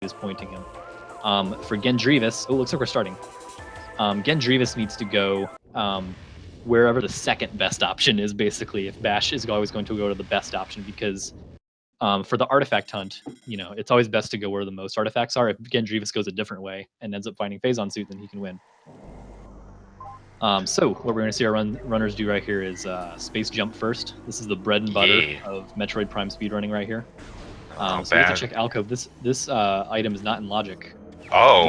is pointing him. For Gendreavus, oh, looks like we're starting. Gendreavus needs to go wherever the second best option is, basically, if Bash is always going to go to the best option, because for the artifact hunt, it's always best to go where the most artifacts are. If Gendreavus goes a different way and ends up finding Phazon Suit, then he can win. So what we're going to see our runners do right here is space jump first. This is the bread and butter of Metroid Prime speedrunning right here. So we have to check Alcove. This item is not in logic. Oh.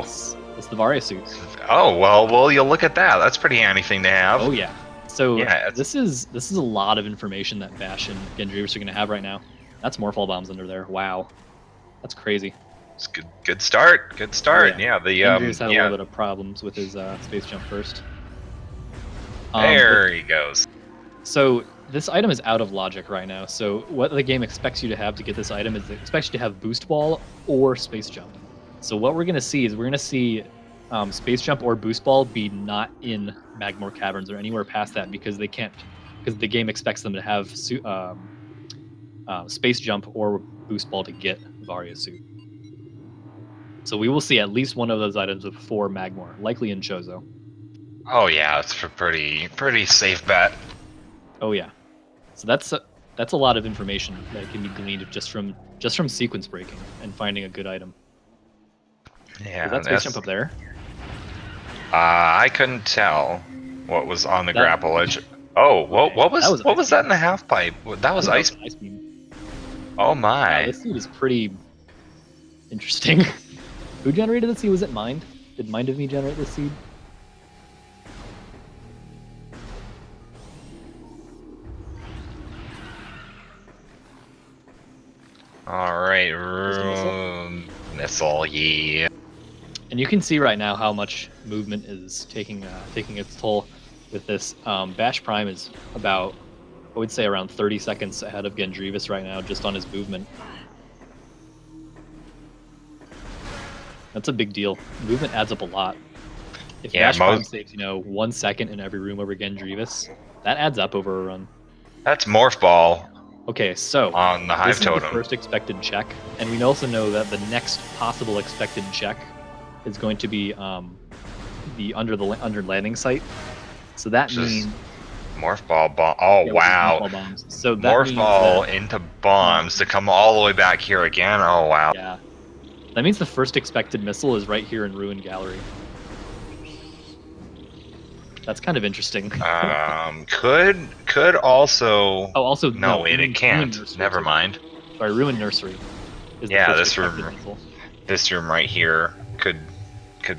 It's the Varia suit. Oh, well, you'll look at that. That's a pretty handy thing to have. Oh yeah. So yeah, this is a lot of information that Bash and Gendreavus are going to have right now. That's Morphall bombs under there. Wow, that's crazy. It's good start. Good start. Oh, yeah. The Gendreavus had a little bit of problems with his space jump first. There he goes. So this item is out of logic right now. So what the game expects you to have to get this item is it expects you to have boost ball or space jump. So what we're going to see is space jump or boost ball be not in Magmor Caverns or anywhere past that, because they can't, because the game expects them to have space jump or boost ball to get Varia suit. So we will see at least one of those items before Magmor, likely in Chozo. Oh yeah, it's a pretty safe bet. Oh yeah, so that's a lot of information that can be gleaned just from sequence breaking and finding a good item. Yeah, is that space jump up there? I couldn't tell what was on the grapple edge. Oh, okay. what was that in the half pipe? That was ice beam. Oh my! This seed is pretty interesting. Who generated the seed? Was it Mind? Did Mind of Me generate this seed? All right, missile, yeah. And you can see right now how much movement is taking its toll with this. BashPrime is about, I would say, around 30 seconds ahead of Gendreavus right now, just on his movement. That's a big deal. Movement adds up a lot. If BashPrime saves 1 second in every room over Gendreavus, that adds up over a run. That's Morph Ball. Okay, so on the Hive Totem. This is the first expected check, and we also know that the next possible expected check is going to be the under landing site. So that means Morph Ball bomb. Oh yeah, wow! Bombs. So that Morph Ball into bombs to come all the way back here again. Oh wow! Yeah, that means the first expected missile is right here in Ruin Gallery. That's kind of interesting. Could also. Oh, also no, it can't. Never mind. Sorry, Ruin Nursery. Is this room. This room right here could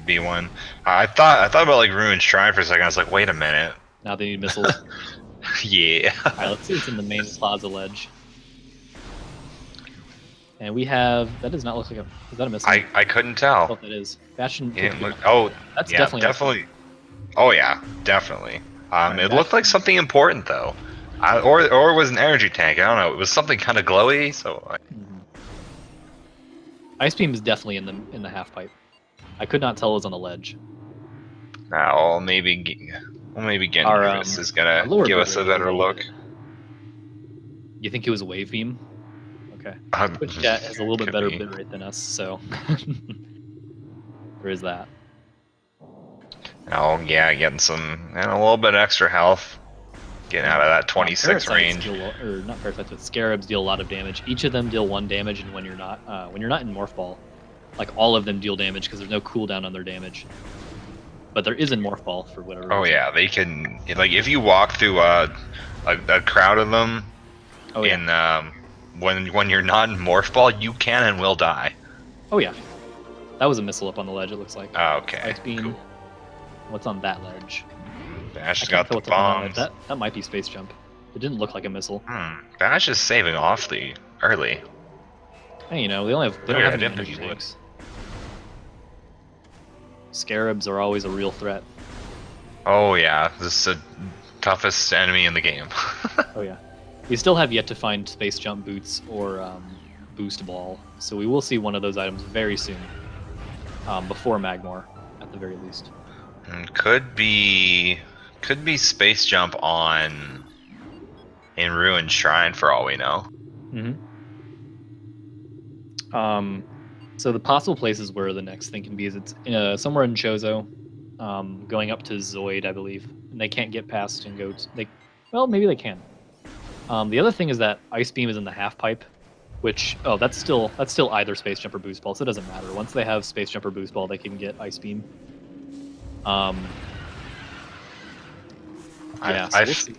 be one. I thought about like Ruined Shrine for a second. I was like, wait a minute. Now they need missiles. Yeah. All right, let's see what's in the main plaza ledge. And we have, that does not look like is that a missile? I couldn't tell. Oh, that is. Fashion. Oh, that's yeah, definitely. Oh yeah, definitely. It looked like something important though, or it was an energy tank. I don't know. It was something kind of glowy. So. Ice Beam is definitely in the half pipe. I could not tell it was on the ledge. Now maybe Gendreavus is gonna give us a better look. You think it was a wave beam? Okay. Which Jet has a little bit better bit rate than us, so there is that. Oh yeah, getting some and a little bit extra health. Getting out of that 26 range. Or not parasites, but scarabs deal a lot of damage. Each of them deal 1 damage, and when you're not in Morph Ball, like all of them deal damage because there's no cooldown on their damage. But there is in Morph Ball for whatever reason. Oh yeah, they can, like if you walk through a crowd of them, when you're not in Morph Ball, you can and will die. Oh yeah, that was a missile up on the ledge. It looks like. Okay. Ice Beam. Cool. What's on that ledge? Bash got the bombs. That might be space jump. It didn't look like a missile. Bash is saving awfully early. Hey, they don't have any energy tanks. Scarabs are always a real threat. Oh yeah, this is the toughest enemy in the game. Oh yeah. We still have yet to find space jump boots or boost ball, so we will see one of those items very soon. Before Magmor, at the very least. Could be space jump in Ruined Shrine for all we know. So the possible places where the next thing can be is it's somewhere in Chozo, going up to Zoid, I believe, and they can't get past and go. Well, maybe they can. The other thing is that Ice Beam is in the half pipe, which that's still either Space Jump or Boost Ball, so it doesn't matter. Once they have Space Jump or Boost Ball, they can get Ice Beam. Yeah, so we'll see.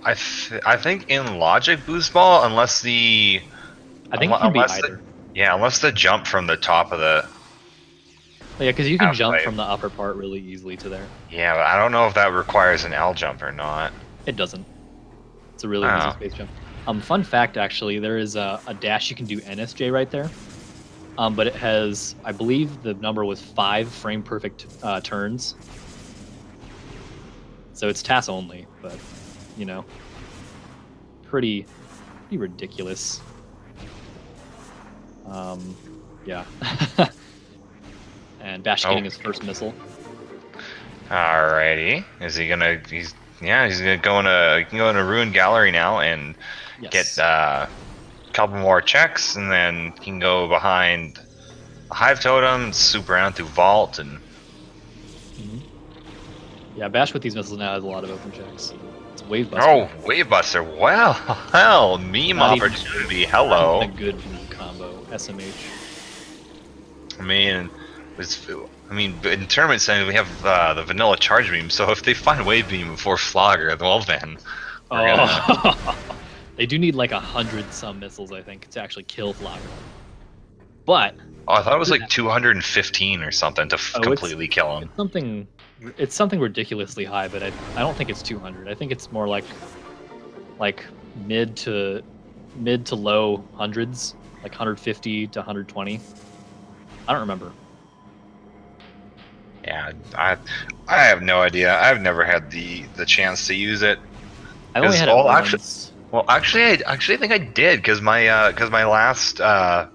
I think in logic Boost Ball, unless the I think it can be either. Unless the jump from the top of the Yeah, because you can jump from the upper part really easily to there. Yeah, but I don't know if that requires an L jump or not. It doesn't. It's a really easy space jump. Fun fact, actually, there is a dash you can do NSJ right there. But it has, I believe the number was 5 frame perfect turns. So it's TAS only, but, you know, pretty ridiculous. Yeah. And Bash getting his first missile. Alrighty. Is he gonna? He's gonna go into Ruin Gallery now and get a couple more checks, and then he can go behind Hive Totem, swoop around through Vault, and. Yeah, Bash with these missiles now has a lot of open checks. It's Wave Buster. Oh, Wave Buster! Well, meme opportunity. Hello. A good combo, SMH. I mean, in tournament settings we have the vanilla charge beam. So if they find Wave Beam before Flogger, well then. They do need like 100-some missiles, I think, to actually kill Flogger. But I thought it was like 215 or something to completely kill him. It's something ridiculously high, but I don't think it's 200. I think it's more like mid to low hundreds, like 150 to 120. I don't remember. Yeah, I have no idea. I've never had the chance to use it. I only had it once. Actually, I actually think I did because my last Bash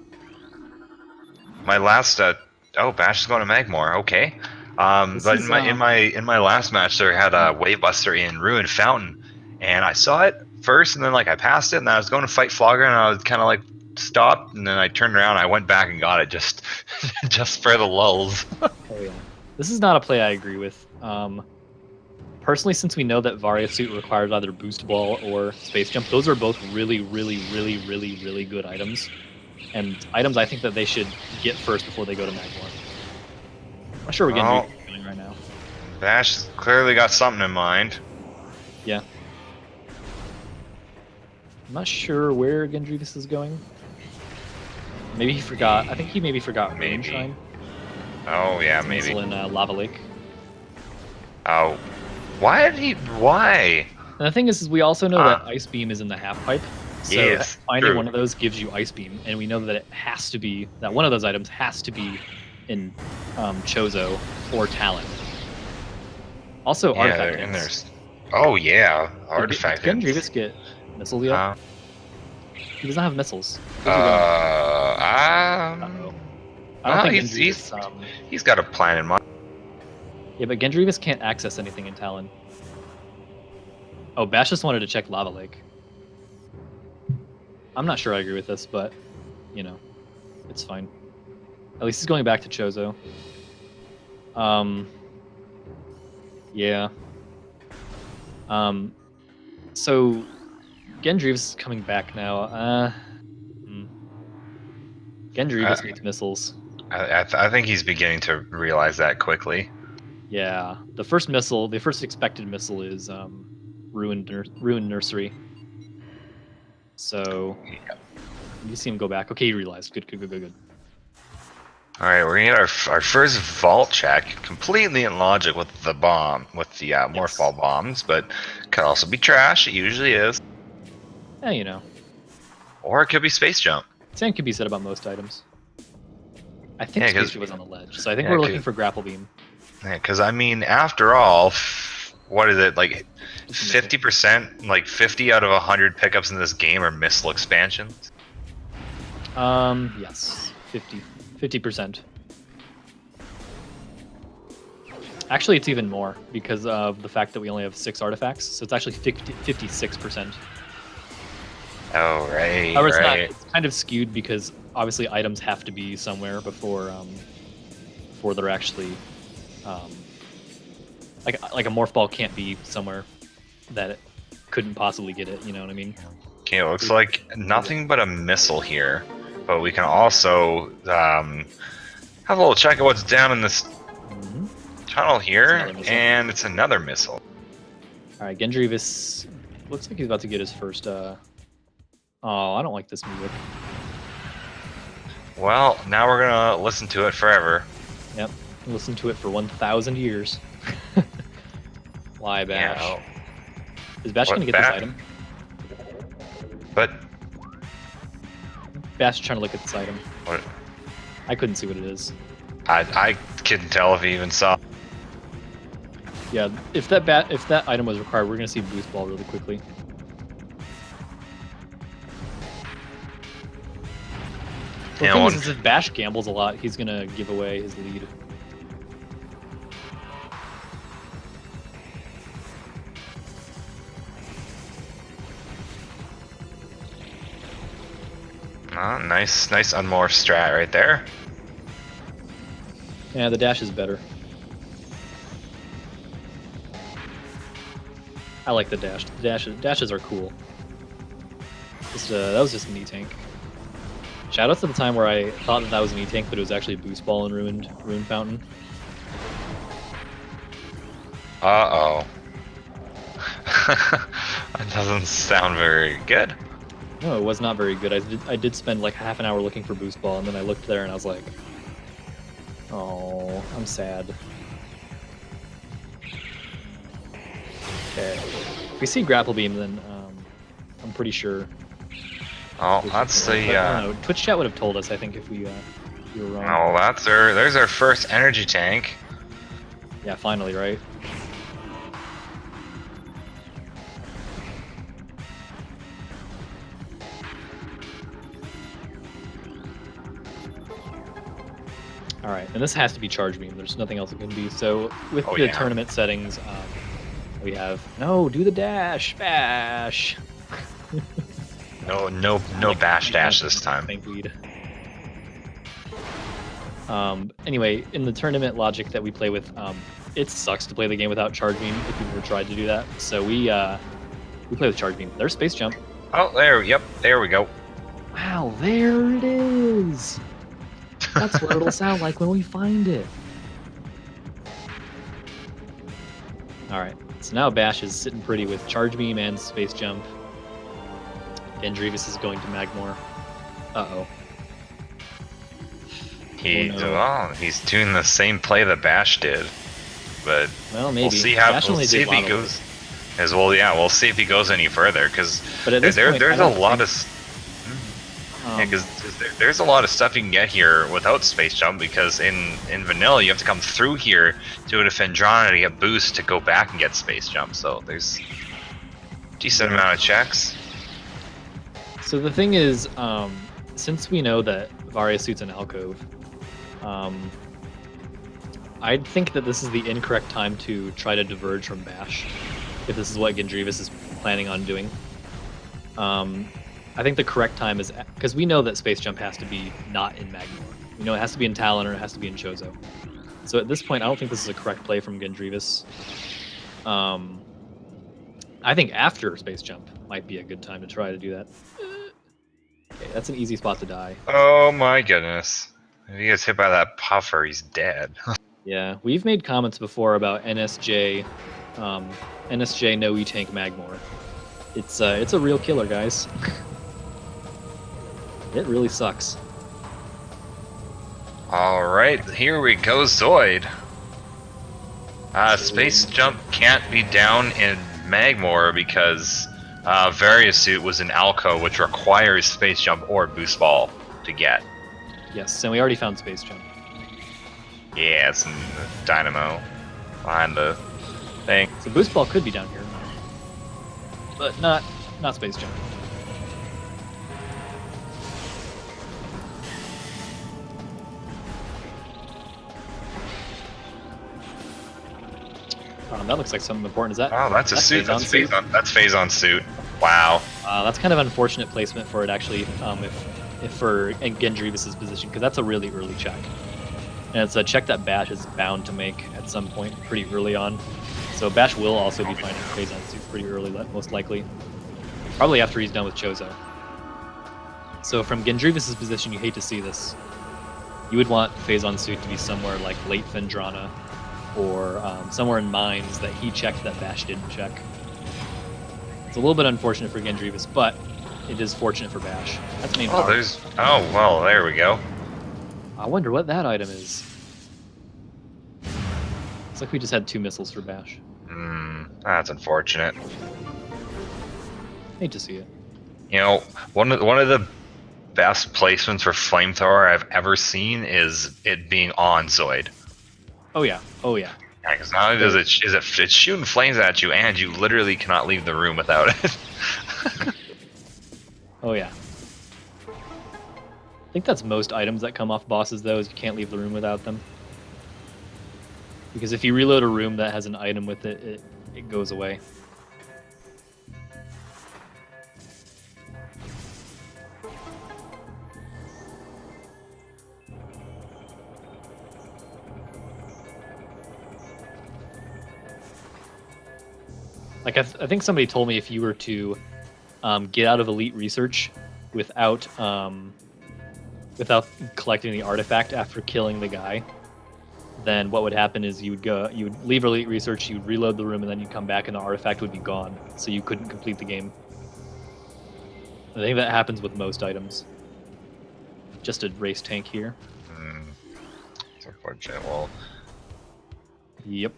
is going to Magmore. Okay. But in my last match, there had a Wave Buster in Ruin Fountain, and I saw it first, and then like I passed it, and I was going to fight Flogger, and I was kind of like stopped, and then I turned around, and I went back and got it just for the lulls. Oh yeah, this is not a play I agree with. Personally, since we know that Varia Suit requires either Boost Ball or Space Jump, those are both really good items, and items I think that they should get first before they go to Magmore. I'm not sure what Gendreavus is doing right now. Bash clearly got something in mind. Yeah. I'm not sure where Gendreavus is going. Maybe he forgot. I think he maybe forgot Moonshine. Oh yeah, maybe. In Lava Lake. Oh, why? And the thing is we also know that Ice Beam is in the half pipe. So finding one of those gives you Ice Beam, and we know that that one of those items has to be in Chozo or Talon. Also, Artifact Hits. Oh yeah, Artifact Hits. Did Gendreavus get missiles yet? He doesn't have missiles. I don't think he's got a plan in mind. Yeah, but Gendreavus can't access anything in Talon. Oh, Bash just wanted to check Lava Lake. I'm not sure I agree with this, but, you know, it's fine. At least he's going back to Chozo. Yeah. So, Gendreavus is coming back now. Gendreavus needs missiles. I think he's beginning to realize that quickly. Yeah. The first expected missile is Ruin Nursery. So, you see him go back. Okay, he realized. Good. Alright, we're gonna get our first vault check, completely in logic with the bomb, with the Morph Ball bombs, but could also be trash, it usually is. Yeah, you know. Or it could be Space Jump. Same could be said about most items. I think Space Jump was on the ledge, so I think we're looking for Grapple Beam. Yeah, because I mean, after all, what is it, like 50%, like 50 out of 100 pickups in this game are missile expansions? Yes, 50%. Actually, it's even more because of the fact that we only have 6 artifacts, so it's actually 56%. Oh, right. However, it's kind of skewed because obviously items have to be somewhere before they're actually like a morph ball can't be somewhere that it couldn't possibly get it. You know what I mean? Okay, it looks like nothing but a missile here, but we can also have a little check of what's down in this tunnel here, and it's another missile. All right, Gendreavus looks like he's about to get his first. Oh, I don't like this music. Well, now we're gonna listen to it forever. Yep, listen to it for 1,000 years. Why, Bash? Yeah, Is Bash gonna get this item? But Bash trying to look at this item. What? I couldn't see what it is. I couldn't tell if he even saw. Yeah, if that item was required, we're gonna see boost ball really quickly. The thing is if Bash gambles a lot, he's gonna give away his lead. Nice unmorph strat right there. Yeah, the dash is better. I like the dash. The dashes are cool. That was just an E-Tank. Shoutouts to the time where I thought that was an E-Tank, but it was actually Boost Ball and Rune Fountain. Uh-oh. That doesn't sound very good. No, it was not very good. I did spend like half an hour looking for Boost Ball, and then I looked there and I was like, oh, I'm sad. Okay. If we see Grapple Beam, then I'm pretty sure. Oh, that's the. I don't know. Twitch chat would have told us, I think, if we were wrong. Oh, there's our first energy tank. Yeah, finally, right? All right, and this has to be Charge Beam. There's nothing else it can be. So with the tournament settings, we have do the dash, Bash. No Bash dash this time. Anyway, in the tournament logic that we play with, it sucks to play the game without Charge Beam if you've ever tried to do that. So we play with Charge Beam. There's Space Jump. Oh, there we go. Wow, there it is. That's what it'll sound like when we find it. Alright, so now Bash is sitting pretty with Charge Beam and Space Jump. Gendreavus is going to Magmor. Uh-oh. He's doing the same play that Bash did. But well, maybe. we'll see if he goes. We'll see if he goes any further, because there's a lot of. Because there's a lot of stuff you can get here without Space Jump, because in vanilla you have to come through here to a Defendrana to get boost to go back and get Space Jump, so there's a decent amount of checks. So the thing is, since we know that Varia suits an alcove, I think that this is the incorrect time to try to diverge from Bash, if this is what Gendreavus is planning on doing. I think the correct time is, because we know that Space Jump has to be not in Magmor. We know it has to be in Talon or it has to be in Chozo. So at this point, I don't think this is a correct play from Gendreavus. I think after Space Jump might be a good time to try to do that. Okay, that's an easy spot to die. Oh my goodness. If he gets hit by that puffer, he's dead. Yeah, we've made comments before about NSJ no E-Tank Magmor. It's a real killer, guys. It really sucks. Alright, here we go, Zoid. Space Jump can't be down in Magmor because Variasuit was in Alco, which requires Space Jump or Boost Ball to get. Yes, and we already found Space Jump. Yeah, it's in the Dynamo behind the thing. So Boost Ball could be down here, but not Space Jump. That looks like something important. Is that? Oh, that's a suit. That's phase on suit. Wow. That's kind of unfortunate placement for it, actually. for Gendreavus' position, because that's a really early check. And it's a check that Bash is bound to make at some point pretty early on. So Bash will also be finding Phazon suit pretty early, most likely. Probably after he's done with Chozo. So from Gendreavus' position, you hate to see this. You would want Phazon suit to be somewhere like late Phendrana, or somewhere in Mines that he checked that Bash didn't check. It's a little bit unfortunate for Gendreavus, but it is fortunate for Bash. That's main power. Oh, well, there we go. I wonder what that item is. Looks like we just had 2 missiles for Bash. That's unfortunate. Hate to see it. You know, one of the best placements for flamethrower I've ever seen is it being on Zoid. Oh yeah, oh yeah. Yeah, because not only it's shooting flames at you, and you literally cannot leave the room without it. Oh yeah. I think that's most items that come off bosses, though, is you can't leave the room without them. Because if you reload a room that has an item with it, it goes away. Like, I think somebody told me if you were to get out of Elite Research without collecting the artifact after killing the guy, then what would happen is you would leave Elite Research, you'd reload the room, and then you'd come back and the artifact would be gone, so you couldn't complete the game. I think that happens with most items. Just a race tank here. It's unfortunate. Well, yep.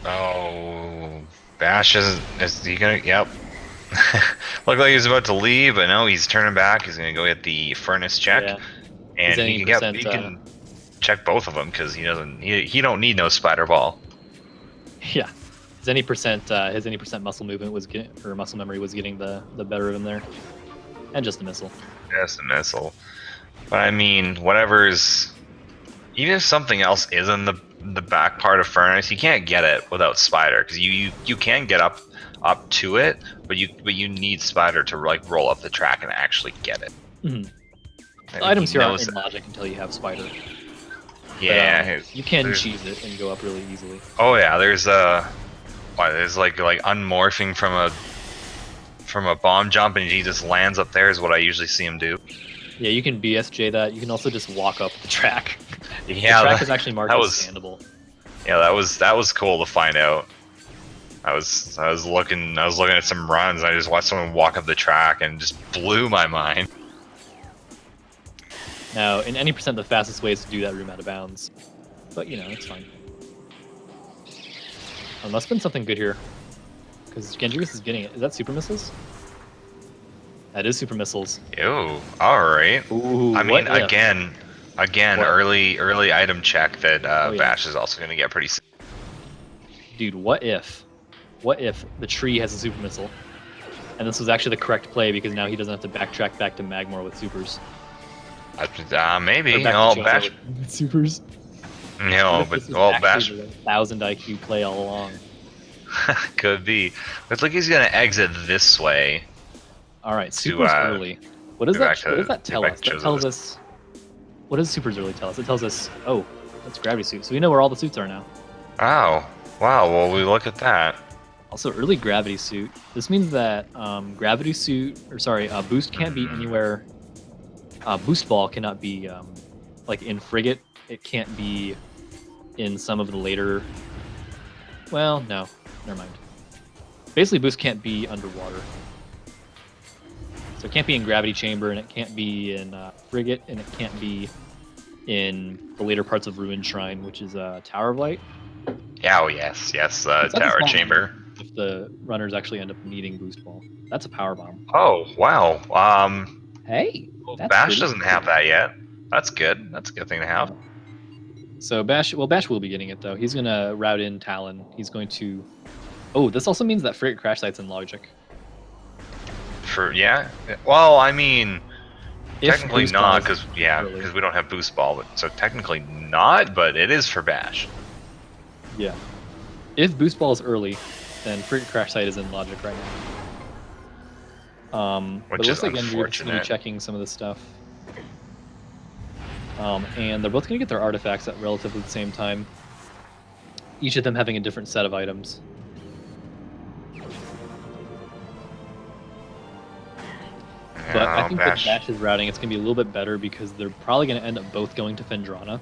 Oh, Bash is he gonna? Yep. Looked like he was about to leave, but no, he's turning back. He's gonna go get the furnace check, Yeah. and he can check both of them because he doesn't. He don't need no spider ball. Yeah. His any percent muscle movement was getting, or muscle memory was getting the better of him there, and just a missile. Just a missile. But I mean, whatever's. Even if something else is in the back part of furnace, you can't get it without spider because you can get up to it, but you need spider to like roll up the track and actually get it. The items here aren't in logic until you have spider. Yeah, but, you can cheese it and go up really easily. Oh yeah, there's like unmorphing from a bomb jump and he just lands up there is what I usually see him do. Yeah, you can BSJ that. You can also just walk up the track. Yeah, the track is actually marked as standable. Yeah, that was cool to find out. I was looking at some runs. And I just watched someone walk up the track and just blew my mind. Now, in any percent, the fastest way is to do that room out of bounds. But you know, it's fine. Must have been something good here, because Gendreavus is getting it. Is that super missiles? That is super missiles. Ew. All right. Ooh, I mean, again, what? early item check that Bash is also going to get pretty soon. Dude, what if the tree has a super missile, and this was actually the correct play because now he doesn't have to backtrack back to Magmor with supers. Maybe. No, Bash with supers. No, but Bash. 1,000 IQ play all along. Could be. Looks like he's going to exit this way. All right, supers early. What does that tell us? That tells us. What does supers early tell us? It tells us, oh, that's gravity suit. So we know where all the suits are now. Oh, wow. Well, we look at that. Also, early gravity suit. This means that gravity suit, boost can't be anywhere. Boost ball cannot be like in frigate. It can't be in some of the later. Well, no, never mind. Basically, boost can't be underwater. So it can't be in Gravity Chamber, and it can't be in Frigate, and it can't be in the later parts of Ruined Shrine, which is Tower of Light. Yeah, oh yes, Tower Chamber. If the runners actually end up needing Boost Ball. That's a power bomb. Oh, wow. Hey! Bash doesn't have that yet. That's good. That's a good thing to have. So Bash will be getting it, though. He's going to route in Talon. He's going to... Oh, this also means that Frigate Crash Site's in Logic. Yeah. Well, I mean, technically not because we don't have boost ball, but so technically not, but it is for Bash. Yeah. If boost ball is early, then Frigate Crash Site is in Logic right now. But it looks like Gendreavus is going to be checking some of this stuff. And they're both going to get their artifacts at relatively the same time. Each of them having a different set of items. But I think with Bash's routing, it's going to be a little bit better because they're probably going to end up both going to Phendrana.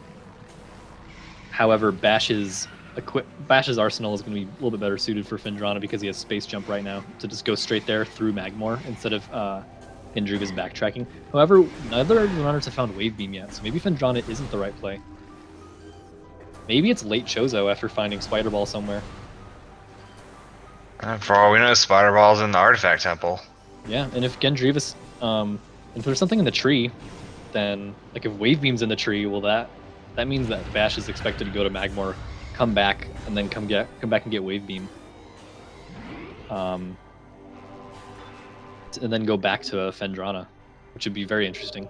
However, Bash's arsenal is going to be a little bit better suited for Phendrana because he has space jump right now to just go straight there through Magmor instead of Gendreavus backtracking. However, neither of the runners have found Wave Beam yet, so maybe Phendrana isn't the right play. Maybe it's late Chozo after finding Spider Ball somewhere. For all we know, Spider Ball's in the Artifact Temple. Yeah, and if Gendreavus, if there's something in the tree, then like if Wave Beam's in the tree, well that means that Bash is expected to go to Magmor, come back, and then come back and get Wave Beam. And then go back to Phendrana, which would be very interesting.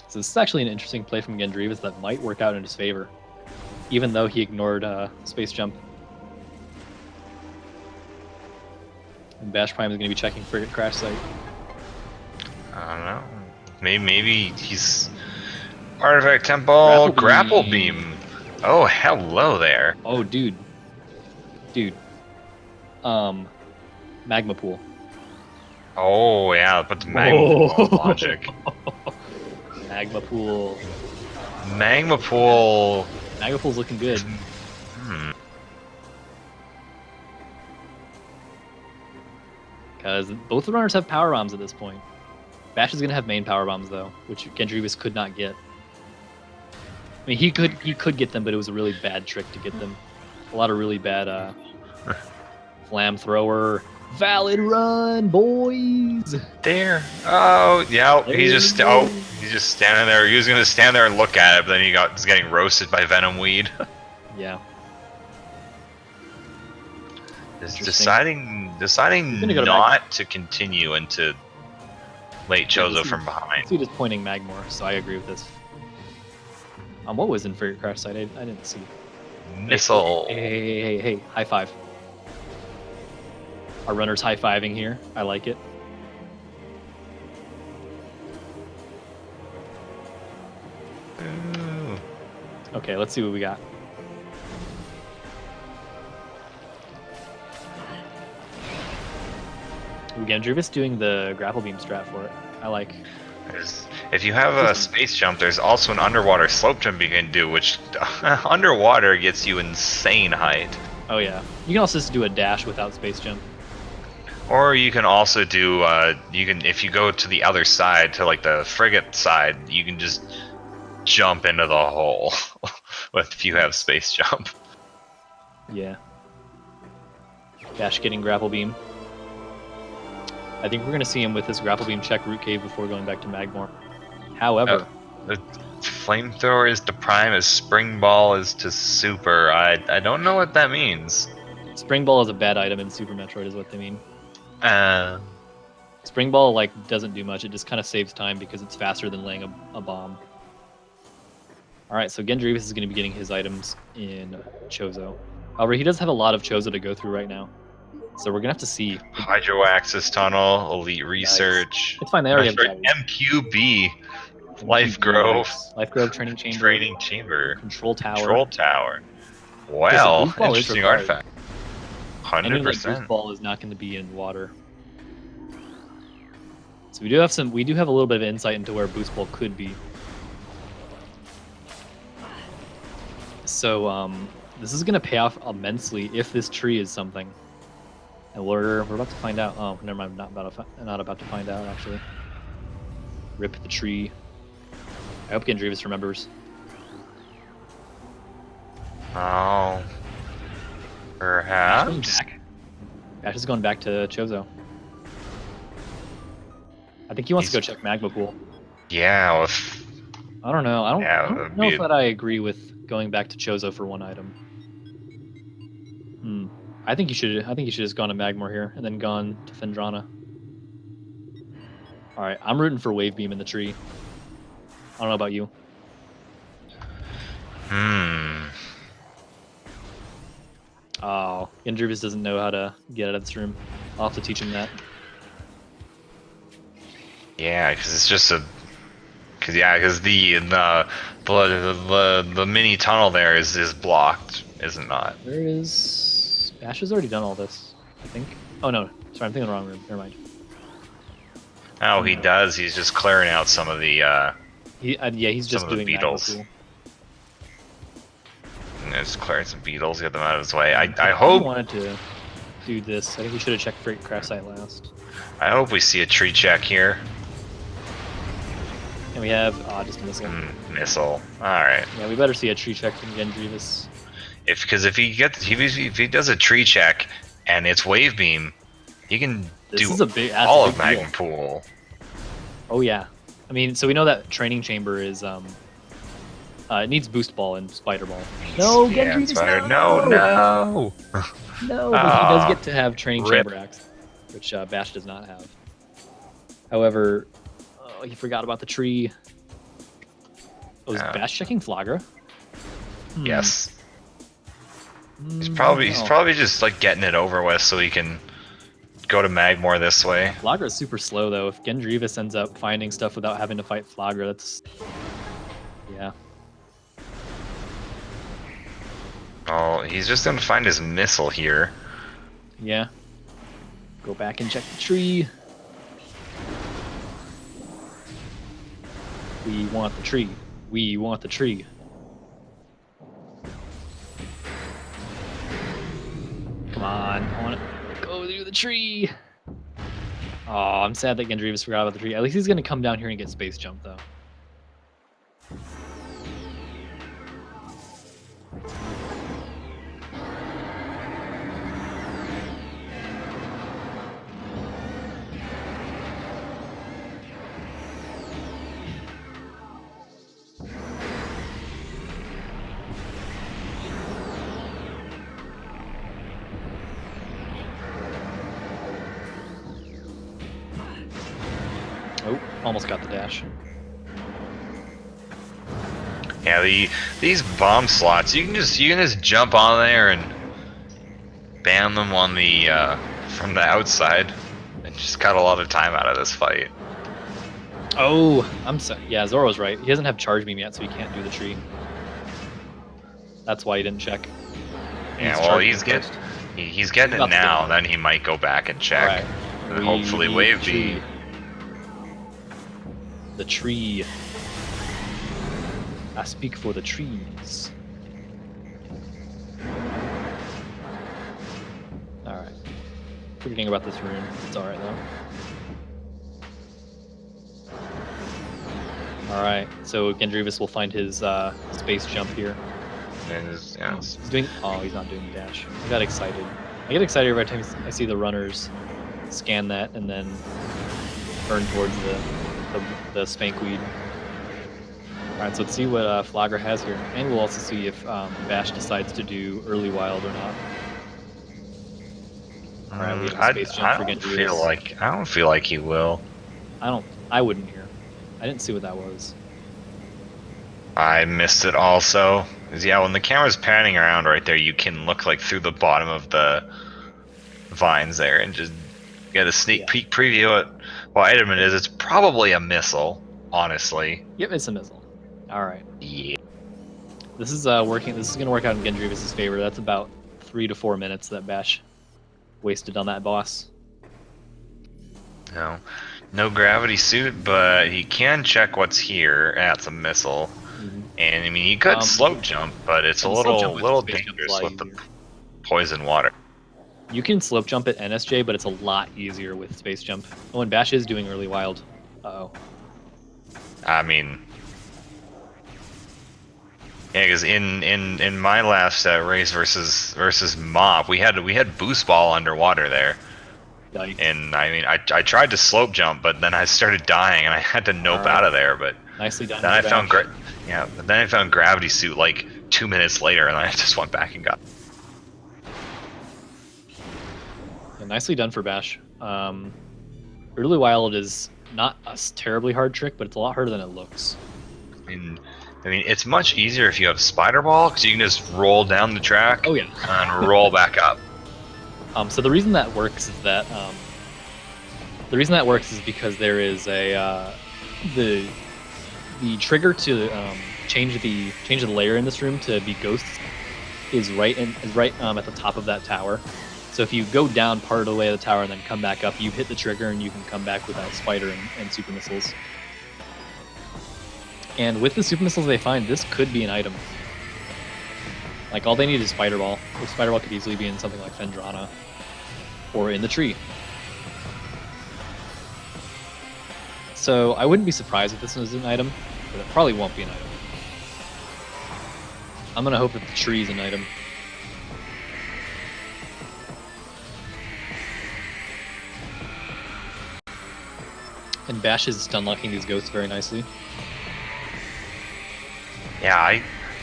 So this is actually an interesting play from Gendreavus that might work out in his favor, even though he ignored Space Jump. And BashPrime is going to be checking Frigate Crash Site. I don't know. Maybe he's Artifact Temple, Grapple Beam. Oh, hello there. Oh, dude. Magma Pool. Oh yeah, but the Magma Pool logic. Magma Pool. Magma Pool's looking good. Because both the runners have power bombs at this point. Bash is gonna have main power bombs though, which Gendreavus could not get. I mean, he could get them, but it was a really bad trick to get them. A lot of really bad flamethrower. Valid run, boys. There. Oh yeah. He's just standing there. He was gonna stand there and look at it, but then he's getting roasted by Venom Weed. Yeah. Just deciding not to continue into late Chozo from behind. See, just pointing Magmor, so I agree with this. What was in Frigate Crash Site? I didn't see. Missile. Hey, high five. Our runner's high-fiving here. I like it. Ooh. Okay, let's see what we got. Gendreavus doing the grapple beam strat for it. I like. If you have a space jump, there's also an underwater slope jump you can do, which underwater gets you insane height. Oh yeah. You can also just do a dash without space jump. Or you can also do, if you go to the other side, to like the frigate side, you can just jump into the hole if you have space jump. Yeah. Dash getting grapple beam. I think we're going to see him with this grapple beam check Root Cave before going back to Magmor. However... the flamethrower is to prime as Spring Ball is to super. I don't know what that means. Spring Ball is a bad item in Super Metroid is what they mean. Spring Ball doesn't do much. It just kind of saves time because it's faster than laying a bomb. Alright, so Gendreavus is going to be getting his items in Chozo. However, he does have a lot of Chozo to go through right now. So we're going to have to see. Hydro Axis Tunnel, Elite Research. It's fine, they already have MQB. Life Grove. Life Grove Training Chamber. Control Tower. Well, interesting artifact. 100%. Boost Ball is not going to be in water. So we do have a little bit of insight into where Boost Ball could be. So this is going to pay off immensely if this tree is something. And we're about to find out. Oh, never mind. Not about to find out actually. Rip the tree. I hope Gendreavus remembers. Oh. Perhaps. Bash is going back to Chozo. I think he wants to go check Magma Pool. Yeah. I don't know. I don't know if I agree with going back to Chozo for one item. I think you should have just gone to Magmor here and then gone to Phendrana. All right, I'm rooting for Wave Beam in the tree. I don't know about you. Oh, Gendreavus doesn't know how to get out of this room. I'll have to teach him that. Yeah, because it's just a. Because the mini tunnel there is blocked, is it not? There is. Bash has already done all this, I think. Oh no, sorry, I'm thinking the wrong room. Never mind. Oh, he does. He's just clearing out some of the. Yeah, he's some just of the doing beetles. magma pool. And just clearing some beetles, get them out of his way. I I hope. wanted to do this. I think we should have checked Freight Crash Site last. I hope we see a tree check here. And we have just a missile. Missile. All right. Yeah, we better see a tree check from Gendreavus. Because if he does a tree check and it's wave beam, he can do all of Magma Pool. Oh yeah. I mean, so we know that training chamber is it needs boost ball and spider ball. No, Gendreavus, no. No, but he does get to have training chamber axe, which Bash does not have. However, he forgot about the tree. Oh, is Bash checking Flagra? Yes. He's probably just like getting it over with so he can go to Magmore this way. Flagra is super slow though. If Gendreavus ends up finding stuff without having to fight Flagra, that's yeah. Oh, he's just gonna find his missile here. Yeah. Go back and check the tree. We want the tree. We want the tree. Come on, I want to go through the tree. Oh, I'm sad that Gendreavus forgot about the tree. At least he's going to come down here and get space jump, though. Oh, almost got the dash. Yeah, these bomb slots, you can just jump on there and bam them on the from the outside, and just cut a lot of time out of this fight. Oh, I'm sorry. Yeah, Zoro's right. He doesn't have charge beam yet, so he can't do the tree. That's why he didn't check. Yeah, well, he's getting it now. Then he might go back and check. Right. And hopefully wave beam. The tree. I speak for the trees. Alright. Forgetting about this rune. It's alright though. Alright, so Gendreavus will find his space jump here. And he's doing. Oh, he's not doing the dash. I got excited. I get excited every time I see the runners scan that and then burn towards the spankweed. Alright, so let's see what Flagra has here. And we'll also see if Bash decides to do early wild or not. Alright, we have a space jump for Gendreavus. I don't feel like he will. I wouldn't here. I didn't see what that was. I missed it also. Yeah, when the camera's panning around right there, you can look like through the bottom of the vines there and just get a sneak peek preview at what item it is. It's probably a missile, honestly. Yep, it's a missile. Alright. Yeah. This is working. This is going to work out in Gendreavus' favor. That's about 3 to 4 minutes that Bash wasted on that boss. No gravity suit, but he can check what's here. That's a missile. And I mean, he could slope jump, but it's a little dangerous with the poison water. You can slope jump at NSJ, but it's a lot easier with space jump. Oh, and Bash is doing early wild. Uh-oh. I mean, yeah, because in my last race versus Mob, we had boost ball underwater there. Yikes. And I mean, I tried to slope jump, but then I started dying, and I had to nope out of there. But nicely done. Then I found gravity suit like 2 minutes later, and I just went back and got. Yeah, nicely done for Bash. Early wild is not a terribly hard trick, but it's a lot harder than it looks. I mean, it's much easier if you have spider ball, because you can just roll down the track. Oh yeah. And roll back up. So the reason that works is that The reason that works is because there is a the trigger to change the layer in this room to be ghosts is right at the top of that tower. So if you go down part of the way of the tower and then come back up, you hit the trigger and you can come back without spider and super missiles. And with the super missiles they find, this could be an item. Like, all they need is Spider Ball. Or Spider Ball could easily be in something like Phendrana. Or in the tree. So I wouldn't be surprised if this was an item, but it probably won't be an item. I'm gonna hope that the tree is an item. And Bash is stun locking these ghosts very nicely. Yeah,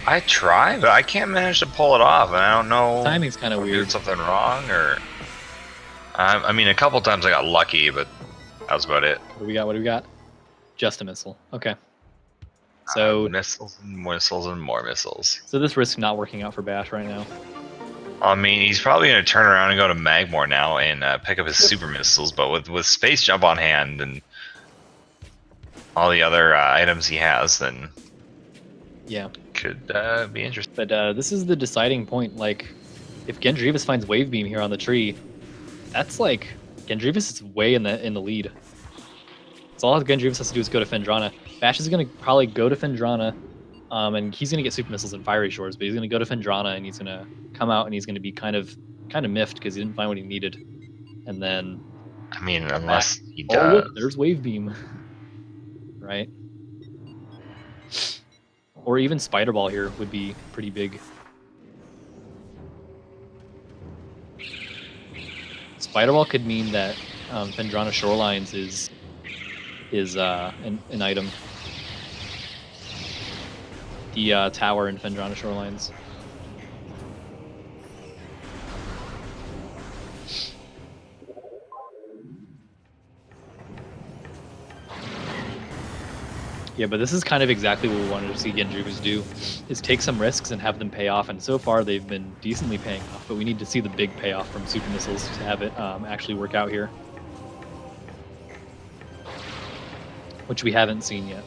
I try, but I can't manage to pull it off, and I don't know. Timing's kind of weird. Did something wrong, or I mean, a couple times I got lucky, but that was about it. What do we got? What do we got? Just a missile. Okay. So missiles and missiles and more missiles. So this risks not working out for Bash right now. I mean, he's probably going to turn around and go to Magmore now and pick up his super missiles, but with Space Jump on hand and all the other items he has, then yeah, could be interesting. But this is the deciding point. Like, if Gendreavus finds Wave Beam here on the tree, that's like Gendreavus is way in the lead. So all Gendreavus has to do is go to Phendrana. Bash is going to probably go to Phendrana, and he's going to get super missiles and fiery shores, but he's going to go to Phendrana and he's going to come out and he's going to be kind of miffed because he didn't find what he needed. And then, I mean, unless he oh, does. Look, there's Wave Beam, right? Or even Spider Ball here would be pretty big. Spider Ball could mean that Phendrana Shorelines is an item. The tower in Phendrana Shorelines. Yeah, but this is kind of exactly what we wanted to see Gendreavus do, is take some risks and have them pay off, and so far they've been decently paying off, but we need to see the big payoff from super missiles to have it actually work out here. Which we haven't seen yet.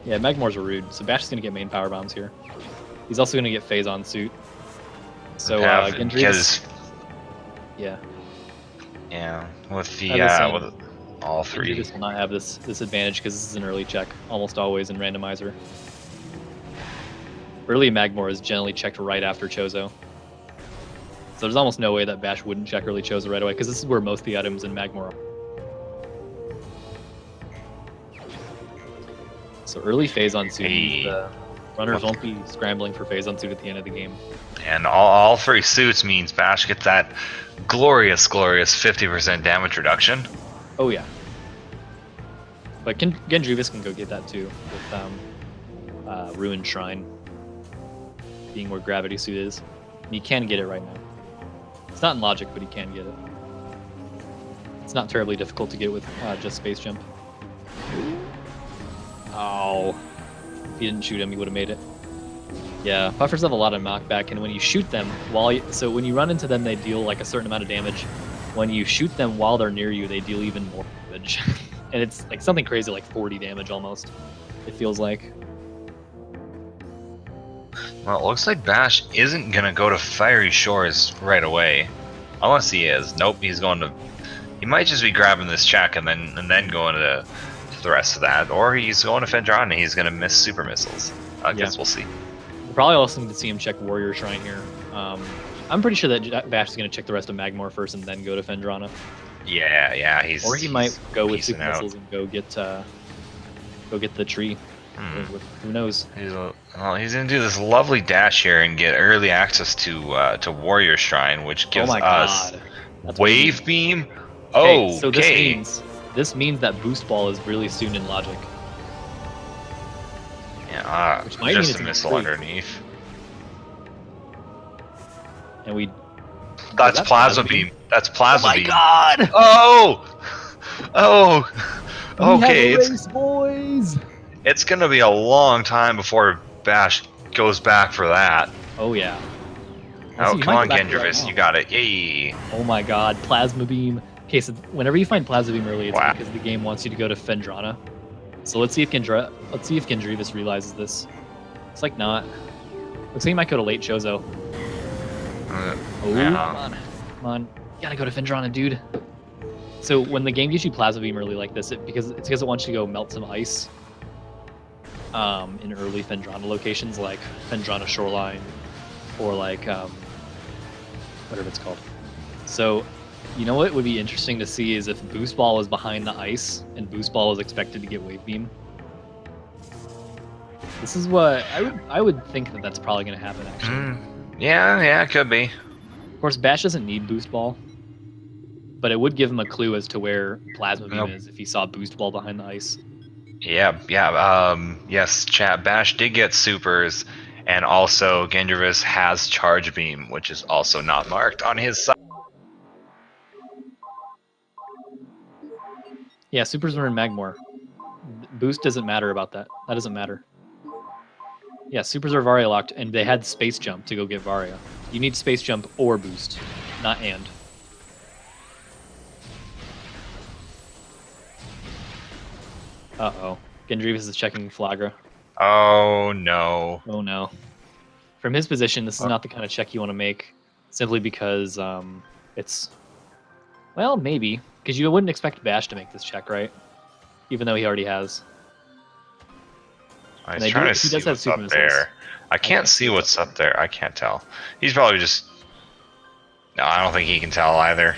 Yeah, Magmores are rude, so Bash is going to get main power bombs here. He's also going to get phase on suit. So Gendreavus... Yeah. Yeah, with the with all three. Gendreavus will not have this advantage because this is an early check, almost always in Randomizer. Early Magmore is generally checked right after Chozo. So there's almost no way that Bash wouldn't check early Chozo right away, because this is where most of the items in Magmore are. So early phase on suit means the runners won't be scrambling for phase on suit at the end of the game. And all three suits means Bash gets that glorious 50% damage reduction. Oh yeah. But Gendreavus can go get that too with Ruined Shrine being where Gravity Suit is. And he can get it right now. It's not in logic, but he can get it. It's not terribly difficult to get with just Space Jump. Oh, if he didn't shoot him, he would have made it. Yeah, buffers have a lot of knockback, and when you shoot them so when you run into them, they deal like a certain amount of damage. When you shoot them while they're near you, they deal even more damage, and it's like something crazy, like 40 damage almost. It feels like. Well, it looks like Bash isn't gonna go to Fiery Shores right away, unless he is. Nope, he's going to. He might just be grabbing this check and then going to the rest of that, or he's going to Phendrana and he's going to miss super missiles. I guess we'll see. We'll probably also need to see him check Warrior Shrine here. I'm pretty sure that Bash is going to check the rest of Magmore first and then go to Phendrana. Yeah, or he might go with super missiles and go get the tree. Who knows? He's going to do this lovely dash here and get early access to Warrior Shrine, which gives us Wave Beam. Okay, so this means that Boost Ball is really soon in logic. Yeah, which might just mean a missile underneath. And that's Plasma Beam. That's Plasma Beam. Oh my god! Oh! Okay, race, boys. it's gonna be a long time before Bash goes back for that. Oh yeah. Oh, Also, you come might go on, back for it right Gendreavus, now. you got it. Yay! Oh my god, Plasma Beam. Okay, so whenever you find Plasma Beam early, it's Wow. because the game wants you to go to Fendrana. So let's see if Gendreavus realizes this. It's like not. Looks like he might go to late Chozo. Oh, Yeah. come on. Come on. You gotta go to Fendrana, dude. So when the game gives you Plasma Beam early like this, because it wants you to go melt some ice in early Fendrana locations like Fendrana Shoreline or like whatever it's called. So you know what would be interesting to see is if Boost Ball was behind the ice and Boost Ball was expected to get Wave Beam. This is what I would think that that's probably going to happen actually. Yeah, it could be. Of course, Bash doesn't need Boost Ball, but it would give him a clue as to where Plasma Beam Nope. is if he saw Boost Ball behind the ice. Yeah. Yes, chat. Bash did get supers, and also Gendreavus has Charge Beam, which is also not marked on his side. Yeah, Supers were in Magmore. Boost doesn't matter about that. That doesn't matter. Yeah, Supers are Varia locked, and they had Space Jump to go get Varia. You need Space Jump or Boost, not and. Uh-oh. Gendreavus is checking Flagra. Oh no. Oh no. From his position, this is not the kind of check you want to make, simply because it's... Well, maybe. Because you wouldn't expect Bash to make this check, right? Even though he already has. I was trying to see what's up missiles. there. I can't see what's up there. I can't tell. He's probably just... No, I don't think he can tell either.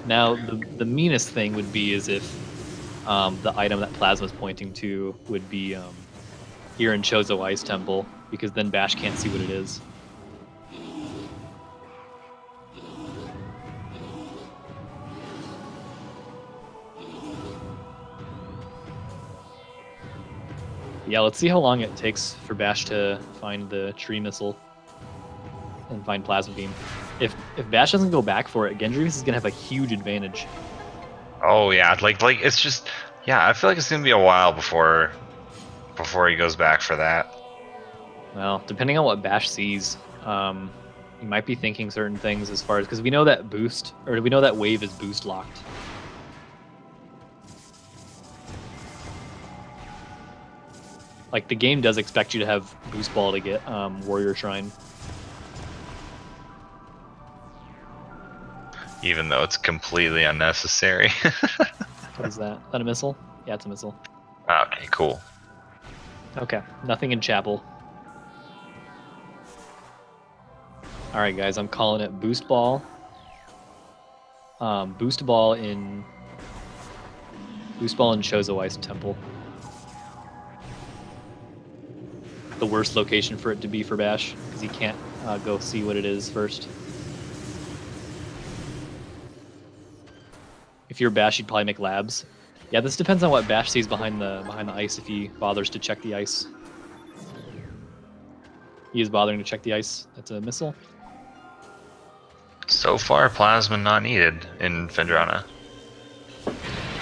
Now, the meanest thing would be is if the item that Plasma's pointing to would be here in Chozo Ice Temple, because then Bash can't see what it is. Yeah, let's see how long it takes for Bash to find the tree missile and find Plasma Beam. If Bash doesn't go back for it, Gendreavus is gonna have a huge advantage. Oh yeah, like it's just... Yeah, I feel like it's gonna be a while before he goes back for that. Well, depending on what Bash sees, he might be thinking certain things as far as... Because we know that boost, or we know that wave is boost locked. Like, the game does expect you to have Boost Ball to get Warrior Shrine. Even though it's completely unnecessary. What is that? Is that a missile? Yeah, it's a missile. Okay, cool. Okay, nothing in Chapel. Alright guys, I'm calling it Boost Ball. Boost Ball in Chozo Ice Temple. The worst location for it to be for Bash, because he can't go see what it is first. If you're Bash, you'd probably make labs. Yeah, this depends on what Bash sees behind the ice if he bothers to check the ice. He is bothering to check the ice. That's a missile. So far, Plasma not needed in Fendrana.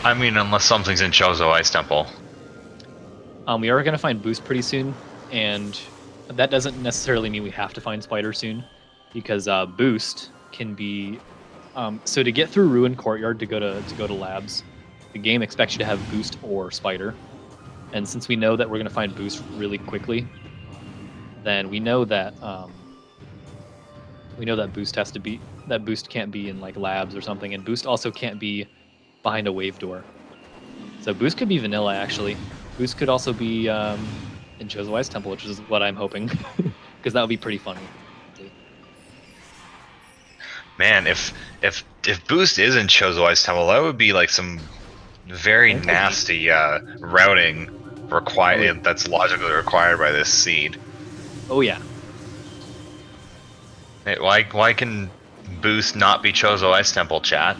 I mean, unless something's in Chozo Ice Temple. We are going to find Boost pretty soon, and that doesn't necessarily mean we have to find Spider soon, because Boost can be... so to get through Ruin Courtyard to go to labs, the game expects you to have Boost or Spider, and since we know that we're going to find Boost really quickly, then we know that Boost can't be in like labs or something, and Boost also can't be behind a wave door. So Boost could be vanilla actually. Boost could also be in Chozo Ice Temple, which is what I'm hoping, because that would be pretty funny. Man, if Boost is in Chozo Ice Temple, that would be like some very nasty routing required that's logically required by this seed. Oh yeah. Hey, why can Boost not be Chozo Ice Temple, chat?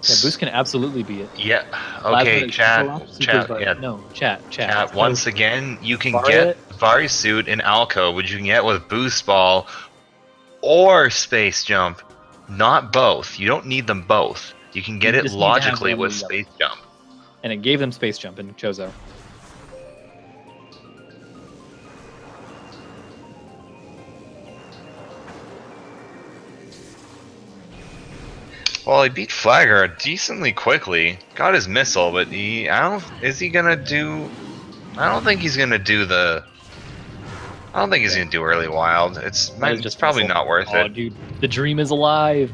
Yeah, Boost can absolutely be it. Yeah. Okay, chat. Yeah. No, chat. Once again, you can get Vari Suit in Alco, which you can get with Boost Ball or Space Jump, Not both. You don't need them both. You can get You it just need to have logically one or with the other. Space Jump. And it gave them Space Jump in Chozo. Well, he beat Flagger decently quickly. Got his missile, but is he gonna do? I don't think he's gonna do the. I don't think he's gonna do early wild. It's probably not worth it. Oh, dude, the dream is alive.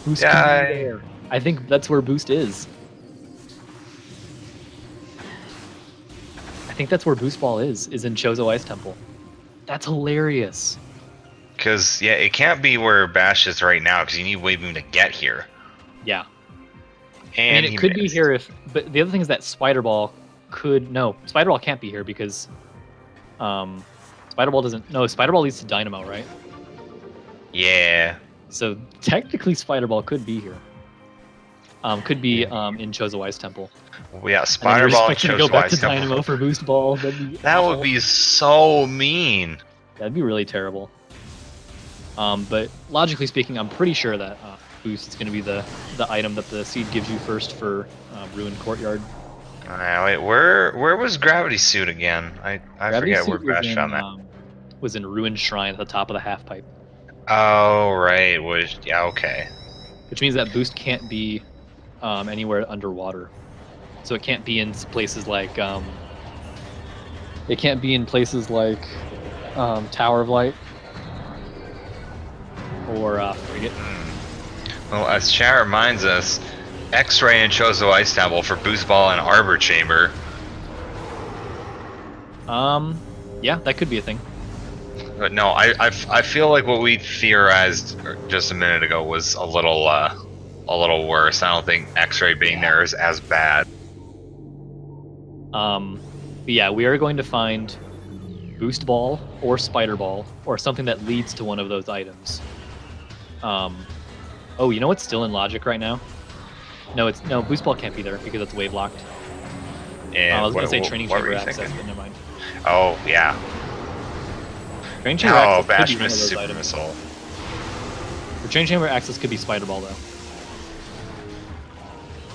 Boost can be there. I think that's where Boost is. I think that's where Boost Ball is in Chozo Ice Temple. That's hilarious. Because, yeah, it can't be where Bash is right now, because you need Wave Boom to get here. Yeah. And I mean, it could be here if... But the other thing is that Spider Ball could... No, Spider Ball can't be here because... Spider Ball doesn't... No, Spider Ball leads to Dynamo, right? Yeah. So, technically, Spider Ball could be here. Could be in Chozo Ice Temple. Well, yeah, Spider Ball and Chozo go back Ice to Temple. Dynamo for Boost Ball. That would be so mean. That'd be really terrible. But logically speaking, I'm pretty sure that Boost is going to be the item that the seed gives you first for Ruined Courtyard. Wait, where was Gravity Suit again? I forget where Bash found that. Was in Ruined Shrine at the top of the half pipe. Oh, right. Yeah, okay. Which means that Boost can't be anywhere underwater. So it can't be in places like Tower of Light or Frigate. Well, as chat reminds us, X-Ray and Chozo Ice Temple for Boost Ball and Arbor Chamber. Yeah, that could be a thing. But no, I feel like what we theorized just a minute ago was a little worse. I don't think X-Ray being there is as bad. But yeah, we are going to find Boost Ball or Spider Ball or something that leads to one of those items. Oh, you know what's still in logic right now? No, Boost Ball can't be there because it's wave locked. And I was going to say Training Chamber access, but never mind. Oh yeah. Training Chamber access Bash could be one of missed those Super items. Missile. The Training Chamber access could be Spider Ball though.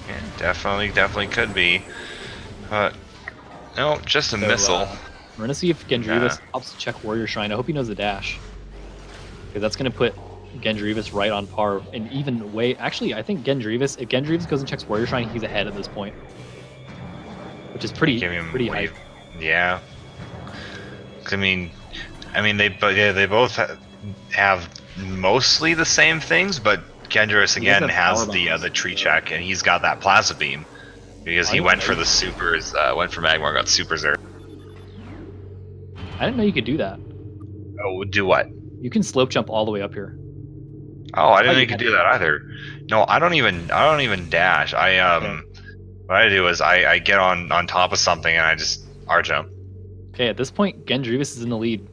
Yeah, definitely could be. No, just a missile. We're gonna see if Gendreavus helps check Warrior Shrine. I hope he knows the dash, because that's gonna put Gendreavus right on par and even way. Actually, I think if Gendreavus goes and checks Warrior Shrine, he's ahead at this point, which is pretty high. Yeah. I mean, they both have mostly the same things, but Gendreavus again has the tree check, and he's got that Plasma Beam because he went for the supers, went for Magmar, got supers there. I didn't know you could do that. Oh, do what? You can slope jump all the way up here. Oh, I didn't know you could do that either. No, I don't even dash. What I do is I get on top of something and I just R jump. Okay, at this point, Gendreavus is in the lead.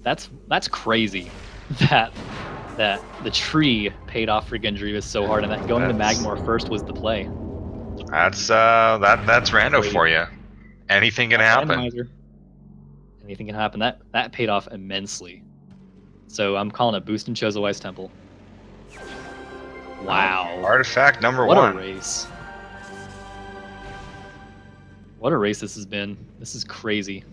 That's crazy. That the tree paid off for Gendreavus so hard, and that going to Magmar first was the play. That's Rando for you. Anything can happen. Randomizer. Anything can happen. That paid off immensely. So I'm calling it Boost and Chozo Ice Temple. Wow. Artifact number one. What a race. What a race this has been. This is crazy.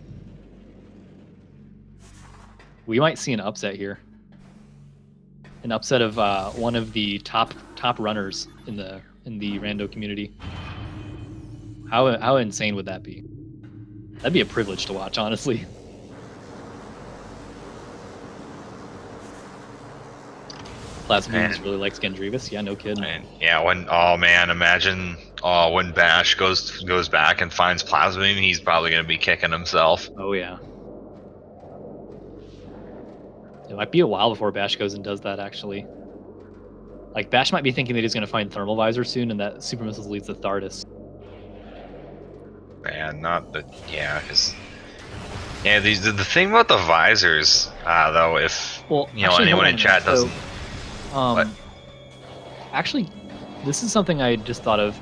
We might see an upset here. An upset of one of the top runners in the Rando community. How insane would that be? That'd be a privilege to watch, honestly. Plasma Beam really likes Gendreavus. Yeah, no kidding. Yeah, imagine when Bash goes back and finds Plasma Beam, he's probably gonna be kicking himself. Oh yeah. It might be a while before Bash goes and does that, actually. Like, Bash might be thinking that he's going to find Thermal Visor soon, and that Super Missiles leads to Thardus. Man, the thing about the visors, though, if anyone in chat doesn't... Actually, this is something I just thought of.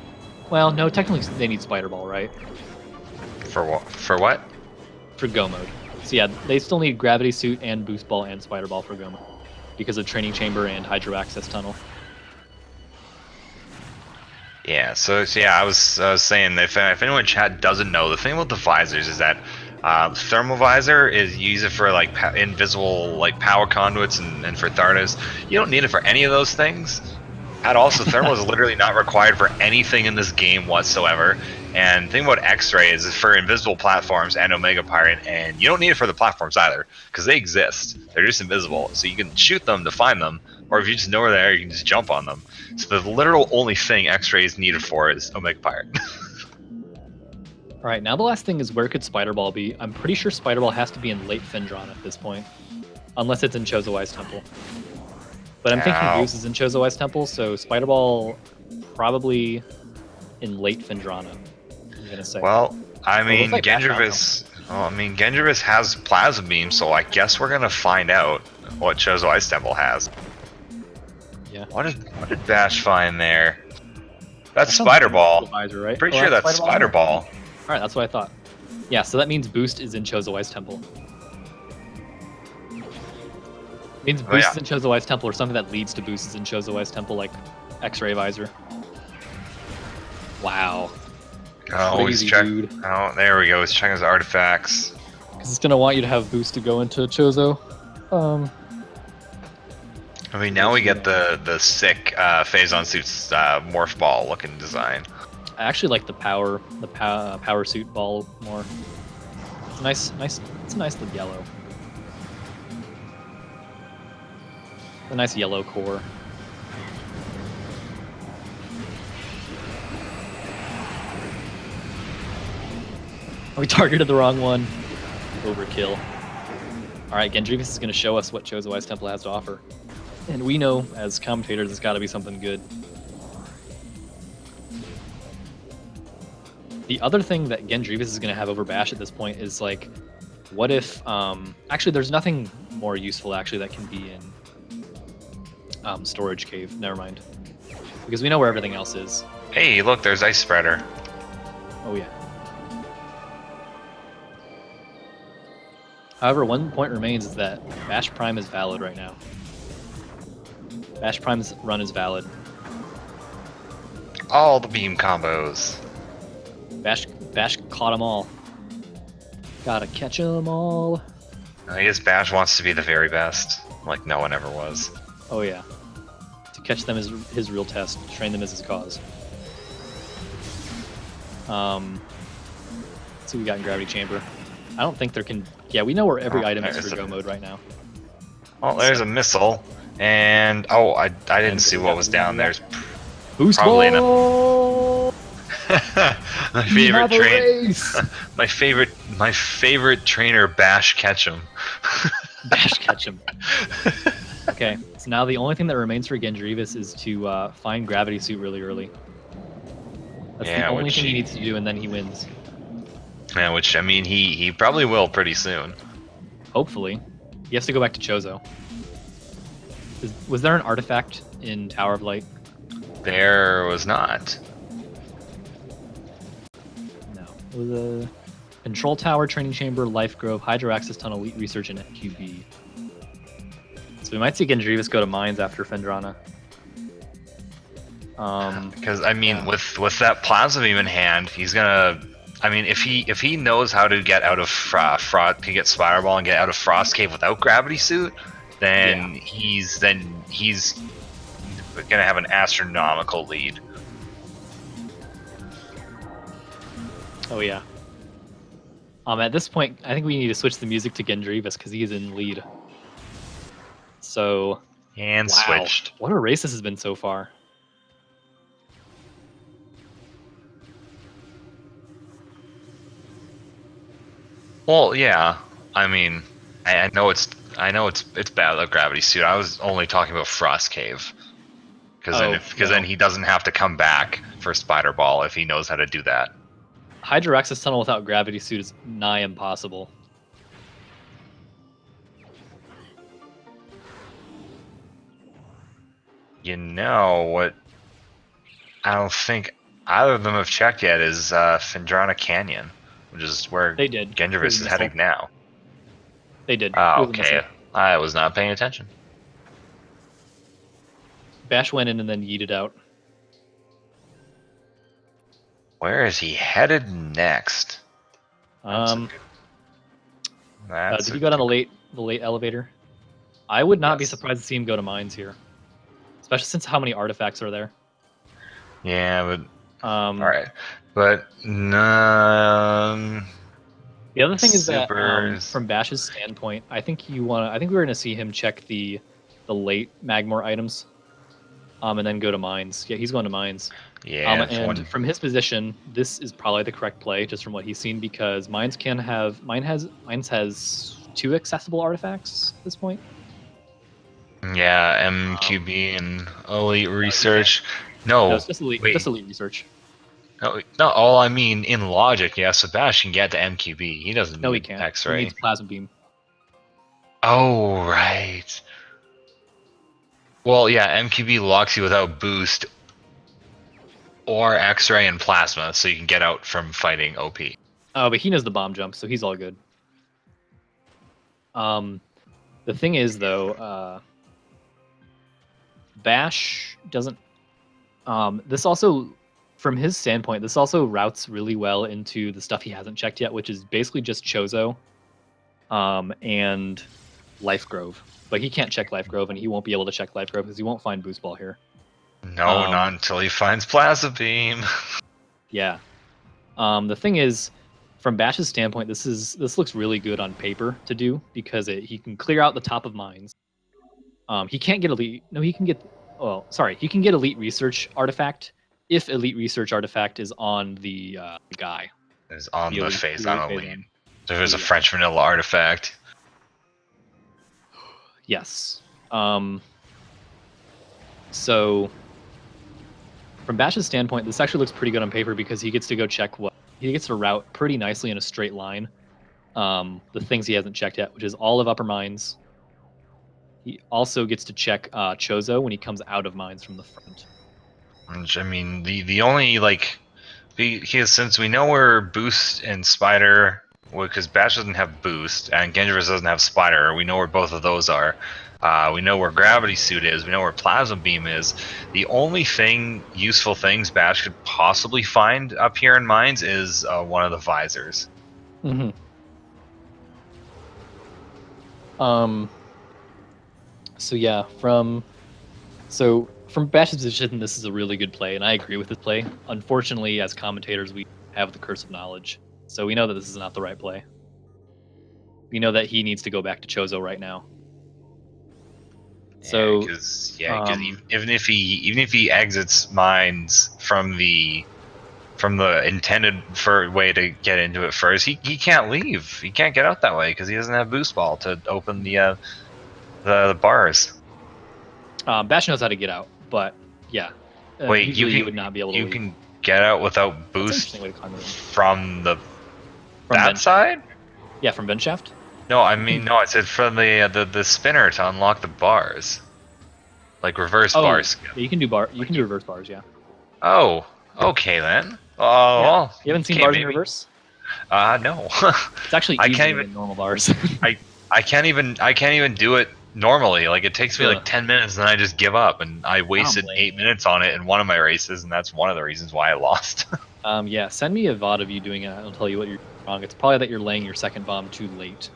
Well, no, technically they need Spider Ball, right? For what? For what? For Go Mode. So yeah, they still need Gravity Suit and Boost Ball and Spider Ball for Goma because of Training Chamber and Hydro Access Tunnel. Yeah, so yeah, I was saying if anyone in chat doesn't know, the thing about the visors is that thermal visor is you use it for like invisible like power conduits and for Thardas. You don't need it for any of those things at all. So thermal is literally not required for anything in this game whatsoever. And the thing about X-ray is for invisible platforms and Omega Pirate, and you don't need it for the platforms either because they exist. They're just invisible, so you can shoot them to find them, or if you just know where they are, you can just jump on them. So the literal only thing X-ray is needed for is Omega Pirate. All right, now the last thing is where could Spider Ball be? I'm pretty sure Spider Ball has to be in late Fendron at this point, unless it's in Chozawai's Temple. But I'm thinking Goose is in Chozawai's Temple, so Spider Ball probably in late Fendrana, I'm gonna say. Well, I mean, like Gendreavus. Well, I mean, Gendreavus has Plasma Beam, so I guess we're gonna find out what Chozawai's Temple has. Yeah. What did Bash find there? That's Spider Ball. Visor, right? Pretty sure that's Spider Ball. All right, that's what I thought. Yeah, so that means Boost is in Chozawai's Temple. It means Boost is in Chozawai's Temple, or something that leads to Boost is in Chozawai's Temple, like X-Ray Visor. Wow. Oh, he's checking. Oh, there we go. He's checking his artifacts. Because it's gonna want you to have Boost to go into Chozo. I mean, now we get the sick Phazon Suit's morph ball looking design. I actually like the power suit ball more. It's nice. It's a nice little yellow. A nice yellow core. We targeted the wrong one. Overkill. Alright, Gendreavus is going to show us what Chozawai's Temple has to offer. And we know, as commentators, it's got to be something good. The other thing that Gendreavus is going to have over Bash at this point is, like, what if... actually, there's nothing more useful, actually, that can be in Storage Cave. Never mind. Because we know where everything else is. Hey, look, there's Ice Spreader. Oh, yeah. However, one point remains is that BashPrime is valid right now. BashPrime's run is valid. All the beam combos. Bash caught them all. Gotta catch them all. I guess Bash wants to be the very best, like no one ever was. Oh yeah. To catch them is his real test. Train them is his cause. Let's see what we got in Gravity Chamber. I don't think there can... Yeah, we know where every item is for Go mode right now. Oh, there's a missile. And... Oh, I didn't see what was down there. Boost ball! My favorite train. my favorite trainer, Bash Ketchum. Bash Ketchum. Okay, so now the only thing that remains for Gendreavus is to find Gravity Suit really early. That's the only thing he needs to do, and then he wins. Yeah, which, I mean, he probably will pretty soon. Hopefully. He has to go back to Chozo. Was there an artifact in Tower of Light? There was not. No. It was a Control Tower, Training Chamber, Life Grove, Hydro Access Tunnel, Elite Research, and FQB. So we might see Gendreavus go to Mines after Fendrana. Because, I mean, with that Plasma Beam in hand, he's gonna... I mean, if he knows how to get out of to get Spider Ball and get out of Frost Cave without Gravity Suit, then he's gonna have an astronomical lead. Oh yeah. At this point, I think we need to switch the music to Gendreavus because he's in lead. So. And switched. What a race this has been so far. Well, yeah. I mean, I know it's bad with Gravity Suit. I was only talking about Frost Cave, because then he doesn't have to come back for Spider Ball if he knows how to do that. Hydro Access Tunnel without Gravity Suit is nigh impossible. You know what? I don't think either of them have checked yet. Is Fendrana Canyon, which is where they did. Gendreavus is heading now. They did. It Ah, was a okay. missile. I was not paying attention. Bash went in and then yeeted out. Where is he headed next? Did That's he go down the late elevator? I would not be Yes. surprised to see him go to mines here, especially since how many artifacts are there. Yeah, but All right. But The other thing is that supers. from Bash's standpoint, I think I think we're gonna see him check the late Magmor items, and then go to mines. Yeah, he's going to mines. Yeah, And from his position, this is probably the correct play, just from what he's seen, because mines has 2 accessible artifacts at this point. yeah, MQB and Elite No, Research. No, No, it's just elite, wait. research. No, not all. I mean, in logic, yeah, Sebastian can get to MQB. He doesn't No, he need can't. X-ray. He needs plasma beam. Oh, right. Well, yeah, MQB locks you without boost or X-ray and plasma, so you can get out from fighting OP. Oh, but he knows the bomb jump, so he's all good. The thing is, though, Bash doesn't. This also, from his standpoint, this also routes really well into the stuff he hasn't checked yet, which is basically just Chozo, and Life Grove. But he can't check Life Grove, and he won't be able to check Life Grove because he won't find Boost Ball here. No, not until he finds Plasma Beam. Yeah. The thing is, from Bash's standpoint, this looks really good on paper to do because he can clear out the top of mines. He can't get elite. No, he can get. Oh, sorry. He can get elite research artifact if elite research artifact is on the guy. Is on the phase on elite. So there's a Yeah. French vanilla artifact. Yes. So, from Bash's standpoint, this actually looks pretty good on paper because he gets to go check he gets to route pretty nicely in a straight line. The things he hasn't checked yet, which is all of upper mines. He also gets to check Chozo when he comes out of mines from the front. Which, I mean, the only because since we know where Boost and Spider, because Bash doesn't have Boost and Gendreavus doesn't have Spider, we know where both of those are. We know where Gravity Suit is. We know where Plasma Beam is. The only useful things Bash could possibly find up here in mines is one of the visors. Mm-hmm. So yeah, from Bash's position, this is a really good play, and I agree with this play. Unfortunately, as commentators, we have the curse of knowledge, so we know that this is not the right play. We know that he needs to go back to Chozo right now. So because even if he exits mines from the intended way to get into it first, he can't leave. He can't get out that way because he doesn't have Boost Ball to open the bars. Bash knows how to get out, but yeah. Wait, usually you would not be able to. You can get out without boost from that side. Yeah, from vent shaft. No, I mean no. I said from the spinner to unlock the bars, like reverse bars. You can do You can do reverse bars. Yeah. Oh, okay then. Oh, yeah. well, You haven't seen bars in reverse? No. It's actually easier than normal bars. I can't even do it normally. Like it takes me like 10 minutes, and then I just give up. And I wasted 8 minutes on it in one of my races, and that's one of the reasons why I lost. Yeah, send me a VOD of you doing it. I'll tell you what you're wrong. It's probably that you're laying your second bomb too late.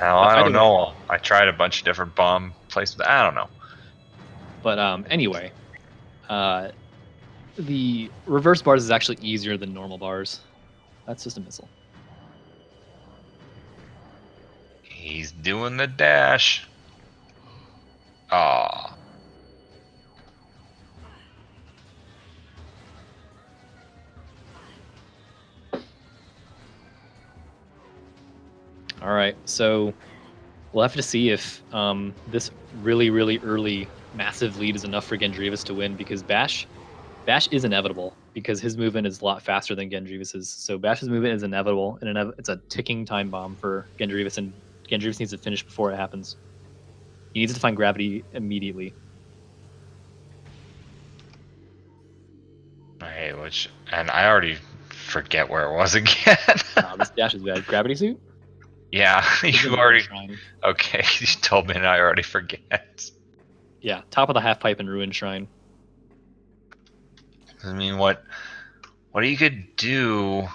I don't know. I tried a bunch of different bomb placements. I don't know. But anyway, the reverse bars is actually easier than normal bars. That's just a missile. He's doing the dash. Aw. All right, so we'll have to see if this really, really early massive lead is enough for Gendreavus to win, because Bash is inevitable because his movement is a lot faster than Gendreavus's. So Bash's movement is inevitable, and it's a ticking time bomb for Gendreavus, and Gendreavus needs to finish before it happens. He needs to find gravity immediately. Hey, and I already forget where it was again. This dash is bad. Gravity suit? Yeah, It's you in already. Ruin Shrine. Okay, you told me and I already forget. Yeah, top of the half pipe in Ruin Shrine. I mean, what you could do,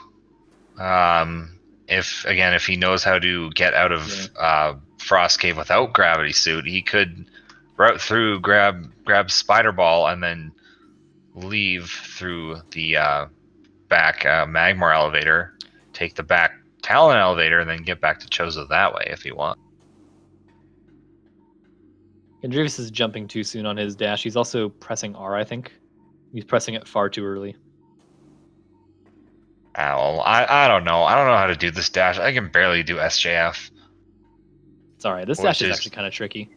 if he knows how to get out of Frost Cave without gravity suit, he could route through, grab Spider Ball, and then leave through the back Magmar elevator, take the back Talon elevator, and then get back to Chozo that way if he wants. Gendreavus is jumping too soon on his dash. He's also pressing R, I think. He's pressing it far too early. Well, I don't know. I don't know how to do this dash. I can barely do SJF. It's alright. This dash is actually kind of tricky.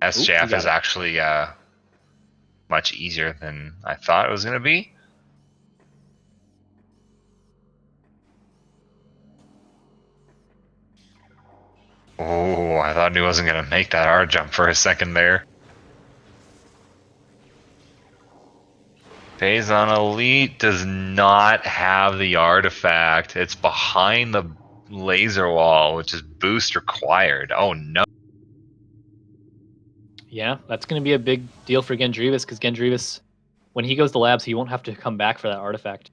SJF is actually much easier than I thought it was going to be. Oh, I thought he wasn't going to make that R jump for a second there. Phazon Elite does not have the artifact. It's behind the laser wall, which is boost required. Oh no. Yeah, that's going to be a big deal for Gendreavus, because Gendreavus, when he goes to labs, he won't have to come back for that artifact.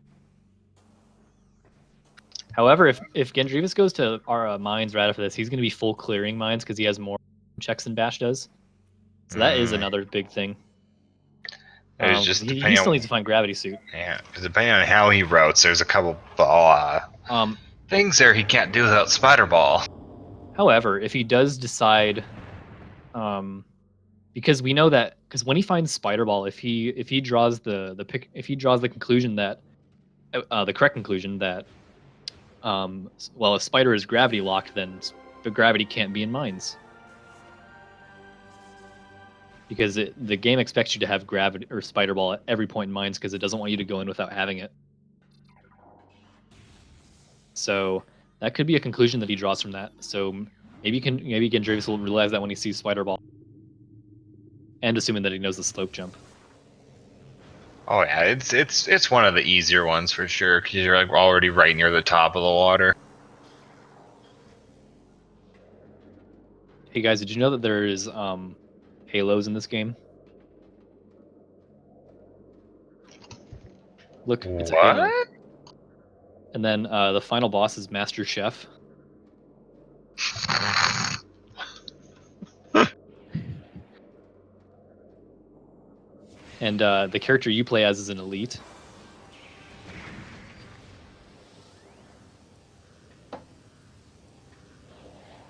However, if Gendreavus goes to our mines right after this, he's going to be full clearing mines because he has more checks than Bash does. So that is another big thing. Just he still needs to find gravity suit. Yeah, because depending on how he routes, there's a couple things there he can't do without Spider Ball. However, if he does decide, because we know that when he finds Spider Ball, if he draws the conclusion that the correct conclusion that well, if Spider is gravity locked, then the gravity can't be in mines. Because the game expects you to have gravity or Spider Ball at every point in mines because it doesn't want you to go in without having it. So that could be a conclusion that he draws from that. So maybe Gendreavus will realize that when he sees Spider Ball. And assuming that he knows the slope jump. Oh yeah, it's one of the easier ones for sure because you're like already right near the top of the water. Hey guys, did you know that there is halos in this game? Look, it's a halo. And then the final boss is Master Chef. And the character you play as is an elite.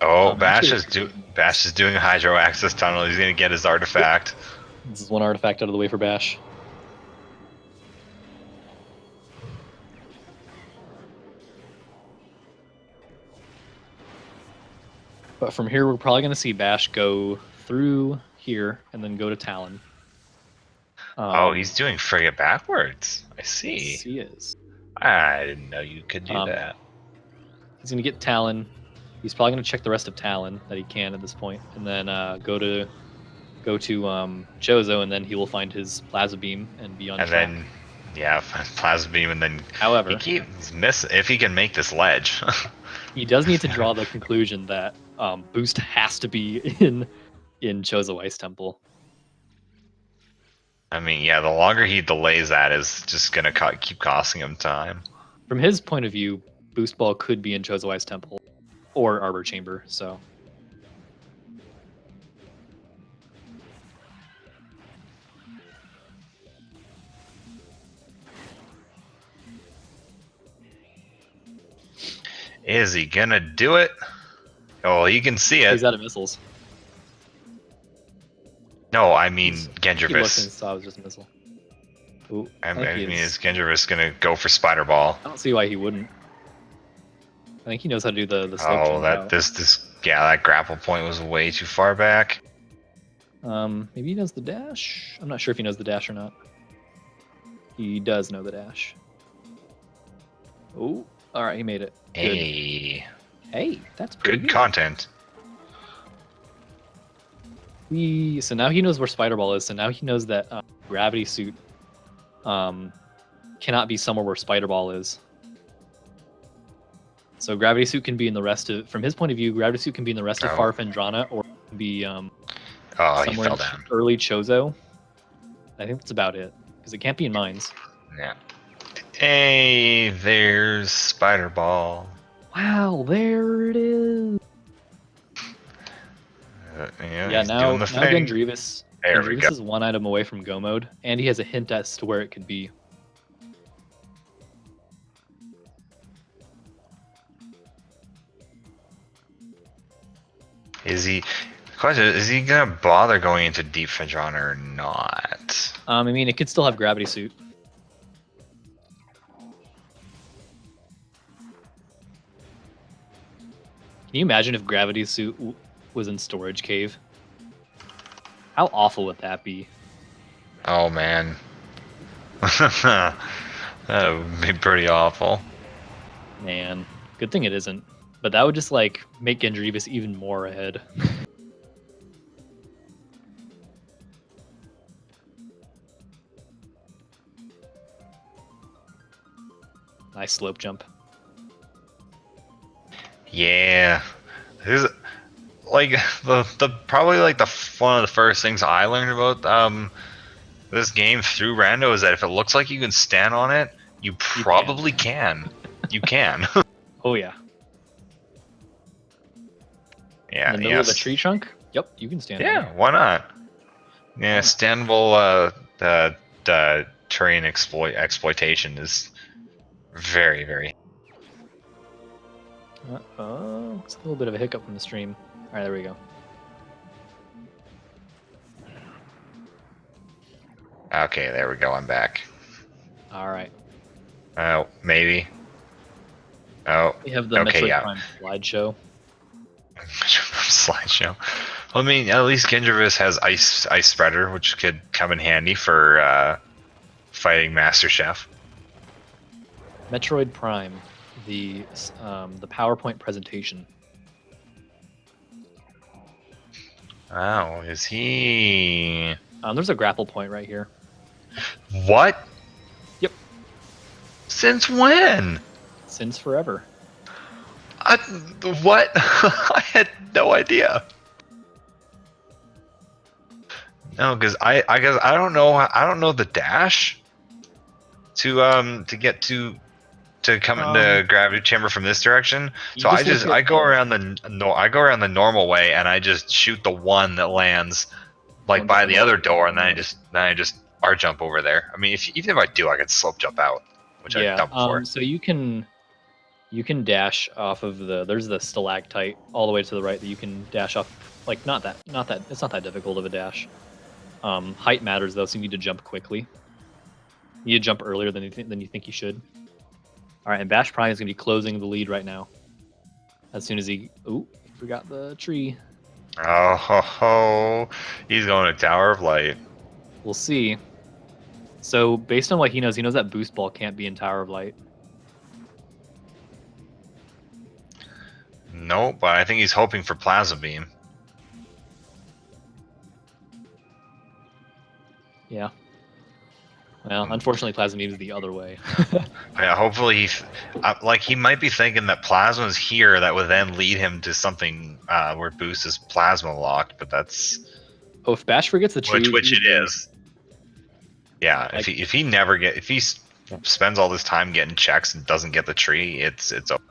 Oh, Bash is doing a hydro access tunnel. He's gonna get his artifact. This is one artifact out of the way for Bash. But from here, we're probably going to see Bash go through here and then go to Talon. Oh, he's doing frigate backwards. I see. Yes, he is. I didn't know you could do that. He's going to get Talon. He's probably going to check the rest of Talon that he can at this point, and then go to Chozo, and then he will find his Plasma Beam and be on track. Then, yeah, Plasma Beam, and then. However, he keeps missing if he can make this ledge. He does need to draw the conclusion that boost has to be in Chozo Ice Temple. I mean, yeah, the longer he delays that is just gonna keep costing him time. From his point of view, boost ball could be in Chozo Ice Temple or Arbor Chamber. So. Is he gonna do it? Oh, you can see it. He's out of missiles. No, I mean Gendreavus. He looked and saw it was just a missile. Ooh, I mean, is Gendreavus gonna go for Spider Ball? I don't see why he wouldn't. I think he knows how to do the slope jump that that grapple point was way too far back. Maybe he knows the dash. I'm not sure if he knows the dash or not. He does know the dash. Oh, all right, he made it. Good. Hey, that's pretty good content. So now he knows where Spider Ball is. So now he knows that Gravity Suit cannot be somewhere where Spider Ball is. So Gravity Suit can be in the rest of, from his point of view, Gravity Suit can be in the rest of Farfendrana, or it can be he somewhere fell in down. early Chozo. I think that's about it, because it can't be in mines. Yeah. Hey, there's Spider Ball. Wow, there it is. Yeah, he's now doing the thing. Gendreavus. There we go. Gendreavus is one item away from Go mode, and he has a hint as to where it could be. Question is he gonna bother going into Deep Fedron or not? I mean, it could still have Gravity Suit. Can you imagine if Gravity Suit was in Storage Cave? How awful would that be? Oh man. That would be pretty awful. Man, good thing it isn't. But that would just like make Gendreavus even more ahead. Nice slope jump. Yeah. This is like the probably like one of the first things I learned about this game through Rando is that if it looks like you can stand on it, you probably can. You can. Oh yeah. Yeah. In the middle of a tree trunk? Yep, you can stand. Yeah, why not? Yeah, standable terrain exploitation is very, very. Oh, it's a little bit of a hiccup from the stream. All right, there we go. Okay, there we go. I'm back. All right. Oh, maybe. Oh, We have the Metroid Prime slideshow. Slideshow. Well, I mean, at least Gendreavus has ice spreader, which could come in handy for fighting Master Chef. Metroid Prime, the PowerPoint presentation. Oh, is he? There's a grapple point right here. What? Yep. Since when? Since forever. What? I had no idea. No, because I guess I don't know the dash to get to come into gravity chamber from this direction. So I go around the normal way and I just shoot the one that lands like by the other door, and then I just R jump over there. I mean, even if I do, I could slope jump out, which I've done before. So you can dash off of there's the stalactite all the way to the right that you can dash off. Like it's not that difficult of a dash. Height matters though, so you need to jump quickly. You need to jump earlier than you think you should. All right, and BashPrime is going to be closing the lead right now. As soon as he forgot the tree. Oh ho ho! He's going to Tower of Light. We'll see. So based on what he knows that Boost Ball can't be in Tower of Light. No, but I think he's hoping for Plasma Beam. Yeah. Well, unfortunately, Plasma Beam is the other way. Yeah, hopefully, he might be thinking that Plasma is here, that would then lead him to something where Boost is Plasma locked, but that's. Oh, if Bash forgets the tree, which it is. Yeah, like, if he spends all this time getting checks and doesn't get the tree, it's over.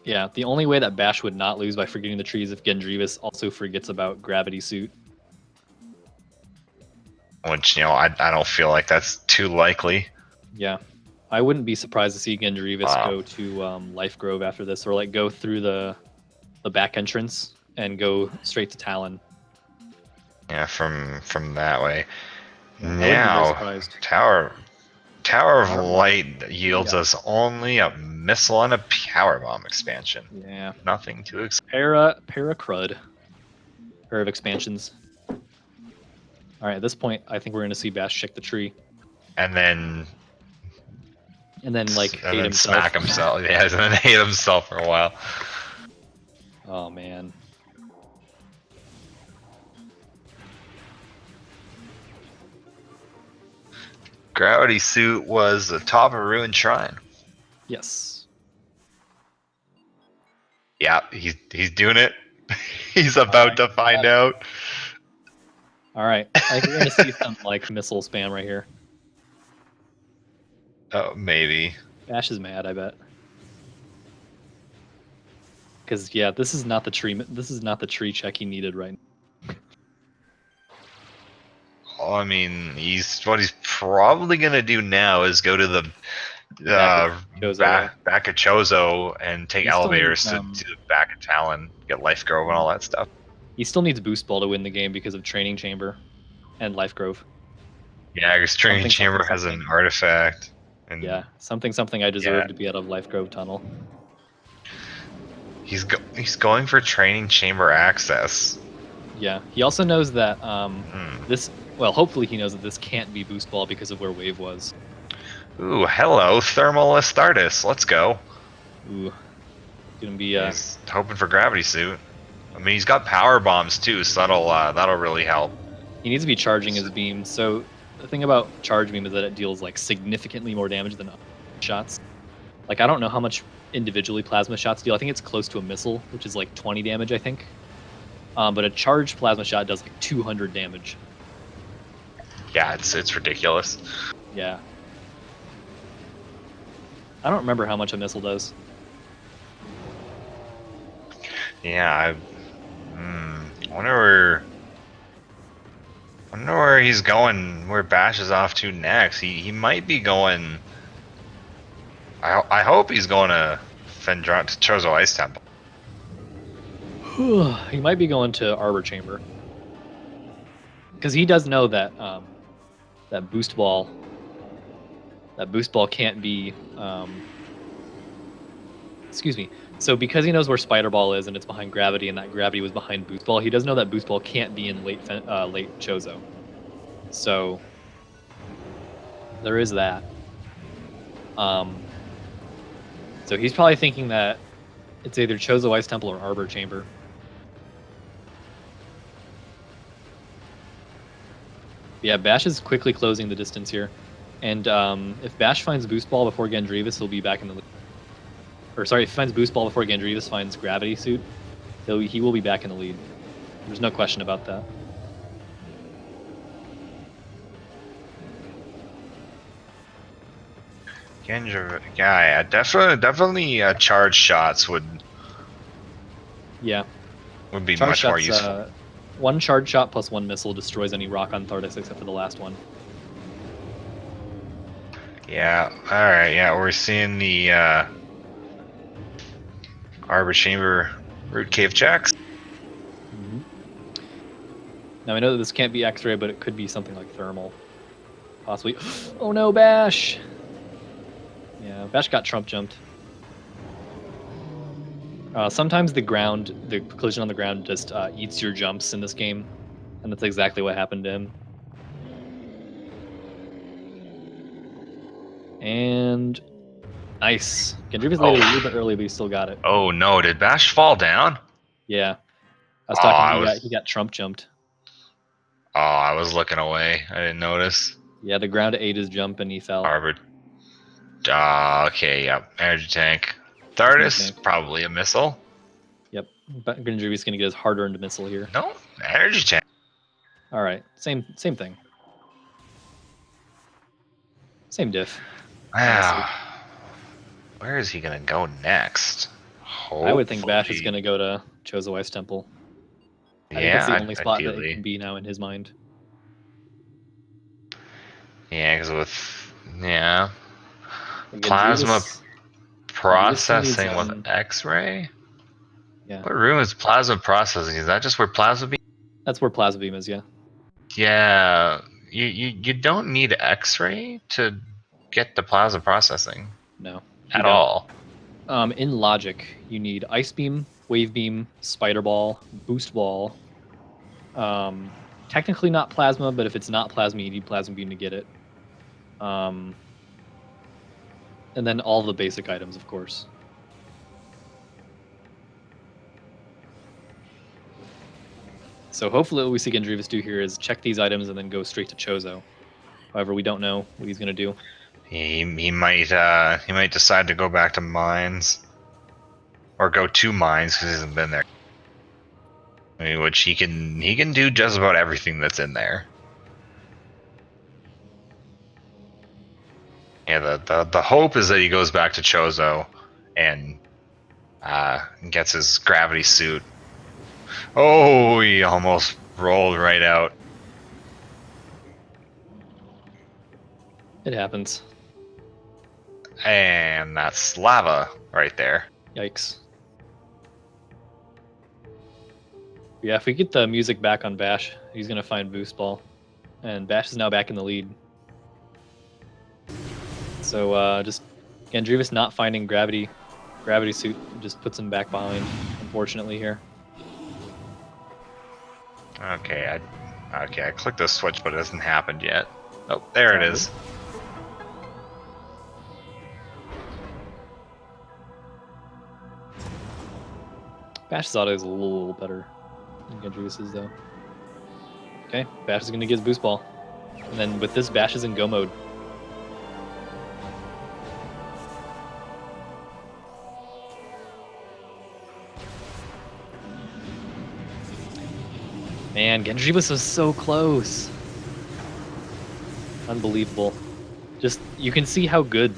Yeah, the only way that Bash would not lose by forgetting the tree is if Gendreavus also forgets about Gravity Suit. Which, I don't feel like that's too likely. Yeah. I wouldn't be surprised to see Gendreavus go to Life Grove after this, or like go through the back entrance and go straight to Talon. Yeah, from that way. Now, Tower of Light yields us only a missile and a power bomb expansion. Yeah. Nothing to expect. Para Crud. Pair of expansions. Alright, at this point, I think we're going to see Bash check the tree. And then hate himself. Smack himself. Yeah, and then hate himself for a while. Oh, man. Gravity Suit was the top of Ruined Shrine. Yes. Yeah, he's doing it. He's about to find out. All right, I think we're gonna see some like missile spam right here. Oh, maybe. Bash is mad, I bet. Because yeah, this is not the tree. This is not the tree check he needed right now. Well, I mean, what he's probably gonna do now is go to the back of Chozo and take elevators to the back of Talon, get Life Grove and all that stuff. He still needs Boost Ball to win the game because of Training Chamber and Life Grove. Yeah, because Training Chamber has an artifact. And yeah, something I deserve to be out of Life Grove Tunnel. He's going for Training Chamber access. Yeah, he also knows that this. Well, hopefully he knows that this can't be Boost Ball because of where Wave was. Ooh, hello, Thermal Astartes. Let's go. Ooh, gonna be. He's hoping for Gravity Suit. I mean, he's got power bombs too, so that'll really help. He needs to be charging his beam. So the thing about Charge Beam is that it deals like significantly more damage than shots. Like I don't know how much individually plasma shots deal. I think it's close to a missile, which is like 20 damage, I think. But a charged plasma shot does like 200 damage. Yeah, it's ridiculous. Yeah. I don't remember how much a missile does. Yeah, I wonder where he's going, where Bash is off to next. He might be going... I hope he's going to Fendron, to Chozo Ice Temple. He might be going to Arbor Chamber. Because he does know that that boost ball can't be excuse me. So because he knows where Spider Ball is and it's behind Gravity and that Gravity was behind Boost Ball, he does know that Boost Ball can't be in late Chozo. So there is that. So he's probably thinking that it's either Chozo Ice Temple or Arbor Chamber. Yeah, Bash is quickly closing the distance here. And if Bash finds Boost Ball before Gendreavus, he'll be back in the lead. Or sorry, if he finds Boost Ball before Gendreavus finds Gravity Suit, he will be back in the lead. There's no question about that. Yeah, definitely charge shots would be charge much more useful. One charge shot plus one missile destroys any rock on Thartis except for the last one. Yeah, alright, yeah, we're seeing the Arbor Chamber root cave checks. Now I know that this can't be X-ray, but it could be something like thermal. Possibly. Oh no, Bash! Yeah, Bash got Trump jumped. Sometimes the collision on the ground just eats your jumps in this game, and that's exactly what happened to him. And nice. Gendreavus landed a little bit early, but he still got it. Oh no, did Bash fall down? Yeah. I was talking, he got Trump jumped. Oh, I was looking away. I didn't notice. Yeah, the ground ate his jump and he fell. Arbor. Okay, yep. Energy tank. Thartis, probably a missile. Yep. But Gendreavus is going to get his hard-earned missile here. No, energy tank. All right, same thing. Same diff. Wow. Where is he going to go next? Hopefully. I would think Bash is going to go to Chozo Ice Temple. I think that's the only spot that it can be now in his mind. Yeah, because with plasma processing with X-ray. Yeah. What room is plasma processing? Is that just where plasma beam? That's where plasma beam is. Yeah. Yeah, you don't need X-ray to get the plasma processing. No. At all. In logic, you need Ice Beam, Wave Beam, Spider Ball, Boost Ball. Technically not Plasma, but if it's not Plasma, you need Plasma Beam to get it. And then all the basic items, of course. So hopefully what we see Gendreavus do here is check these items and then go straight to Chozo. However, we don't know what he's going to do. He might decide to go back to mines. or go to mines because he hasn't been there. I mean, which he can do just about everything that's in there. Yeah, the hope is that he goes back to Chozo and gets his gravity suit. Oh, he almost rolled right out. It happens. And that's lava right there. Yikes. Yeah, if we get the music back on Bash, he's gonna find Boost Ball. And Bash is now back in the lead. So just Gendreavus not finding gravity suit just puts him back behind, unfortunately here. Okay, I clicked the switch, but it hasn't happened yet. Oh, there it is. Bash's auto is a little better than Gendreavus's though. Okay, Bash is gonna get his Boost Ball. And then with this, Bash is in go mode. Man, Gendreavus was so close. Unbelievable. Just, you can see how good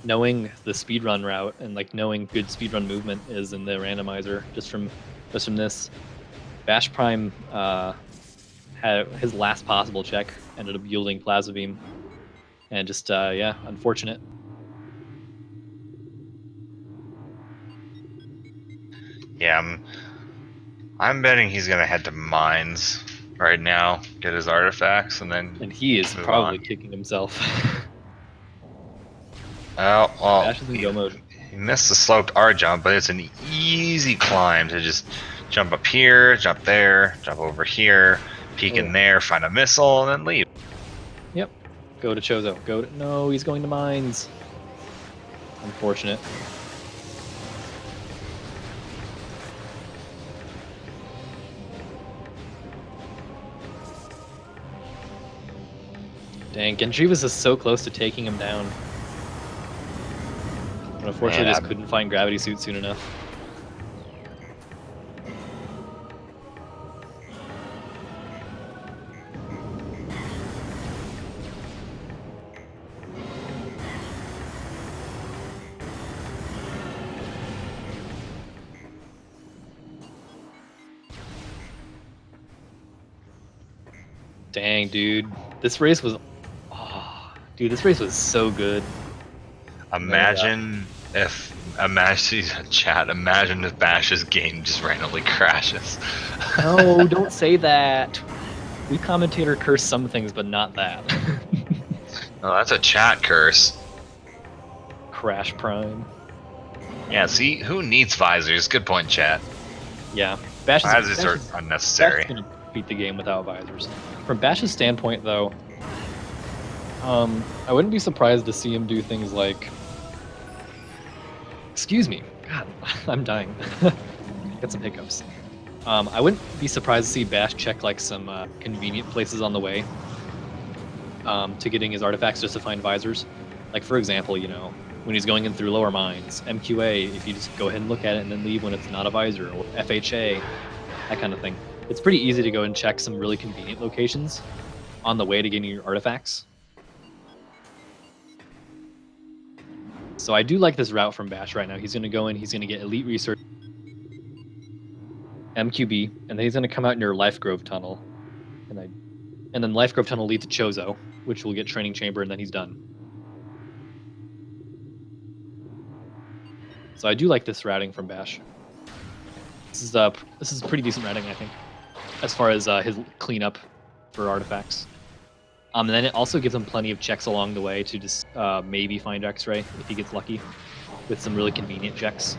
knowing the speedrun route and like knowing good speedrun movement is in the randomizer just from this. BashPrime had his last possible check, ended up yielding Plasma Beam. And just, yeah, unfortunate. Yeah, I'm betting he's gonna head to mines right now, get his artifacts, and then. And he is probably kicking himself. Oh, well, Bash is in go mode. He missed the sloped R jump, but it's an easy climb to just jump up here, jump there, jump over here, peek in there, find a missile, and then leave. Yep. Go to Chozo. Go to... No, he's going to mines. Unfortunate. Dang, Gendreavus is so close to taking him down. But unfortunately, just couldn't find gravity suit soon enough. Dang, dude. This race was... Oh, dude, this race was so good. Imagine if Bash's game just randomly crashes. No, don't say that. We commentator curse some things, but not that. Oh, that's a chat curse. Crash Prime. Yeah, see, who needs visors? Good point, chat. Yeah, visors are unnecessary. Bash's gonna beat the game without visors. From Bash's standpoint, though, I wouldn't be surprised to see him do things like... Excuse me. God, I'm dying. Got some hiccups. I wouldn't be surprised to see Bash check like some convenient places on the way to getting his artifacts just to find visors. Like, for example, you know, when he's going in through lower mines, MQA, if you just go ahead and look at it and then leave when it's not a visor, or FHA, that kind of thing. It's pretty easy to go and check some really convenient locations on the way to getting your artifacts. So I do like this route from Bash right now. He's going to go in, he's going to get Elite Research, MQB, and then he's going to come out near Life Grove Tunnel. And then Life Grove Tunnel leads to Chozo, which will get Training Chamber, and then he's done. So I do like this routing from Bash. This is pretty decent routing, I think, as far as his cleanup for artifacts. And then it also gives him plenty of checks along the way to just maybe find X-Ray if he gets lucky with some really convenient checks.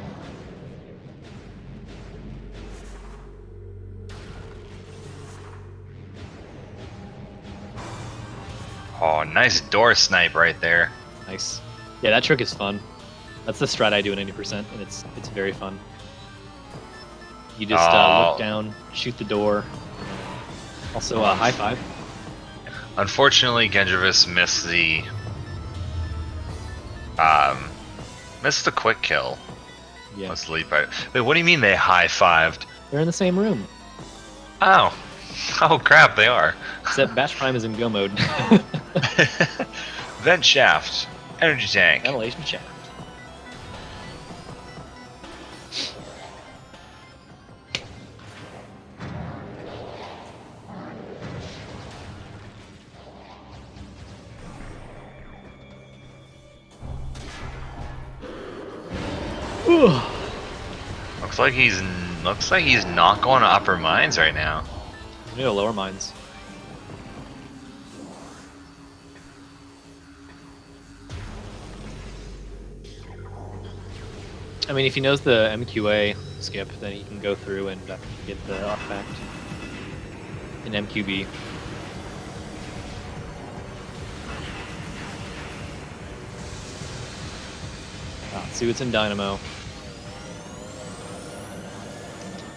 Oh, nice door snipe right there. Nice. Yeah, that trick is fun. That's the strat I do at 90%, and it's very fun. You just look down, shoot the door. Also, high five. Unfortunately, Gendreavus missed the quick kill. Yeah. Let's leap right. Wait, what do you mean they high-fived? They're in the same room. Oh. Oh crap, they are. Except BashPrime is in go mode. Vent shaft. Energy tank. Ventilation shaft. Looks like he's not going to upper mines right now. We need to lower mines. I mean, if he knows the MQA skip, then he can go through and get the artifact in MQB. Let's see what's in Dynamo.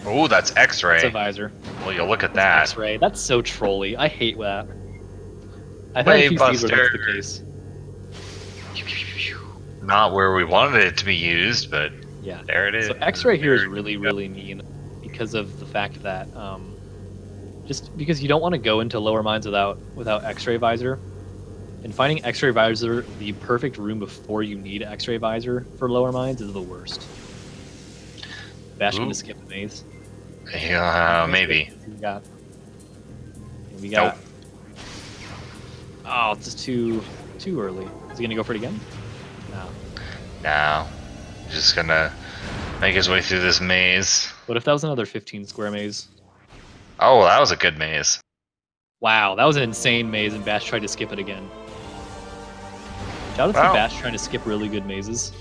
Oh, that's X-ray. It's a visor. Well, you look at that. X-ray. That's so trolly. I hate that. I thought Wave if you see where buster. that's the case. Not where we wanted it to be used, but Yeah. there it is. So X-ray here is really, really mean because of the fact that just because you don't want to go into lower mines without X-ray visor, and finding X-ray visor the perfect room before you need X-ray visor for lower mines is the worst. Bash gonna skip the maze. Yeah, maybe. We got. Oh, it's just too early. Is he gonna go for it again? No. No. Just gonna make his way through this maze. What if that was another 15 square maze? Oh, that was a good maze. Wow, that was an insane maze, and Bash tried to skip it again. Shout out to Bash trying to skip really good mazes.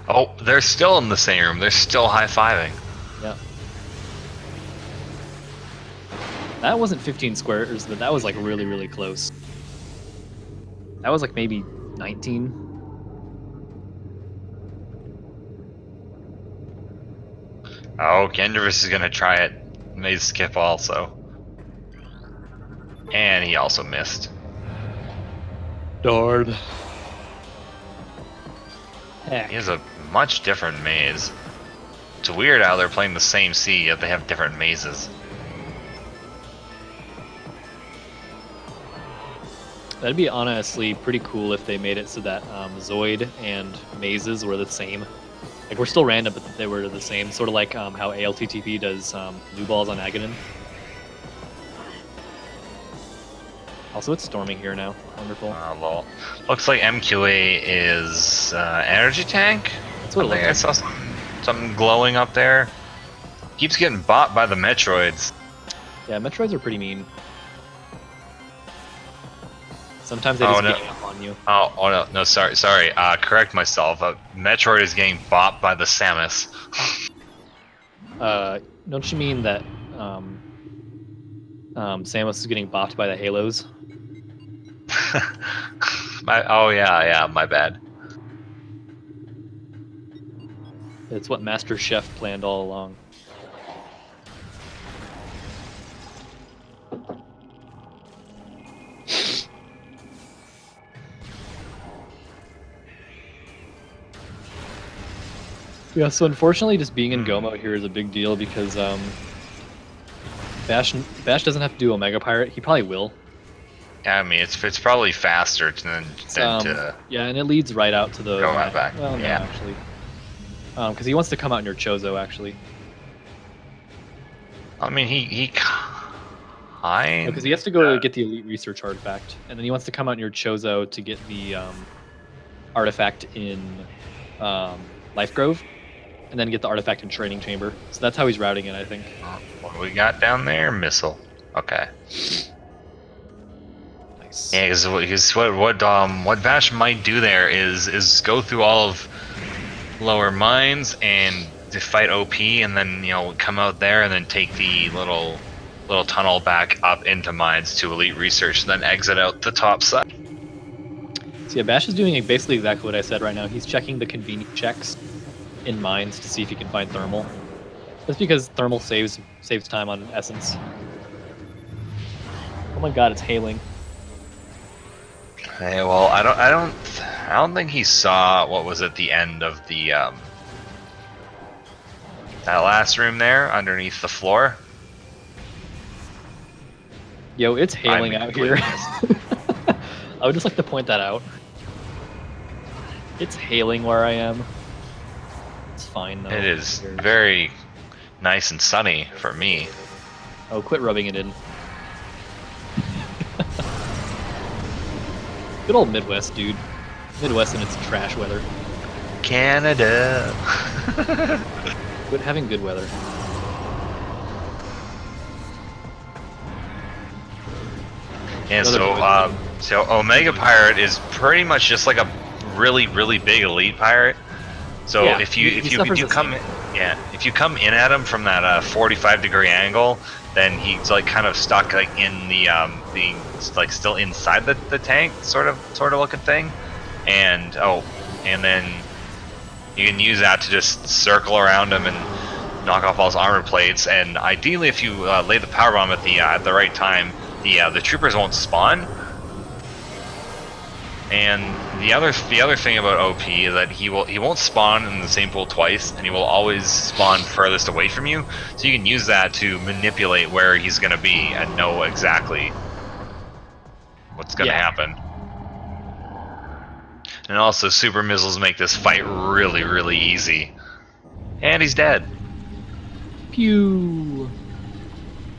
Oh, they're still in the same room. They're still high-fiving. Yeah. That wasn't 15 squares, but that was like really, really close. That was like maybe 19. Oh, Gendreavus is gonna try it. Maze skip also. And he also missed. Darn. Heck. He has a much different maze. It's weird how they're playing the same sea, yet they have different mazes. That'd be honestly pretty cool if they made it so that Zoid and mazes were the same. Like, we're still random, but they were the same. Sort of like how ALTTP does blue balls on Aghanim. Also, it's storming here now. Wonderful. Lol. Looks like MQA is energy tank. That's what it looks like. I saw something glowing up there. Keeps getting bought by the Metroids. Yeah, Metroids are pretty mean. Sometimes they just gang up on you. Oh no, sorry. Correct myself. Metroid is getting bought by the Samus. Don't you mean that Samus is getting bopped by the Halos? Yeah, my bad. It's what Master Chef planned all along. Yeah, so unfortunately just being in go mode here is a big deal because Bash doesn't have to do Omega Pirate. He probably will. Yeah, I mean it's probably faster than to yeah, and it leads right out to the go right back. Well, no, yeah, actually, because he wants to come out in your Chozo actually. I mean he kind. Because he has to go to get the Elite Research artifact, and then he wants to come out in your Chozo to get the artifact in Life Grove, and then get the artifact in Training Chamber. So that's how he's routing it, I think. What do we got down there? Missile. Okay. Nice. Yeah, because what Bash might do there is go through all of lower mines and to fight OP, and then come out there and then take the little tunnel back up into mines to Elite Research, and then exit out the top side. So yeah, Bash is doing basically exactly what I said right now. He's checking the convenient checks in mines to see if he can find thermal. That's because thermal saves time on Essence. Oh my god, it's hailing. Hey, well, I don't think he saw what was at the end of the That last room there, underneath the floor. Yo, it's hailing out here. Completely I would just like to point that out. It's hailing where I am. It's fine though. It is very nice and sunny for me. Oh, quit rubbing it in. Good old Midwest, dude. Midwest and its trash weather. Canada. Quit having good weather. And so Omega Pirate is pretty much just like a really, really big elite pirate. So yeah, if you come in at him from that 45-degree angle, then he's like kind of stuck like in the like still inside the tank sort of looking thing, and then you can use that to just circle around him and knock off all his armor plates. And ideally, if you lay the power bomb at the right time, the troopers won't spawn. And the other thing about OP is that he won't spawn in the same pool twice, and he will always spawn furthest away from you. So you can use that to manipulate where he's going to be and know exactly what's going to happen. And also, super missiles make this fight really, really easy. And he's dead. Pew.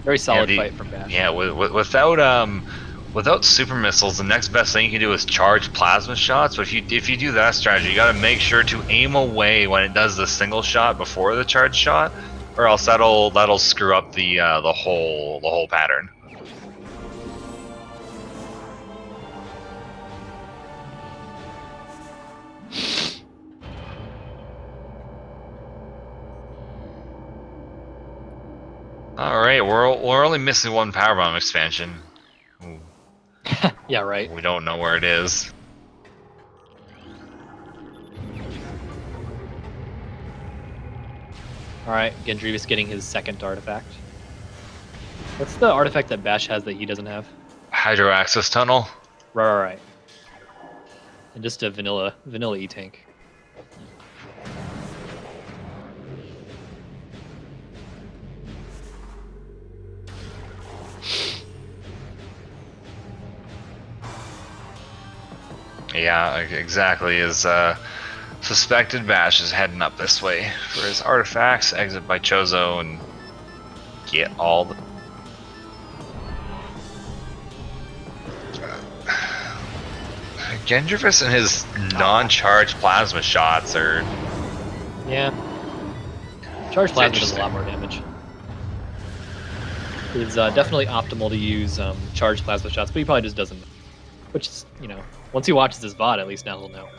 Very solid fight from Bash. Yeah, without super missiles, the next best thing you can do is charge plasma shots. But if you do that strategy, you got to make sure to aim away when it does the single shot before the charge shot, or else that'll screw up the whole pattern. All right, we're only missing one powerbomb expansion. Ooh. Yeah, right. We don't know where it is. Alright, Gendreavus getting his second artifact. What's the artifact that Bash has that he doesn't have? Hydro access tunnel. Right. And just a vanilla E-tank. Yeah, exactly. His suspected Bash is heading up this way for his artifacts, exit by Chozo, and get all the... Gendreavus and his non-charged plasma shots are... Yeah. Charged plasma does a lot more damage. It's definitely optimal to use charged plasma shots, but he probably just doesn't. Which is, you know, once he watches this VOD, at least now he'll know.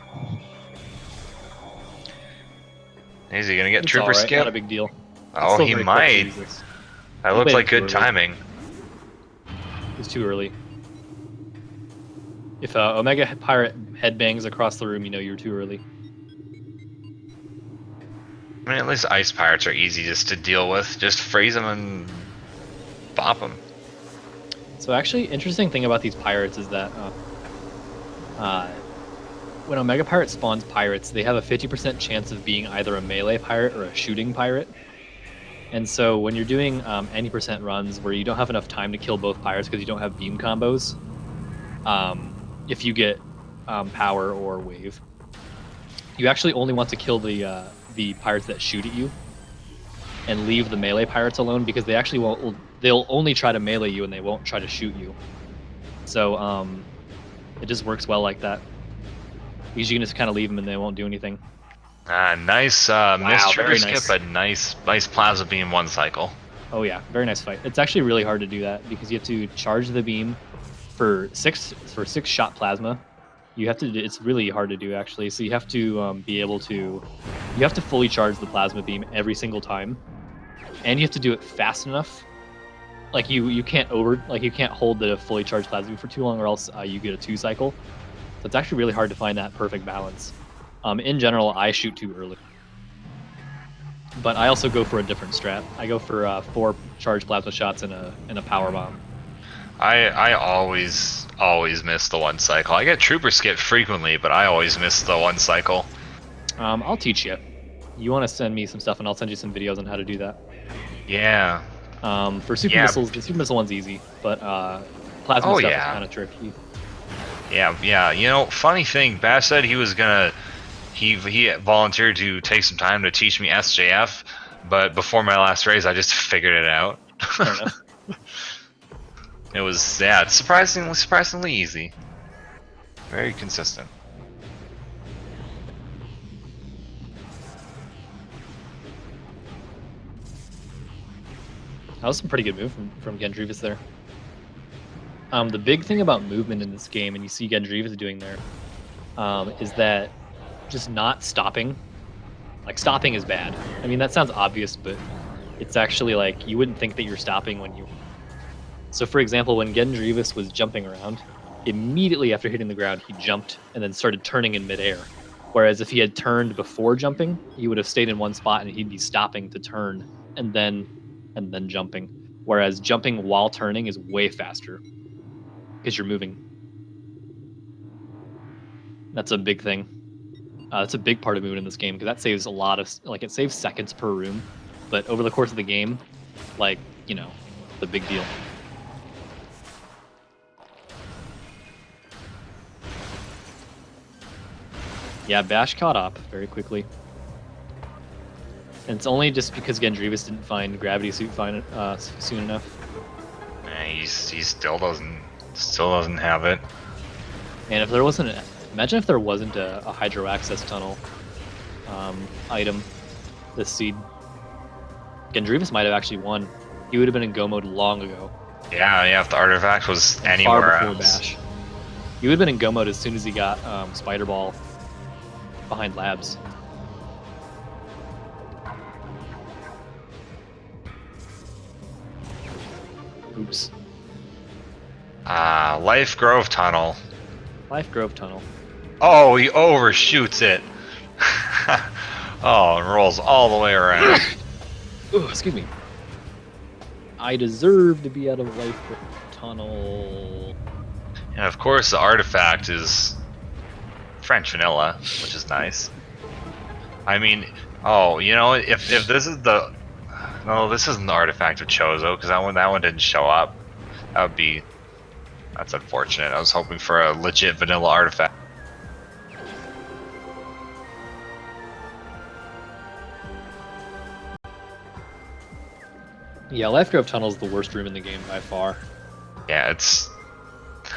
Is he gonna get It's trooper right, skip? not a big deal. Oh, he might. That looks like good timing. It's too early. If Omega Pirate headbangs across the room, you know you're too early. I mean, at least ice pirates are easy just to deal with. Just freeze them and bop them. So actually, interesting thing about these pirates is that when Omega Pirate spawns pirates, they have a 50% chance of being either a melee pirate or a shooting pirate. And so when you're doing any percent runs where you don't have enough time to kill both pirates because you don't have beam combos, if you get power or wave, you actually only want to kill the pirates that shoot at you and leave the melee pirates alone, because they actually won't. They'll only try to melee you and they won't try to shoot you. So it just works well like that. Because you can just kind of leave them and they won't do anything. Nice missed trigger skip, but nice plasma beam one cycle. Oh yeah, very nice fight. It's actually really hard to do that because you have to charge the beam for six shot plasma. You have to. It's really hard to do actually. So you have to be able to. You have to fully charge the plasma beam every single time, and you have to do it fast enough. Like you can't you can't hold the fully charged plasma beam for too long, or else you get a 2 cycle. So it's actually really hard to find that perfect balance. In general, I shoot too early, but I also go for a different strat. I go for 4 charged plasma shots and a power bomb. I always miss the 1 cycle. I get trooper skip frequently, but I always miss the 1 cycle. I'll teach you. You want to send me some stuff, and I'll send you some videos on how to do that. Yeah. For super missiles, the super missile one's easy, but plasma stuff is kind of tricky. Yeah. You know, funny thing, Bash said he was gonna. He volunteered to take some time to teach me SJF, but before my last race, I just figured it out. Fair enough. It was it's surprisingly easy. Very consistent. That was some pretty good move from Gendreavus there. The big thing about movement in this game, and you see Gendreavus doing there, is that just not stopping. Like, stopping is bad. I mean, that sounds obvious, but it's actually like, you wouldn't think that you're stopping when you... So for example, when Gendreavus was jumping around, immediately after hitting the ground, he jumped and then started turning in midair. Whereas if he had turned before jumping, he would have stayed in one spot and he'd be stopping to turn and then jumping. Whereas jumping while turning is way faster because you're moving. That's a big thing. That's a big part of movement in this game because that saves a lot of, like, it saves seconds per room, but over the course of the game, like, you know, it's a big deal. Yeah, Bash caught up very quickly. And it's only just because Gendreavus didn't find Gravity Suit soon enough. Yeah, he still doesn't have it. And if there wasn't, imagine if there wasn't a Hydro Access Tunnel item this seed. Gendreavus might have actually won. He would have been in Go mode long ago. Yeah, if the artifact was anywhere far before else. Bash. He would have been in Go mode as soon as he got Spider Ball behind Labs. Oops. Life Grove Tunnel. Life Grove Tunnel. Oh, he overshoots it. Oh, and rolls all the way around. Oh, excuse me. I deserve to be out of Life Grove Tunnel. And of course, the artifact is French vanilla, which is nice. I mean, oh, you know, if this is the... No, this isn't the artifact of Chozo, because that one didn't show up. That's unfortunate. I was hoping for a legit vanilla artifact. Yeah, Life Grove Tunnel is the worst room in the game by far. Yeah, it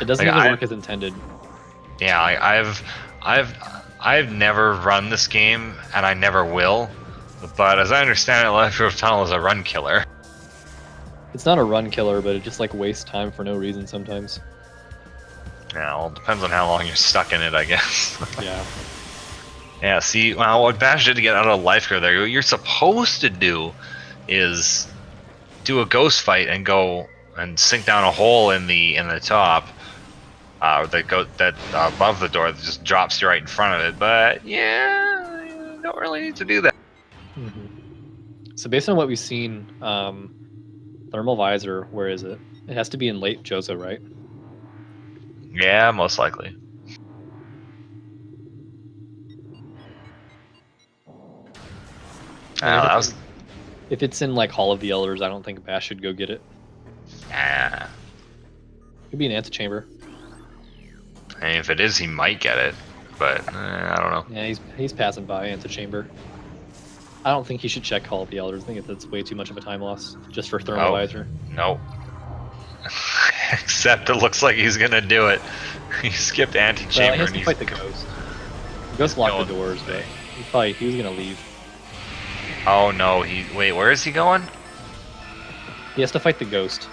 doesn't even work as intended. Yeah, I've never run this game, and I never will. But as I understand it, Life Grove Tunnel is a run killer. It's not a run killer, but it just like wastes time for no reason sometimes. Yeah, well, it depends on how long you're stuck in it, I guess. Yeah. Yeah, see, well, what Bash did to get out of Life Grove there, what you're supposed to do is do a ghost fight and go and sink down a hole in the top. That above the door that just drops you right in front of it, but yeah, you don't really need to do that. Mm-hmm. So based on what we've seen, Thermal Visor, where is it? It has to be in late Chozo, right? Yeah, most likely. If it's in like Hall of the Elders, I don't think Bash should go get it. Yeah. Could be an antechamber. And if it is, he might get it, but I don't know. Yeah, he's passing by antechamber. I don't think he should check Hall of the Elders. I think that's way too much of a time loss just for Thermal Visor. Nope. Except it looks like he's gonna do it. He skipped antechamber. Well, he has to fight the ghost. The ghost locked the doors, but he was gonna leave. Oh no, wait, where is he going? He has to fight the ghost.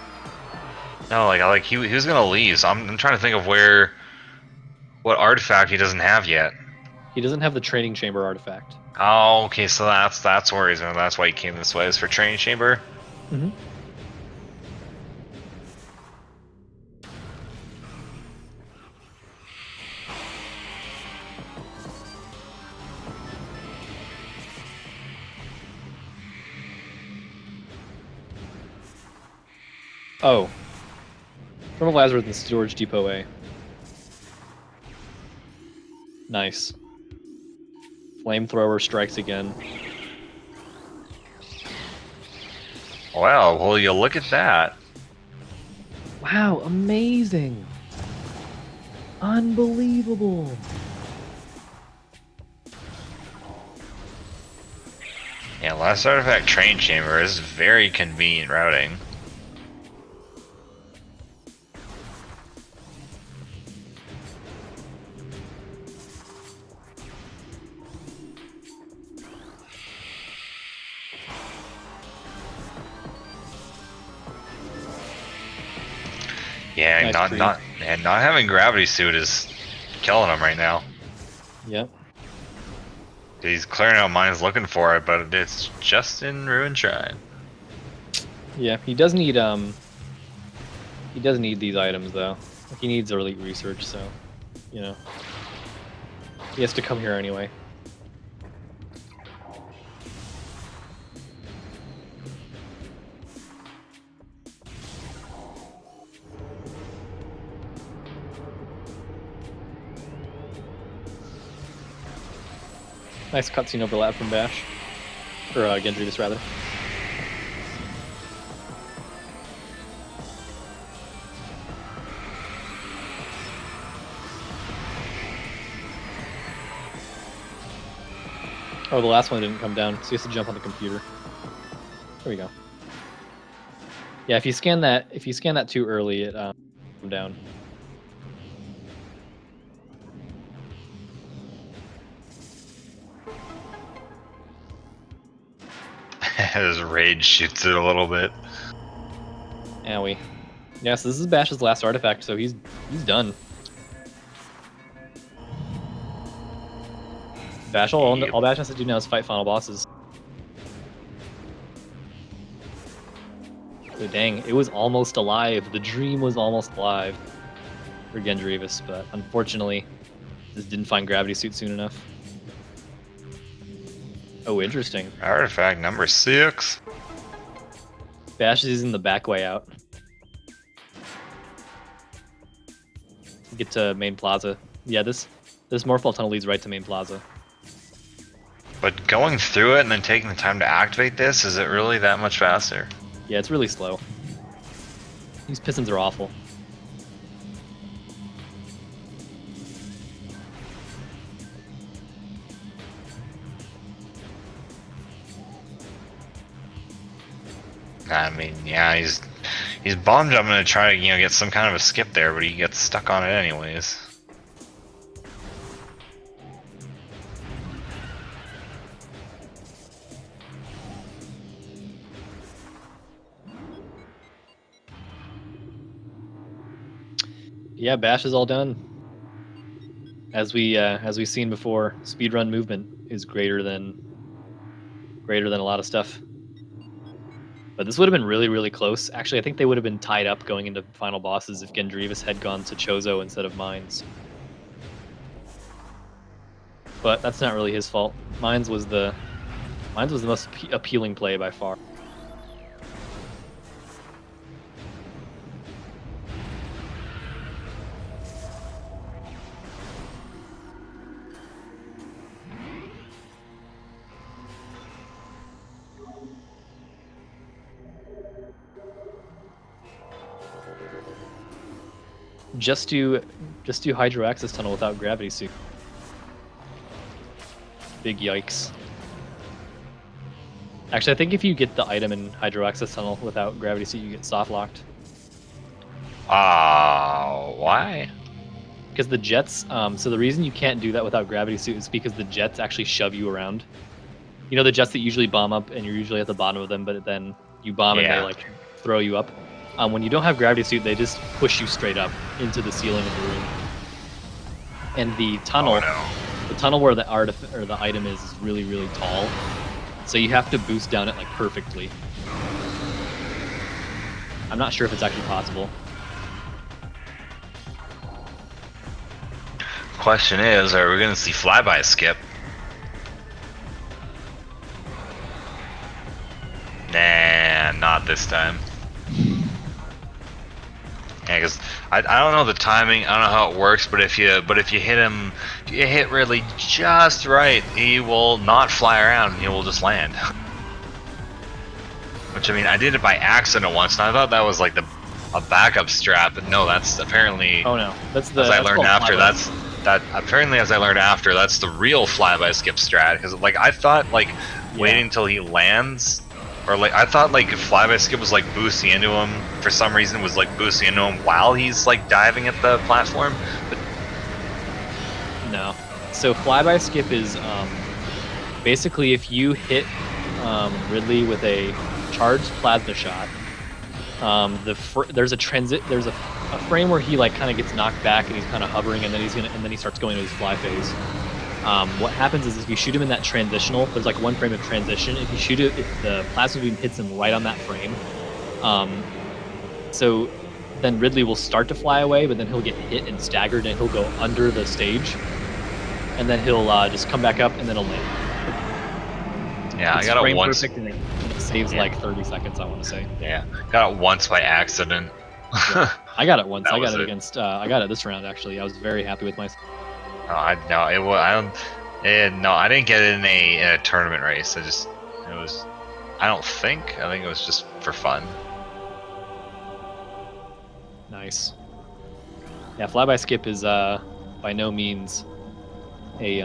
No, he was gonna leave. So I'm trying to think of what artifact he doesn't have yet. He doesn't have the training chamber artifact. Oh, okay, so that's where he's going. That's why he came this way. Is for training chamber. Mm-hmm. Oh. Thermal Visor in the storage depot A. Nice. Flamethrower strikes again. Well, will you look at that? Wow, amazing. Unbelievable. Yeah, last artifact train chamber is very convenient routing. Yeah, Nice not having gravity suit is killing him right now. Yep. He's clearing out mines looking for it, but it's just in Ruin Shrine. Yeah, he does need these items though. Like, he needs elite research, so you know. He has to come here anyway. Nice cutscene overlap from Bash. Or Gendreavus, rather. Oh, the last one didn't come down, so he has to jump on the computer. There we go. Yeah, if you scan that too early, it come down. His rage shoots it a little bit. Owie. Yeah, so this is Bash's last artifact, so he's done. Bash, all Bash has to do now is fight final bosses. But dang, it was almost alive. The dream was almost alive for Gendreavus, but unfortunately, just didn't find gravity suit soon enough. Oh, interesting. Artifact number 6. Bash is using the back way out. Get to main plaza. Yeah, this Morphball tunnel leads right to main plaza. But going through it and then taking the time to activate this, is it really that much faster? Yeah, it's really slow. These pistons are awful. I mean, yeah, he's bomb jumping to try to get some kind of a skip there, but he gets stuck on it anyways. Yeah, Bash is all done. As we've seen before, speedrun movement is greater than a lot of stuff. But this would have been really, really close. Actually, I think they would have been tied up going into final bosses if Gendreavus had gone to Chozo instead of Mines. But that's not really his fault. Mines was the most appealing play by far. Just do Hydro Access Tunnel without gravity suit. Big yikes. Actually, I think if you get the item in Hydro Access Tunnel without gravity suit, you get soft locked. Why? Because the jets. So the reason you can't do that without gravity suit is because the jets actually shove you around. You know the jets that usually bomb up, and you're usually at the bottom of them, but then you bomb and they like throw you up. When you don't have gravity suit, they just push you straight up into the ceiling of the room. And the tunnel, the tunnel where the item is really, really tall. So you have to boost down it like perfectly. I'm not sure if it's actually possible. Question is, are we going to see flyby skip? Nah, not this time. Yeah, because I don't know the timing, I don't know how it works, but if you hit him, you hit Ridley just right, he will not fly around, he will just land. Which, I mean, I did it by accident once, and I thought that was like a backup strat, but no, that's apparently. Oh no, that's the. As I That's learned called after, flyby. that apparently as I learned after, that's the real flyby skip strat. Because like I thought like waiting until he lands, or like I thought like flyby skip was like boosting into him for some reason, was like boosting into him while he's like diving at the platform. But no, so flyby skip is basically if you hit Ridley with a charged plasma shot, there's a frame where he like kind of gets knocked back and he's kind of hovering, and then he starts going to his fly phase. What happens is if you shoot him in that transitional, there's like one frame of transition. If you shoot it, if the plasma beam hits him right on that frame, so then Ridley will start to fly away, but then he'll get hit and staggered, and he'll go under the stage, and then he'll just come back up, and then he'll land. Yeah, it's I got it once. Perfect, and it saves like 30 seconds, I want to say. Yeah, got it once by accident. Yeah. I got it once. I got it against. I got it this round actually. I was very happy with myself. No, I didn't get it in a tournament race. I think it was just for fun. Nice. Yeah, flyby skip is by no means a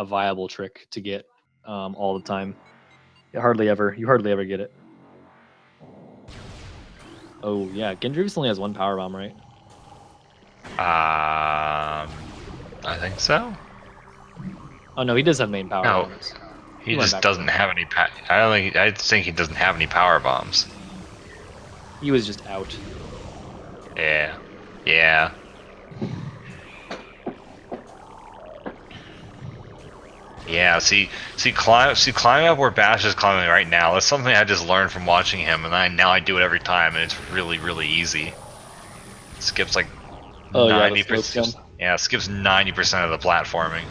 viable trick to get all the time. You hardly ever get it. Oh yeah, Gendreavus only has one power bomb, right? I think so. Oh no, he does have main power bombs. He just doesn't have any. I think he doesn't have any power bombs. He was just out. Yeah. Yeah. Yeah, see, climbing up where Bash is climbing right now. That's something I just learned from watching him, and now I do it every time, and it's really, really easy. It skips like 90%. Yeah, it skips 90% of the platforming.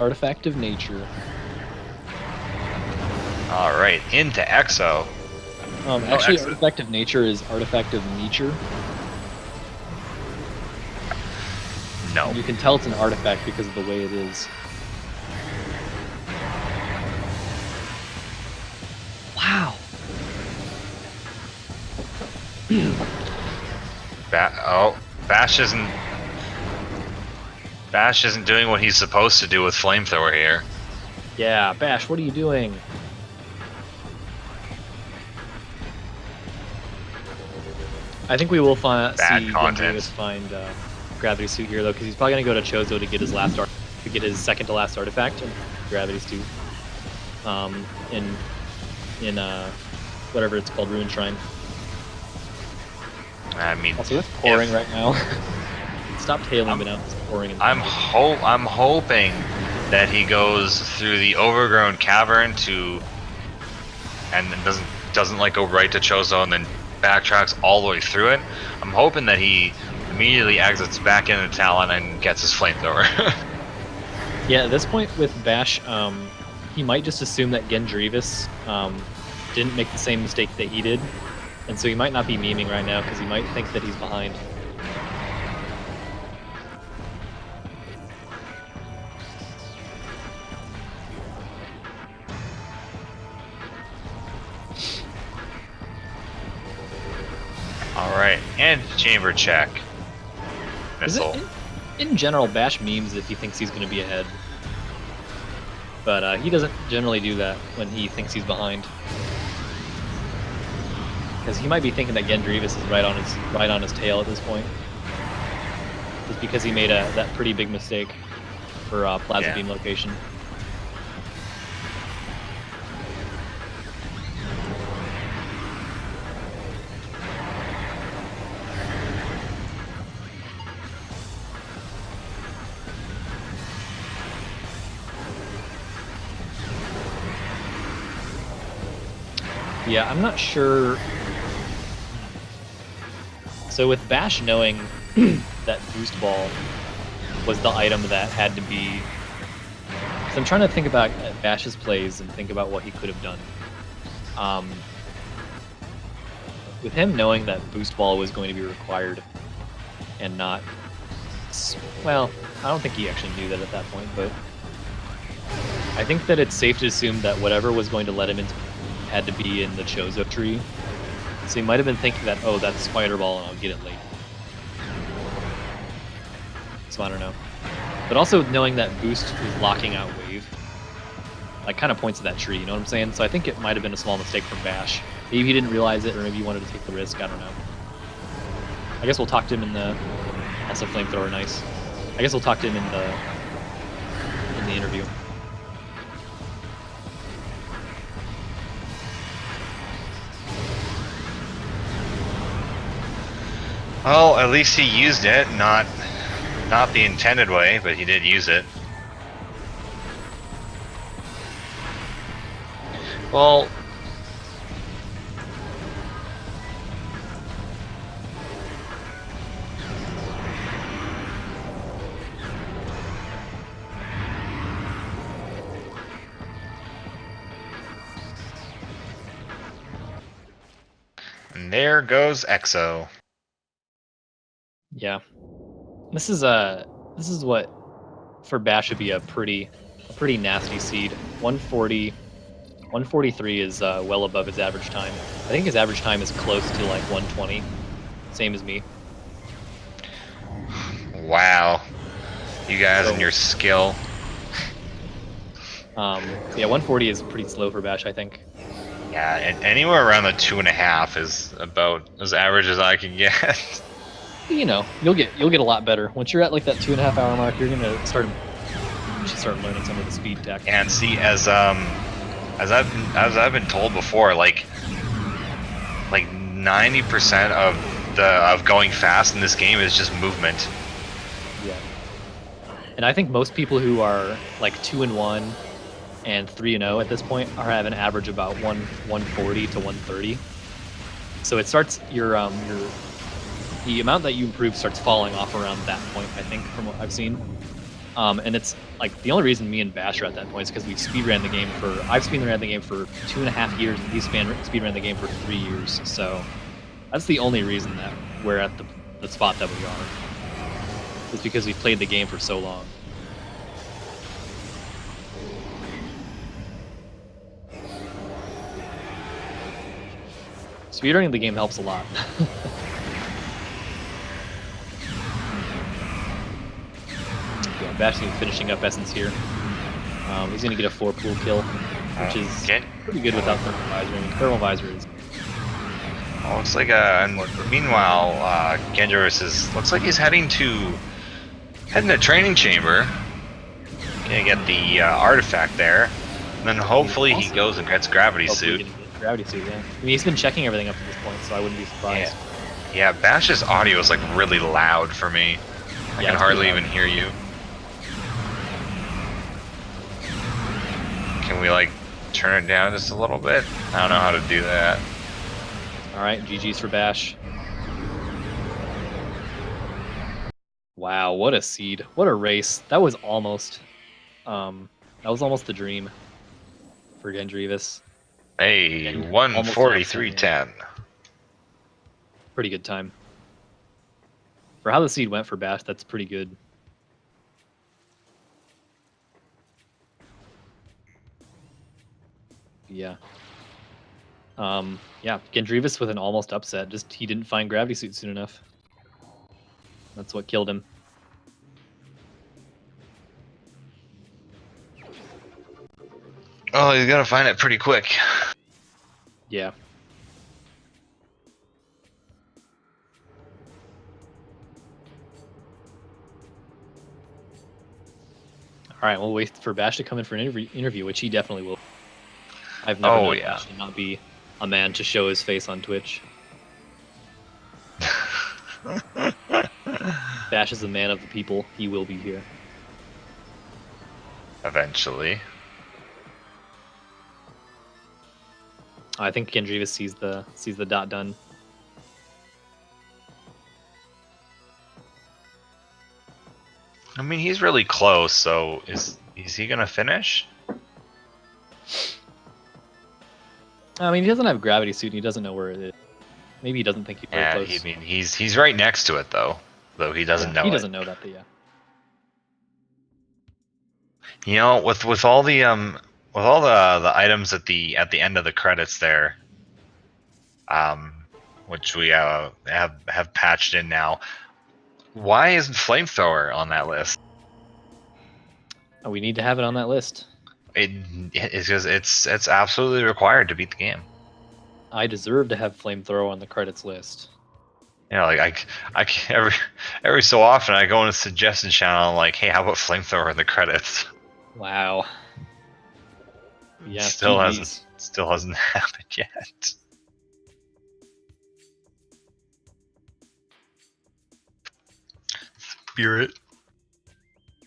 Artifact of Nature. All right, into Exo. Actually, Exo. Artifact of Nature is Artifact of Nature. No. You can tell it's an artifact because of the way it is. Wow. Bash isn't doing what he's supposed to do with Flamethrower here. Yeah, Bash, what are you doing? I think we will see Gendreavus find Gravity Suit here though, because he's probably gonna go to Chozo to get his second to last artifact and Gravity Suit. In whatever it's called, Ruin Shrine. I mean, also it's pouring right now. It stopped hailing, but now it's pouring. I'm hoping that he goes through the overgrown cavern and then doesn't like go right to Chozo and then backtracks all the way through it. I'm hoping that he immediately exits back into Talon and gets his Flamethrower. Yeah, at this point with Bash, he might just assume that Gendreavus didn't make the same mistake that he did, and so he might not be memeing right now because he might think that he's behind. Alright, and chamber check. Missile. In general, Bash memes if he thinks he's going to be ahead. But he doesn't generally do that when he thinks he's behind. Because he might be thinking that Gendreavus is right on his tail at this point. Just because he made that pretty big mistake for Plasma Beam location. Yeah, I'm not sure. So with Bash knowing that Boost Ball was the item that had to be... So I'm trying to think about Bash's plays and think about what he could have done. With him knowing that Boost Ball was going to be required and not... Well, don't think he actually knew that at that point, but I think that it's safe to assume that whatever was going to let him into had to be in the Chozo tree. So he might have been thinking that, oh, that's Spider Ball and I'll get it later. So I don't know. But also knowing that Boost is locking out Wave, like, kind of points to that tree, you know what I'm saying? So I think it might have been a small mistake from Bash. Maybe he didn't realize it, or maybe he wanted to take the risk, I don't know. I guess we'll talk to him in the... Also flamethrower, nice. I guess we'll talk to him in the interview. Well, at least he used it, not the intended way, but he did use it. Well, and there goes Exo. Yeah. This is what for Bash would be a pretty nasty seed. 140, 143 is well above his average time. I think his average time is close to like 120, same as me. Wow, you guys and your skill. Yeah, 140 is pretty slow for Bash, I think. Yeah, and anywhere around the 2.5 is about as average as I can get. You know, you'll get a lot better once you're at like that 2.5 hour mark. You're gonna start learning some of the speed tech. And see, as I've been told before, like 90% of going fast in this game is just movement. Yeah. And I think most people who are like 2-1 and 3-0 at this point are having an average about 140 to 130. So it starts the amount that you improve starts falling off around that point, I think, from what I've seen. And it's like the only reason me and Bash are at that point is because we've speedran the game I've speedran the game for 2.5 years, and he's speedran the game for 3 years. So that's the only reason that we're at the spot that we are. It's because we've played the game for so long. Speedrunning the game helps a lot. Yeah, Bash is finishing up Essence here. He's going to get a 4-pool kill, which is pretty good without Thermal Visor. I mean, Thermal Visor is... Oh, it's like meanwhile, Gendreavus looks like he's heading to training chamber. Gonna get the artifact there, and then hopefully he goes and gets gravity suit. Gravity suit, yeah. I mean, he's been checking everything up to this point, so I wouldn't be surprised. Yeah, Bash's audio is like really loud for me. I can hardly even hear you. Can we like turn it down just a little bit? I don't know how to do that. Alright, GG's for Bash. Wow, what a seed. What a race. That was almost the dream for Gendreavus. Hey, 143.10. Pretty good time. For how the seed went for Bash, that's pretty good. Yeah. Yeah, Gendreavus with an almost upset. Just he didn't find gravity suit soon enough. That's what killed him. Oh, he's gonna find it pretty quick. Yeah. All right, we'll wait for Bash to come in for an interview, which he definitely will. I've never known Bash to not be a man to show his face on Twitch. Bash is a man of the people. He will be here. Eventually. I think Gendreavus sees the dot done. I mean, he's really close, so is he gonna finish? I mean, he doesn't have gravity suit and he doesn't know where it is. Maybe he doesn't think he's very close. I mean, he's right next to it though he doesn't know. He doesn't know that, but yeah. You know, with all the items at the end of the credits there, which we have patched in now. Why isn't flamethrower on that list? Oh, we need to have it on that list. It's because it's absolutely required to beat the game. I deserve to have flamethrower on the credits list. You know, like I every so often I go in a suggestion channel and like, hey, how about flamethrower in the credits? Wow. Yeah, Still GG's. hasn't happened yet. Spirit.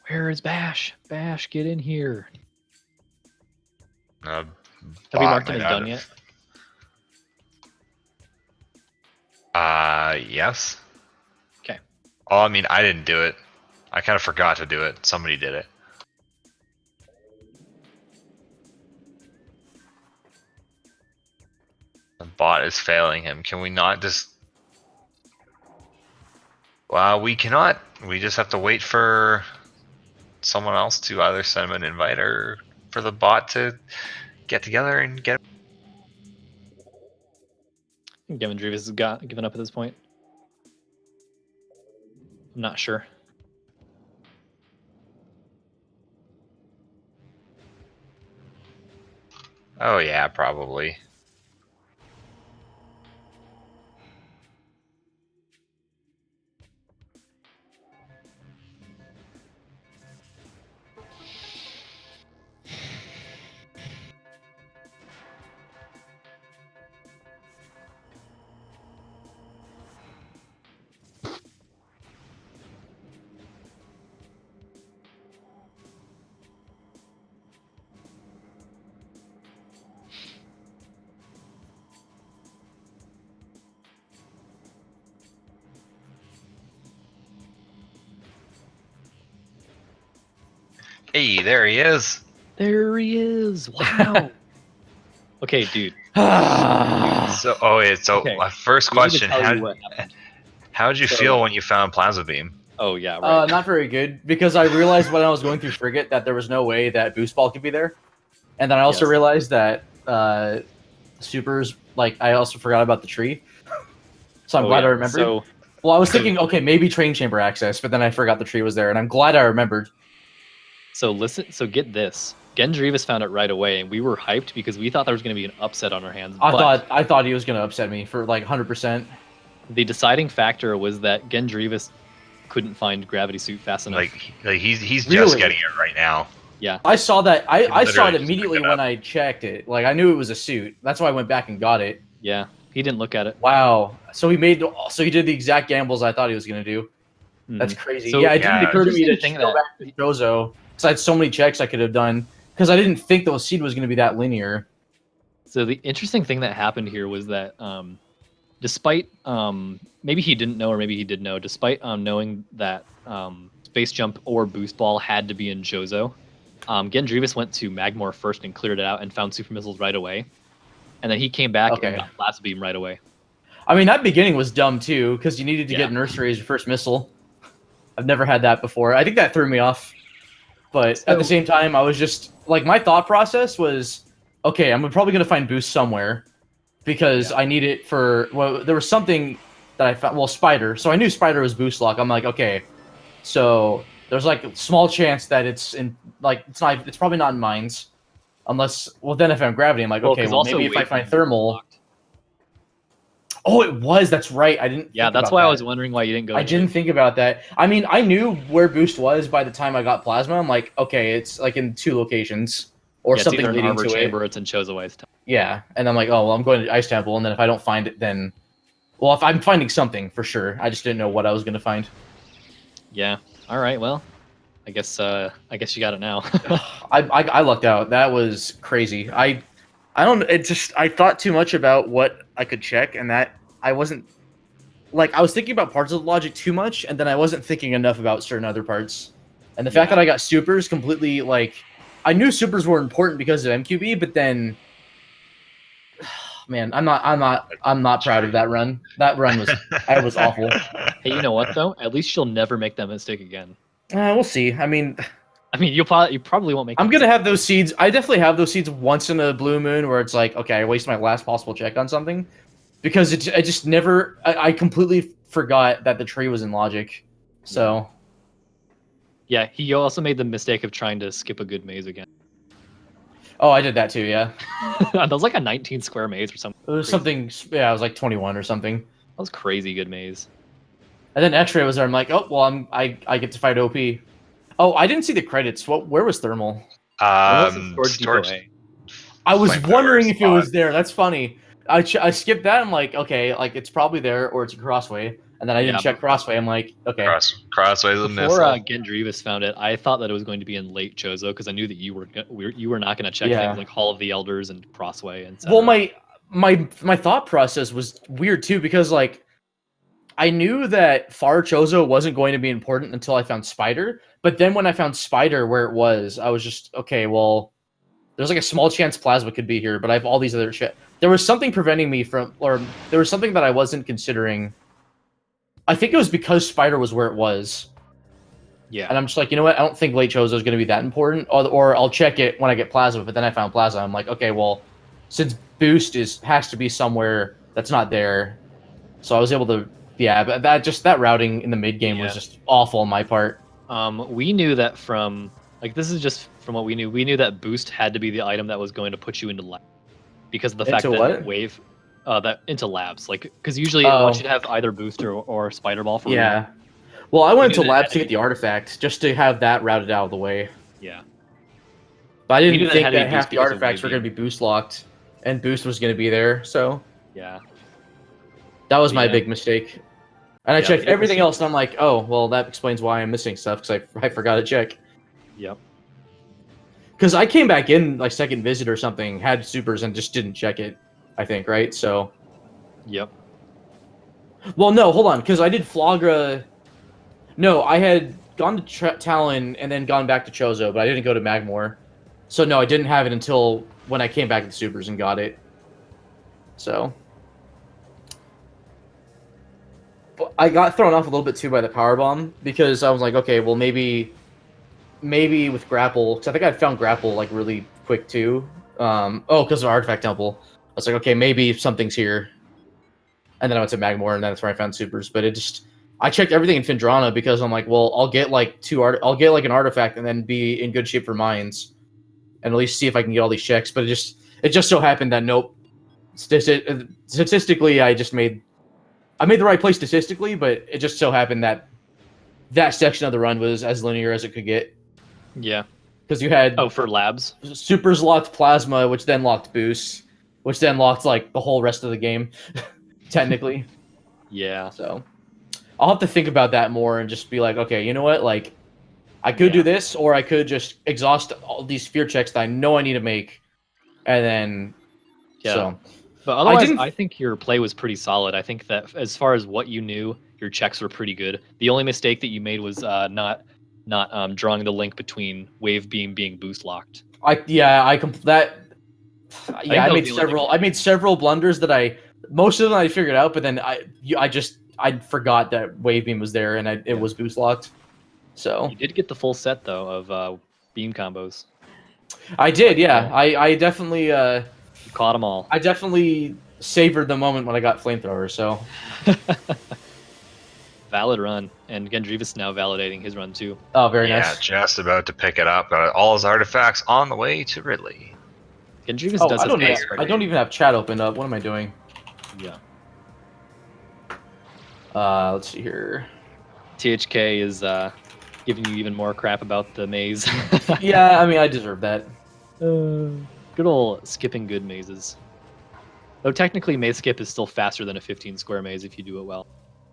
Where is Bash? Bash, get in here. Have we marked him as done yet? Yes. Okay. Oh, I mean, I didn't do it. I kind of forgot to do it. Somebody did it. The bot is failing him. Can we not just... Well, we cannot. We just have to wait for someone else to either send him an invite or for the bot to get together and get... Gendreavus has given up at this point. I'm not sure. Oh yeah, probably. Hey, there he is. There he is. Wow. Okay, dude. Okay. My first question: how did you feel when you found Plasma Beam? Oh yeah, right. Not very good, because I realized when I was going through Frigate that there was no way that Boost Ball could be there, and then I also realized that Supers, like, I also forgot about the tree, so I'm glad I remembered. Well, I was thinking, okay, maybe Train Chamber access, but then I forgot the tree was there, and I'm glad I remembered. So get this. Gendreavus found it right away, and we were hyped because we thought there was going to be an upset on our hands. I thought he was going to upset me for like 100%. The deciding factor was that Gendreavus couldn't find Gravity Suit fast enough. Like he's just getting it right now. Yeah, I saw that. I saw it immediately when I checked it. Like, I knew it was a suit. That's why I went back and got it. Yeah, he didn't look at it. Wow. So he did the exact gambles I thought he was going to do. That's crazy. So, yeah, it didn't occur to me to go back to Chozo, because I had so many checks I could have done, because I didn't think the seed was going to be that linear. So the interesting thing that happened here was that despite maybe he didn't know or maybe he did know, despite knowing that Space Jump or Boost Ball had to be in Chozo, Gendreavus went to Magmor first and cleared it out and found Super Missiles right away. And then he came back and got Blast Beam right away. I mean, that beginning was dumb too, because you needed to get Nursery as your first missile. I've never had that before. I think that threw me off. But at the same time, I was just, like, my thought process was, okay, I'm probably going to find Boost somewhere, because I need it for, well, there was something that I found, well, Spider. So I knew Spider was Boost Lock. I'm like, okay, so there's, like, a small chance that it's in, like, it's probably not in Mines. Unless, well, then if I'm Gravity, I'm like, okay, well, maybe if I find Thermal... Oh, it was. That's right. I didn't. Yeah, that's why I was wondering why you didn't go. I didn't think about that. I mean, I knew where Boost was by the time I got Plasma. I'm like, okay, it's like in 2 locations or something leading to it. Chamber, it's in Chozo Ice Temple. Yeah, and I'm like, oh well, I'm going to Ice Temple, and then if I don't find it, then, well, if I'm finding something for sure, I just didn't know what I was going to find. Yeah. All right. Well, I guess you got it now. I lucked out. That was crazy. I don't. It just, I thought too much about what I could check, and that I wasn't, like, I was thinking about parts of the logic too much, and then I wasn't thinking enough about certain other parts. And the fact that I got supers completely, like, I knew supers were important because of MQB, but then, man, I'm not proud of that run. That run was awful. Hey, you know what though? At least you'll never make that mistake again. We'll see. I mean, I mean, you probably won't make. I'm gonna have those seeds. I definitely have those seeds once in a blue moon where it's like, okay, I waste my last possible check on something, because I just never. I completely forgot that the tree was in logic. So. Yeah, he also made the mistake of trying to skip a good maze again. Oh, I did that too. Yeah. That was like a 19 square maze or something. It was something. Yeah, it was like 21 or something. That was crazy good maze. And then X-ray was there. I'm like, oh well, I get to fight OP. Oh, I didn't see the credits. Where was Thermal? Storage. I was wondering if it was there. That's funny. I skipped that. I'm like, okay, like it's probably there or it's a Crossway. And then I didn't check Crossway. I'm like, okay. Crossway's a missile. Before Gendreavus found it, I thought that it was going to be in late Chozo because I knew that you were not going to check things like Hall of the Elders and Crossway and stuff. Well, my thought process was weird too, because like I knew that Far Chozo wasn't going to be important until I found Spider. But then when I found Spider where it was, I was just, okay, well, there's like a small chance Plasma could be here, but I have all these other shit. There was something preventing me from, or there was something that I wasn't considering. I think it was because Spider was where it was. Yeah. And I'm just like, you know what? I don't think late Chozo is going to be that important, or I'll check it when I get Plasma. But then I found Plasma. I'm like, okay, well, since Boost has to be somewhere that's not there, so I was able to, but that routing in the mid game was just awful on my part. We knew that from this is just from what we knew. We knew that Boost had to be the item that was going to put you into lab because of the fact that Wave. That into labs, because usually I want you to have either Boost or Spider Ball for Wave. Well, I went to labs to get the artifact just to have that routed out of the way. Yeah, but I didn't think that half the artifacts were going to be Boost locked, and Boost was going to be there. So yeah, that was my big mistake. And I checked everything else, and I'm like, oh, well, that explains why I'm missing stuff because I forgot to check. Yep. Because I came back in like second visit or something, had supers, and just didn't check it. I think, right? So. Yep. Well, no, hold on, because I did Flagra. No, I had gone to Talon and then gone back to Chozo, but I didn't go to Magmore. So no, I didn't have it until when I came back to the supers and got it. So. But I got thrown off a little bit too by the power bomb because I was like, okay, well maybe with grapple, because I think I found grapple like really quick too. Because of Artifact Temple. I was like, okay, maybe something's here. And then I went to Magmore, and that's where I found supers. But I checked everything in Findrana because I'm like, well, I'll get like I'll get like an artifact and then be in good shape for mines, and at least see if I can get all these checks. But it just so happened that nope. Statistically, I made the right play statistically, but it just so happened that section of the run was as linear as it could get. Yeah. Because you had for labs, supers locked Plasma, which then locked Boost, which then locked like the whole rest of the game, technically. Yeah. So I'll have to think about that more and just be like, okay, you know what? Like, I could do this, or I could just exhaust all these fear checks that I know I need to make, and then so. But otherwise, I think your play was pretty solid. I think that as far as what you knew, your checks were pretty good. The only mistake that you made was not drawing the link between Wave Beam being boost locked. I made several blunders that most of them I figured out, but then I forgot that Wave Beam was there and it was boost locked. So you did get the full set though of beam combos. I did, yeah. I definitely you caught them all. I definitely savored the moment when I got flamethrower. So valid run, and Gendreavus now validating his run too. Oh, very nice. Yeah, just about to pick it up. All his artifacts on the way to Ridley. Gendreavus does. I don't even have chat opened up. What am I doing? Yeah. Let's see here. THK is giving you even more crap about the maze. Yeah, I mean, I deserve that. Good old skipping good mazes. Though technically, maze skip is still faster than a 15 square maze if you do it well.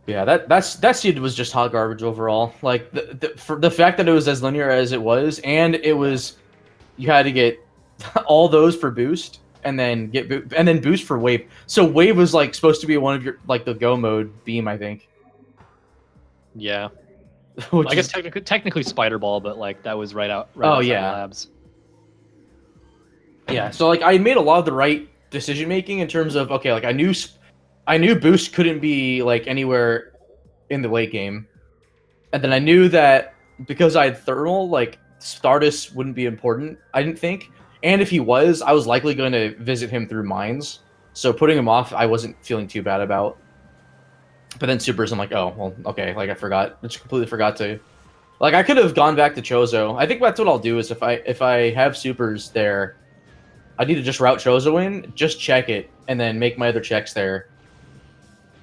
Yeah, that seed was just hot garbage overall. Like for the fact that it was as linear as it was, and you had to get all those for boost, and then boost for wave. So wave was like supposed to be one of your like the go mode beam, I think. Yeah. I guess technically spider ball, but like that was right outside labs. Yeah, so like I made a lot of the right decision making in terms of okay, like I knew boost couldn't be like anywhere in the late game, and then I knew that because I had thermal, like Stardust wouldn't be important, I didn't think. And if he was, I was likely going to visit him through mines. So putting him off, I wasn't feeling too bad about. But then supers, I'm like, oh, well, okay, like I forgot. I just completely forgot to. Like, I could have gone back to Chozo. I think that's what I'll do is if I have supers there, I need to just route Chozo in, just check it, and then make my other checks there.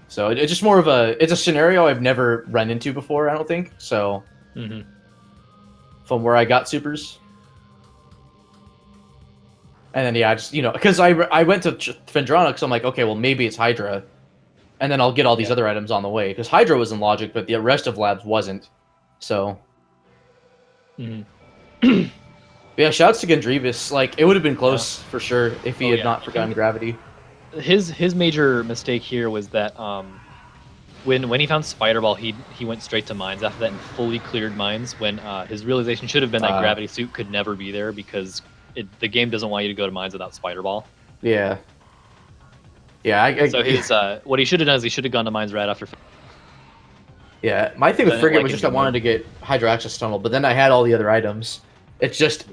So it's just more of it's a scenario I've never run into before, I don't think. So from where I got supers. And then, yeah, I just, because I went to Phendrana because I'm like, okay, well, maybe it's Hydra. And then I'll get all these other items on the way. Because Hydra was in Logic, but the rest of Labs wasn't. So. Yeah, shouts to Gendreavus. Like, it would have been close for sure if he had not forgotten gravity. His major mistake here was that when he found Spider-Ball, he went straight to mines after that and fully cleared mines when his realization should have been that gravity suit could never be there because the game doesn't want you to go to mines without Spider-Ball. Yeah. Yeah, so what he should have done is he should have gone to mines right after. Yeah, my thing with Frigate was just I wanted to get Hydro Access Tunnel, but then I had all the other items. It's just,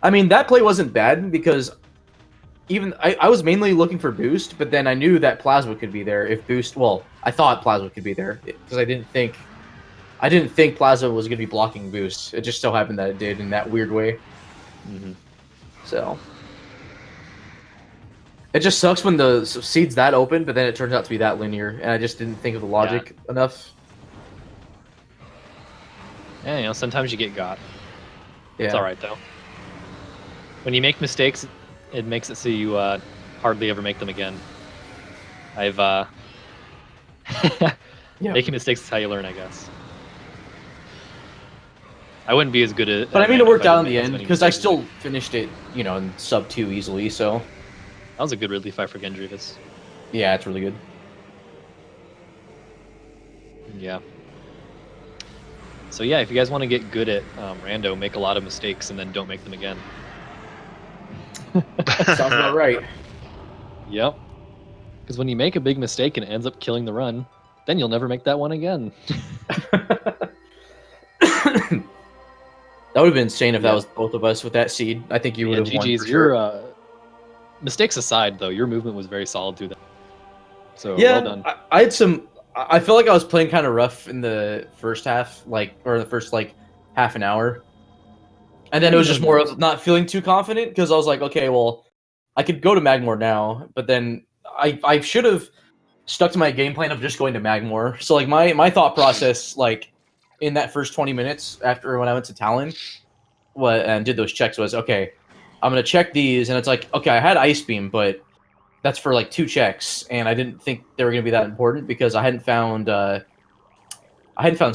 I mean, that play wasn't bad because even I was mainly looking for boost, but then I knew that Plasma could be there if boost. Well, I thought Plasma could be there because I didn't think Plasma was going to be blocking boost. It just so happened that it did in that weird way. So it just sucks when the seed's that open, but then it turns out to be that linear, and I just didn't think of the logic enough. Yeah, sometimes you get got. Yeah. It's all right though. When you make mistakes, it makes it so you hardly ever make them again. Making mistakes is how you learn, I guess. I wouldn't be as good at. But I mean, it worked out in the end because I still finished it, in sub 2 easily. So that was a good Ridley fight for Gendreavus. Yeah, it's really good. Yeah. So yeah, if you guys want to get good at Rando, make a lot of mistakes and then don't make them again. Sounds about right. Yep. Because when you make a big mistake and it ends up killing the run, then you'll never make that one again. That would have been insane if that was both of us with that seed. I think you would have won. GG's, for sure. Your mistakes aside, though, your movement was very solid through that. So yeah, well done. I had some. I feel like I was playing kind of rough in the first half, or the first half an hour, and then it was just more of not feeling too confident because I was like, okay, well, I could go to Magmore now, but then I should have stuck to my game plan of just going to Magmore. So my thought process in that first 20 minutes after when I went to Talon, and did those checks was, okay, I'm gonna check these, and it's like, okay, I had Ice Beam, but that's for 2 checks, and I didn't think they were gonna be that important because I hadn't found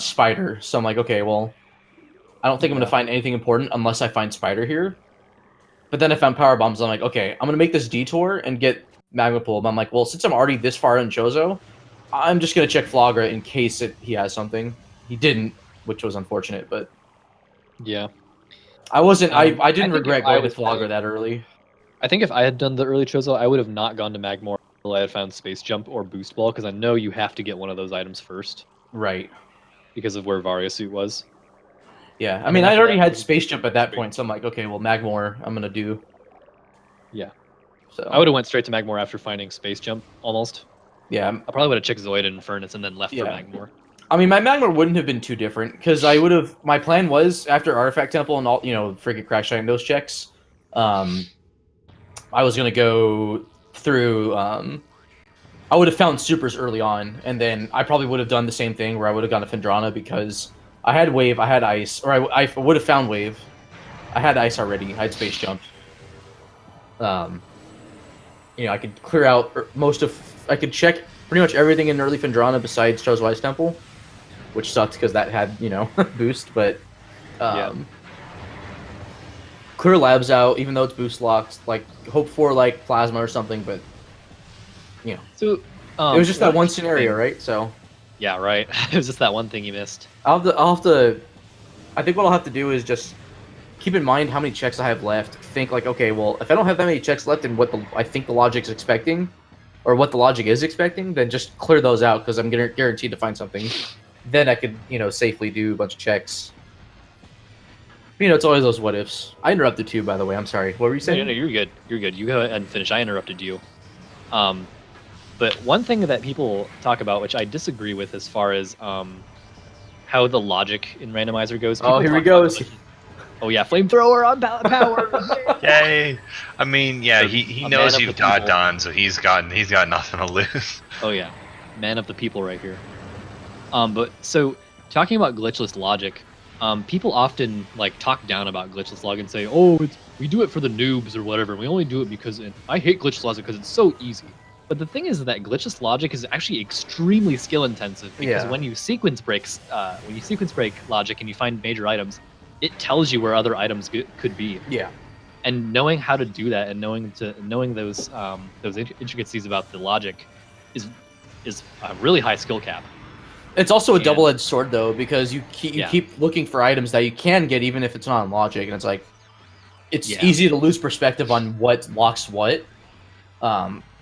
Spider. So I'm like, okay, well, I don't think I'm gonna find anything important unless I find Spider here. But then I found Power Bombs. I'm like, okay, I'm gonna make this detour and get Magma Pool. But I'm like, well, since I'm already this far in Chozo, I'm just gonna check Flagra in case he has something. He didn't, which was unfortunate, but yeah, I wasn't. I didn't regret going to Flagra that early. I think if I had done the early Chozo, I would have not gone to Magmore until I had found Space Jump or Boost Ball, because I know you have to get one of those items first. Right. Because of where Varia Suit was. Yeah, I mean, I'd already had Space Jump at that point, so I'm like, okay, well, Magmore, I'm gonna do. Yeah. So I would have went straight to Magmore after finding Space Jump, almost. Yeah. I probably would have checked Zoid and Furnace and then left for Magmore. I mean, my Magmore wouldn't have been too different, because I would have... My plan was, after Artifact Temple and all, freaking Crash Shine those checks, I was going to go through... I would have found Supers early on, and then I probably would have done the same thing, where I would have gone to Phendrana, because I had Wave, I had Ice, or I would have found Wave. I had Ice already, I had Space Jump. I could clear out I could check pretty much everything in early Phendrana besides Chozo Ice Temple, which sucked because that had, boost, but clear labs out, even though it's boost locked, hope for Plasma or something, but So it was just that one scenario, right? So yeah, right. It was just that one thing you missed. I'll have to I think what I'll have to do is just keep in mind how many checks I have left. Think okay, well, if I don't have that many checks left and what I think the logic's expecting, or what the logic is expecting, then just clear those out because I'm guaranteed to find something. Then I could, safely do a bunch of checks. You know, it's always those what ifs. I interrupted too, by the way. I'm sorry. What were you saying? No, you're good. You're good. You go ahead and finish. I interrupted you. But one thing that people talk about, which I disagree with, as far as how the logic in randomizer goes. Oh, here he goes. Oh yeah, flamethrower on power. Yay! I mean, yeah, So, he a knows man of you've the got people. done, so he's got nothing to lose. Oh yeah, man of the people right here. But so talking about glitchless logic, people often like talk down about glitchless logic and say, "Oh, we do it for the noobs or whatever. We only do it because I hate glitchless logic because it's so easy." But the thing is that glitchless logic is actually extremely skill intensive because when you sequence break logic and you find major items, it tells you where other items could be. Yeah. And knowing how to do that and knowing those intricacies about the logic is a really high skill cap. It's also a double-edged sword though, because you keep looking for items that you can get even if it's not on logic, and it's like it's easy to lose perspective on what locks what.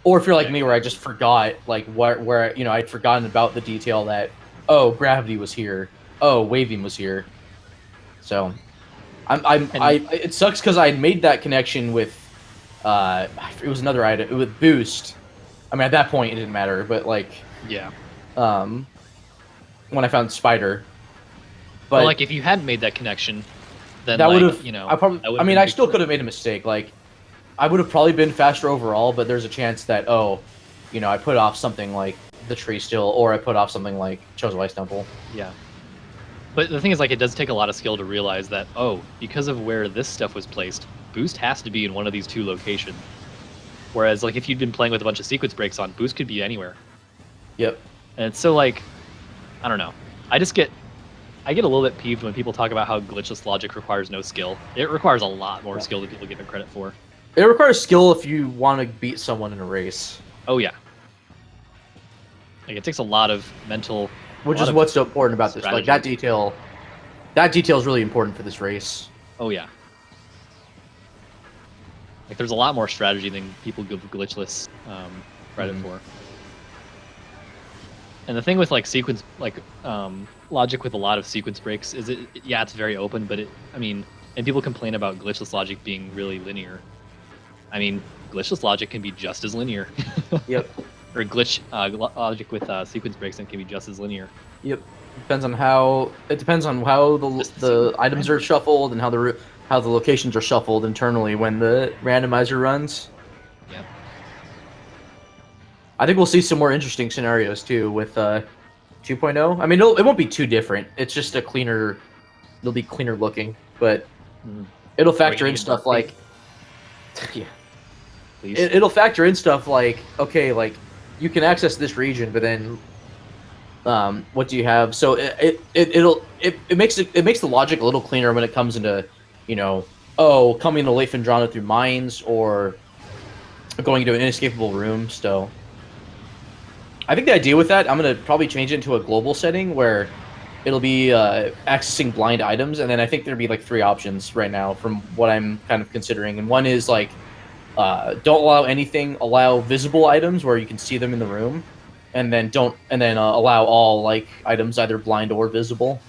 Or if you're like me, where I just forgot like where you know I'd forgotten about the detail that gravity was here, waving was here. So it sucks because I made that connection with it was another item with boost. I mean, at that point it didn't matter, but like when I found spider. But well, like if you hadn't made that connection, then that would have I still could have made a mistake. Like I would have probably been faster overall, but there's a chance that I put off something like the tree still, or I put off something like Chosen Ice Temple. Yeah. But the thing is, like, it does take a lot of skill to realize that, because of where this stuff was placed, boost has to be in one of these two locations. Whereas, like, if you'd been playing with a bunch of sequence breaks on, boost could be anywhere. Yep. And it's so, like, I don't know. I get a little bit peeved when people talk about how glitchless logic requires no skill. It requires a lot more skill than people give it credit for. It requires skill if you want to beat someone in a race. Oh, yeah. Like, it takes a lot of mental... Which is what's so important about this. Like, that detail is really important for this race. Oh, yeah. Like, there's a lot more strategy than people give glitchless credit for. And the thing with, like, sequence... Like, logic with a lot of sequence breaks is it's very open, but and people complain about glitchless logic being really linear. I mean, glitchless logic can be just as linear. Yep. Or logic with sequence breaks and can be just as linear. Yep. Depends on how the items are shuffled and how the locations are shuffled internally when the randomizer runs. Yep. I think we'll see some more interesting scenarios too with 2.0. I mean, it won't be too different. It's just it'll be cleaner looking, but it'll factor in stuff like it'll factor in stuff like like you can access this region, but then what do you have? So it makes the logic a little cleaner when it comes into coming to Lake Fendrana through mines or going into an inescapable room. So I think the idea with that, I'm gonna probably change it into a global setting where it'll be accessing blind items, and then I think there'd be like 3 options right now from what I'm kind of considering, and one is like don't allow anything, allow visible items where you can see them in the room, and then allow all like items either blind or visible.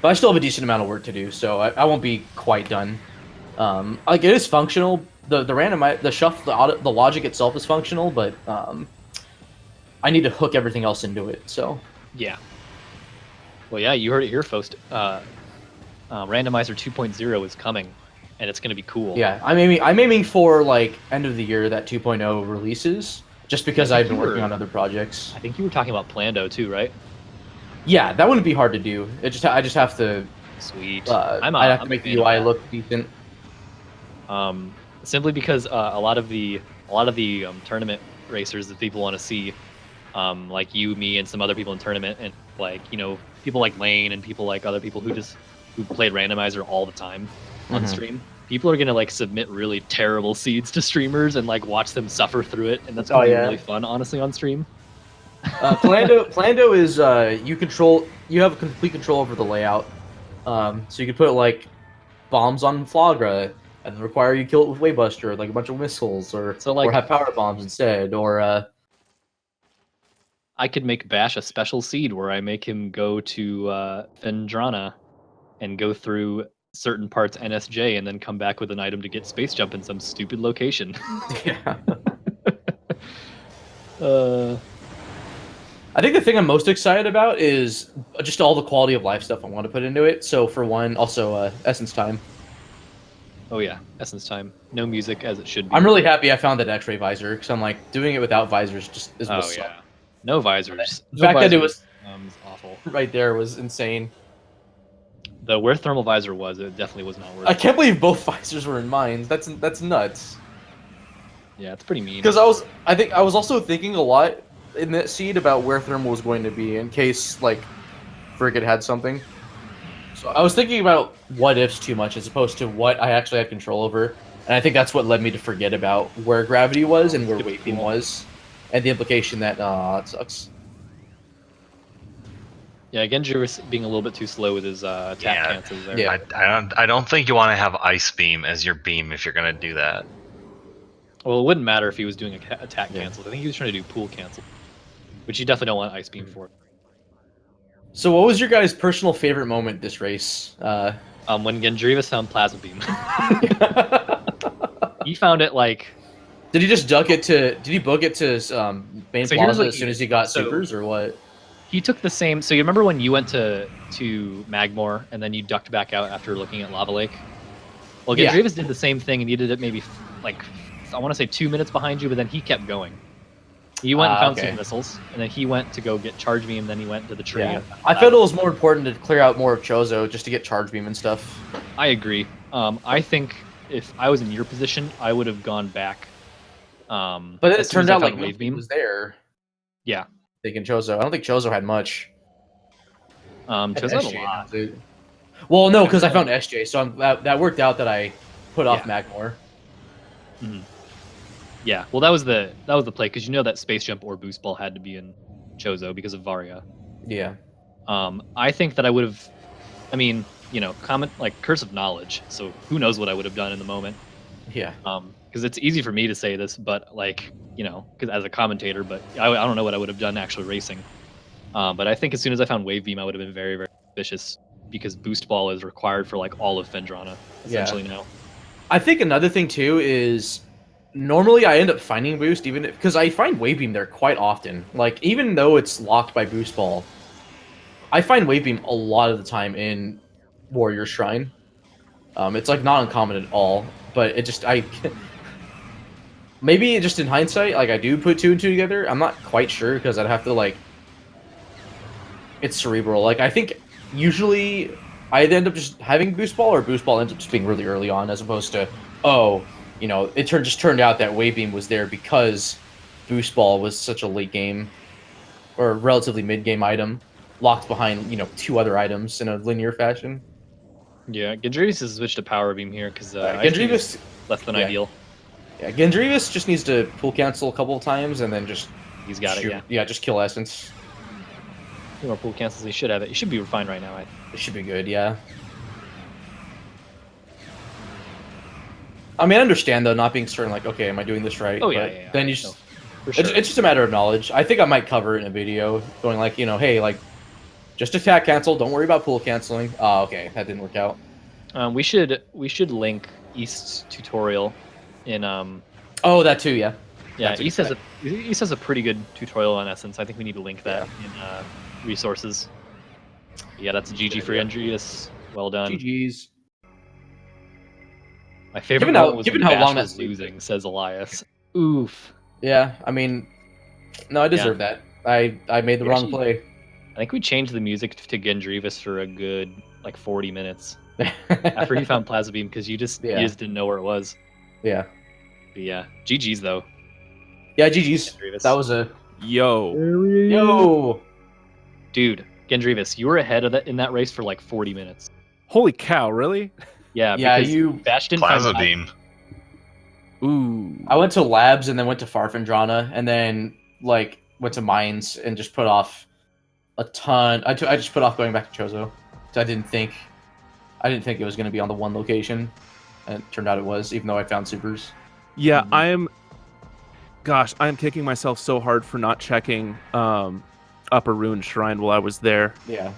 But I still have a decent amount of work to do, so I won't be quite done. Like it is functional. The shuffle, the logic itself is functional, but I need to hook everything else into it. So yeah. Well, yeah, you heard it here, folks. Randomizer 2.0 is coming, and it's going to be cool. Yeah, I'm aiming for like end of the year that 2.0 releases, just because I've been working on other projects. I think you were talking about Plando too, right? Yeah, that wouldn't be hard to do. I just have to. Sweet. I'd have to make the UI look decent. Simply because a lot of the tournament racers that people want to see, like you, me, and some other people in tournament, and like people like Lane and people like other people who played Randomizer all the time on stream. People are gonna like submit really terrible seeds to streamers and like watch them suffer through it, and that's gonna be really fun, honestly, on stream. Plando is you have complete control over the layout. So you could put like bombs on Flagra and require you kill it with Waybuster, like a bunch of missiles, or have power bombs instead, or I could make Bash a special seed where I make him go to Phendrana and go through certain parts NSJ and then come back with an item to get space jump in some stupid location. Yeah. I think the thing I'm most excited about is just all the quality of life stuff I want to put into it. So for one, also Essence Time. Oh yeah, Essence Time. No music as it should be. I'm really happy I found that X-ray visor because I'm like doing it without visors just is what's yeah. No visors. The fact that it was is awful. Right there was insane. Though where thermal visor was, it definitely was not worth it. I can't believe both visors were in mines. That's nuts. Yeah, it's pretty mean. Because I think I was also thinking a lot in that seed about where thermal was going to be in case like Frigate had something. So I was thinking about what ifs too much as opposed to what I actually had control over, and I think that's what led me to forget about where gravity was and where weight beam was, and the implication that it sucks. Yeah, Gendreavus being a little bit too slow with his attack cancels there. Yeah. I don't think you want to have Ice Beam as your beam if you're going to do that. Well, it wouldn't matter if he was doing attack cancels. I think he was trying to do pool cancel, which you definitely don't want Ice Beam for. So what was your guys' personal favorite moment this race? When Gendreavus found Plasma Beam. He found it like... Did he just duck it to... Did he book it to main plaza as soon as he got supers, or what? He took the same... So you remember when you went to Magmore, and then you ducked back out after looking at Lava Lake? Well, Gendreavus did the same thing, and he did it maybe, like, I want to say 2 minutes behind you, but then he kept going. He went and found some missiles, and then he went to go get Charge Beam, and then he went to the tree. Yeah. I felt it was more important to clear out more of Chozo just to get Charge Beam and stuff. I agree. I think if I was in your position, I would have gone back. But then it turned out like Wave Beam was there. Yeah. Taking Chozo. I don't think Chozo had much. Chozo had a lot. Well, no, because I found SJ, so that worked out that I put off Magmore. Mm-hmm. Yeah, well, that was the play because you know that space jump or boost ball had to be in Chozo because of Varia. Yeah. I think that I would have. I mean, you know, Curse of Knowledge. So who knows what I would have done in the moment? Yeah. Because it's easy for me to say this, but like, you know, because as a commentator, but I don't know what I would have done actually racing. But I think as soon as I found Wave Beam, I would have been very, very vicious because boost ball is required for like all of Phendrana essentially now. I think another thing too is. Normally, I end up finding boost even because I find Wave Beam there quite often. Like even though it's locked by boost ball, I find Wave Beam a lot of the time in Warrior Shrine. It's like not uncommon at all, but it just maybe just in hindsight, like I do put 2 and 2 together. I'm not quite sure because I'd have to like. It's cerebral. Like I think usually I end up just having boost ball, or boost ball ends up just being really early on, as opposed to you know, it just turned out that Wave Beam was there because Boost Ball was such a late game or relatively mid game item, locked behind, you know, 2 other items in a linear fashion. Yeah, Gendreavus has switched to Power Beam here because Gendreavus less than ideal. Yeah, Gendreavus just needs to pull cancel a couple of times and then just he's got it. Yeah, just kill Essence. 2 more pull cancels. He should have it. He should be fine right now. It should be good. Yeah. I mean, I understand though, not being certain. Like, okay, am I doing this right? Oh yeah. Then you just, it's just a matter of knowledge. I think I might cover it in a video, going like, you know, hey, like, just attack cancel. Don't worry about pull canceling. Oh, okay, that didn't work out. We should link East's tutorial in Oh, that too, yeah. Yeah, East has a pretty good tutorial on Essence. I think we need to link that in resources. Yeah, that's a GG for Gendreavus. Well done. GG's. My favorite moment was when Bash was losing, says Elias. Oof. Yeah, I mean, no, I deserve that. I made the wrong play. I think we changed the music to Gendreavus for a good, like, 40 minutes. After he found Plasma Beam, because you just didn't know where it was. Yeah. But yeah. GG's, though. Yeah, GG's. That was a... Yo. Dude, Gendreavus, you were ahead of that in that race for, like, 40 minutes. Holy cow, really? Yeah, you Bash didn't Plasma Beam. Ooh. I went to labs and then went to Farfendrana and then like went to mines and just put off a ton. I just put off going back to Chozo. So I didn't think it was going to be on the one location, and it turned out it was, even though I found supers. Yeah, I am Gosh, I'm kicking myself so hard for not checking Upper Ruin Shrine while I was there. Yeah.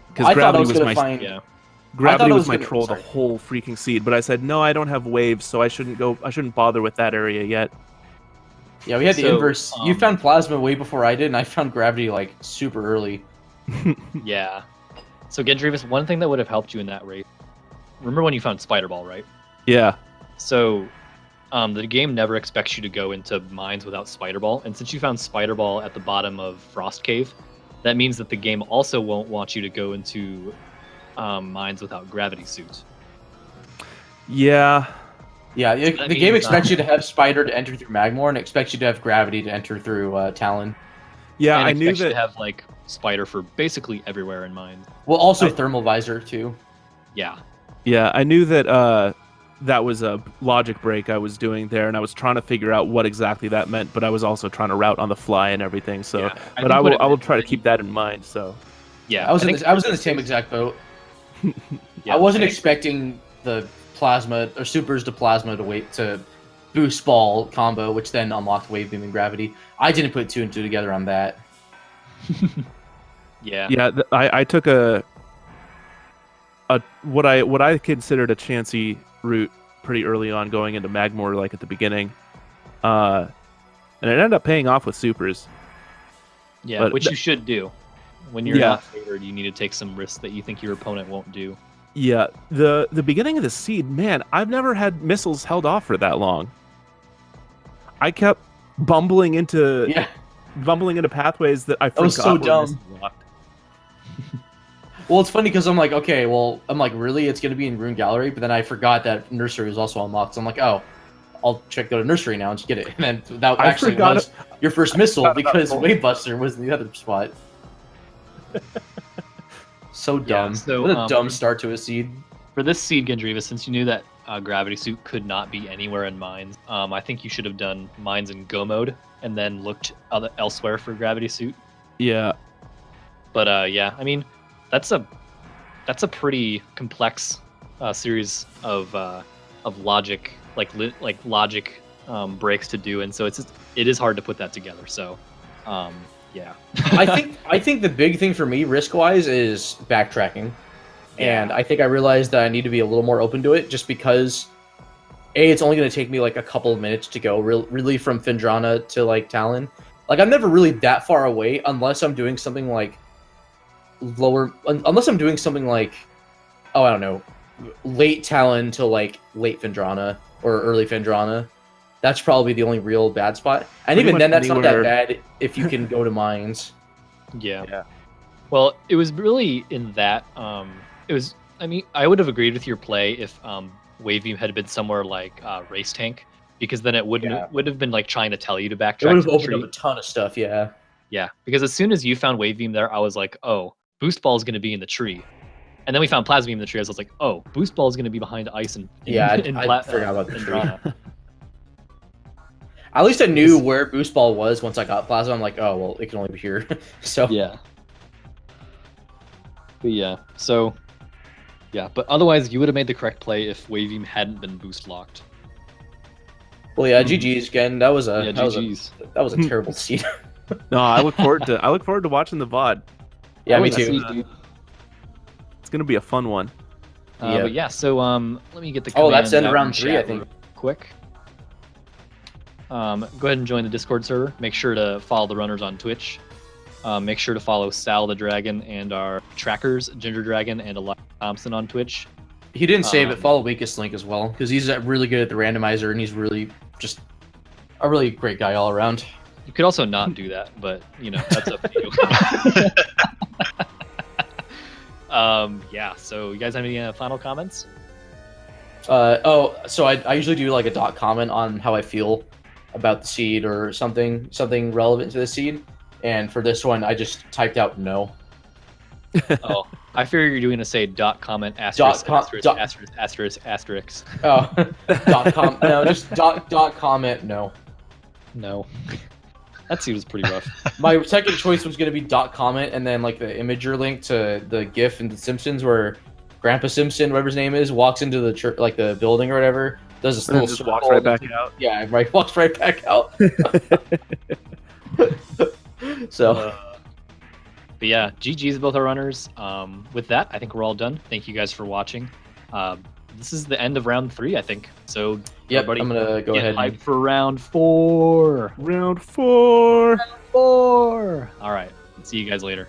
Because gravity was my Yeah. gravity was my troll the whole freaking seed. But I said no, I don't have waves, so I shouldn't bother with that area yet. Yeah, we had the inverse. You found plasma way before I did, and I found gravity like super early. Yeah. So Gendreavus, one thing that would have helped you in that race. Remember when you found Spider Ball, right? Yeah. So the game never expects you to go into mines without Spider Ball, and since you found Spider Ball at the bottom of Frost Cave, that means that the game also won't want you to go into mines without Gravity Suit. Yeah. Yeah, the game expects you to have Spider to enter through Magmor, and expects you to have Gravity to enter through Talon. Yeah, and I knew that you to have like Spider for basically everywhere in mines. Well, also Thermal Visor too. Yeah. Yeah, I knew that that was a logic break I was doing there, and I was trying to figure out what exactly that meant, but I was also trying to route on the fly and everything. So, yeah, but I will try to keep that in mind. So, yeah, I was in the same exact boat. Yeah, I wasn't expecting the plasma or supers to plasma to wait to boost ball combo, which then unlocked wave beam and gravity. I didn't put 2 and 2 together on that. Yeah. Yeah, I took what I considered a chancy route pretty early on, going into Magmor, like at the beginning, and it ended up paying off with supers. Yeah, but which you should do. When you're not favored, you need to take some risks that you think your opponent won't do. Yeah, the beginning of the seed, man, I've never had missiles held off for that long. I kept bumbling into pathways that I forgot was so were dumb. locked. Well, it's funny because I'm like, okay, well, I'm like, really? It's going to be in Rune Gallery? But then I forgot that Nursery was also unlocked. So I'm like, oh, I'll go to Nursery now and just get it. And then that actually was your first missile because Wave Buster was in the other spot. So dumb. Yeah, so, what a dumb start to a seed. For this seed, Gendreavus, since you knew that Gravity Suit could not be anywhere in mines, I think you should have done mines in Go mode and then looked elsewhere for Gravity Suit. Yeah. But yeah, I mean, that's a pretty complex series of logic, like logic breaks to do, and so it is hard to put that together. So, yeah. I think the big thing for me, risk wise, is backtracking, and I think I realized that I need to be a little more open to it, just because it's only going to take me like a couple of minutes to go really from Phendrana to like Talon. Like I'm never really that far away unless I'm doing something like unless I'm doing something like, oh, I don't know, late Talon to like late Phendrana or early Phendrana. That's probably the only real bad spot. And even then, that's not that bad if you can go to mines. Yeah. Well, it was really in that. It was. I mean, I would have agreed with your play if Wave Beam had been somewhere like Race Tank, because then it would have been like trying to tell you to backtrack. It would have opened up a ton of stuff. Yeah. Yeah, because as soon as you found Wave Beam there, I was like, oh, Boost Ball is going to be in the tree. And then we found Plasma Beam in the tree. I was like, oh, Boost Ball is going to be behind ice and I forgot about the tree. At least I knew where Boost Ball was once I got Plasma. I'm like, oh, well, it can only be here. So yeah. But yeah, so yeah, but otherwise you would have made the correct play if Wave Beam hadn't been boost locked. Well, yeah, GG's again. That was a terrible seed. No, I look forward to watching the VOD. Yeah, me too. It's gonna be a fun one. But yeah, so let me get the command that's end out round in 3, chat I think. real quick. Go ahead and join the Discord server. Make sure to follow the runners on Twitch. Make sure to follow Sal the Dragon and our trackers, Ginger Dragon and Elias Thompson on Twitch. He didn't say, but follow Weakest Link as well, because he's really good at the randomizer, and he's really just a really great guy all around. You could also not do that, but you know, that's up to you. Yeah, so you guys have any final comments? So I usually do like a dot comment on how I feel about the seed or something relevant to the seed, and for this one I just typed out no. Oh, I figured you were going to say dot comment asterisk asterisk. Oh, no, just dot comment no. No. That seed was pretty rough. My second choice was going to be dot comment and then like the imager link to the GIF in The Simpsons where Grandpa Simpson, whatever his name is, walks into the church, like the building or whatever, does this and little just circle walks right and back then- out. Yeah, right. Walks right back out. So. But yeah, GG's both our runners. With that, I think we're all done. Thank you guys for watching. This is the end of round 3, I think. So, Yep, everybody, I'm gonna go get ahead. hyped for round 4. Round 4. Round 4. All right. See you guys later.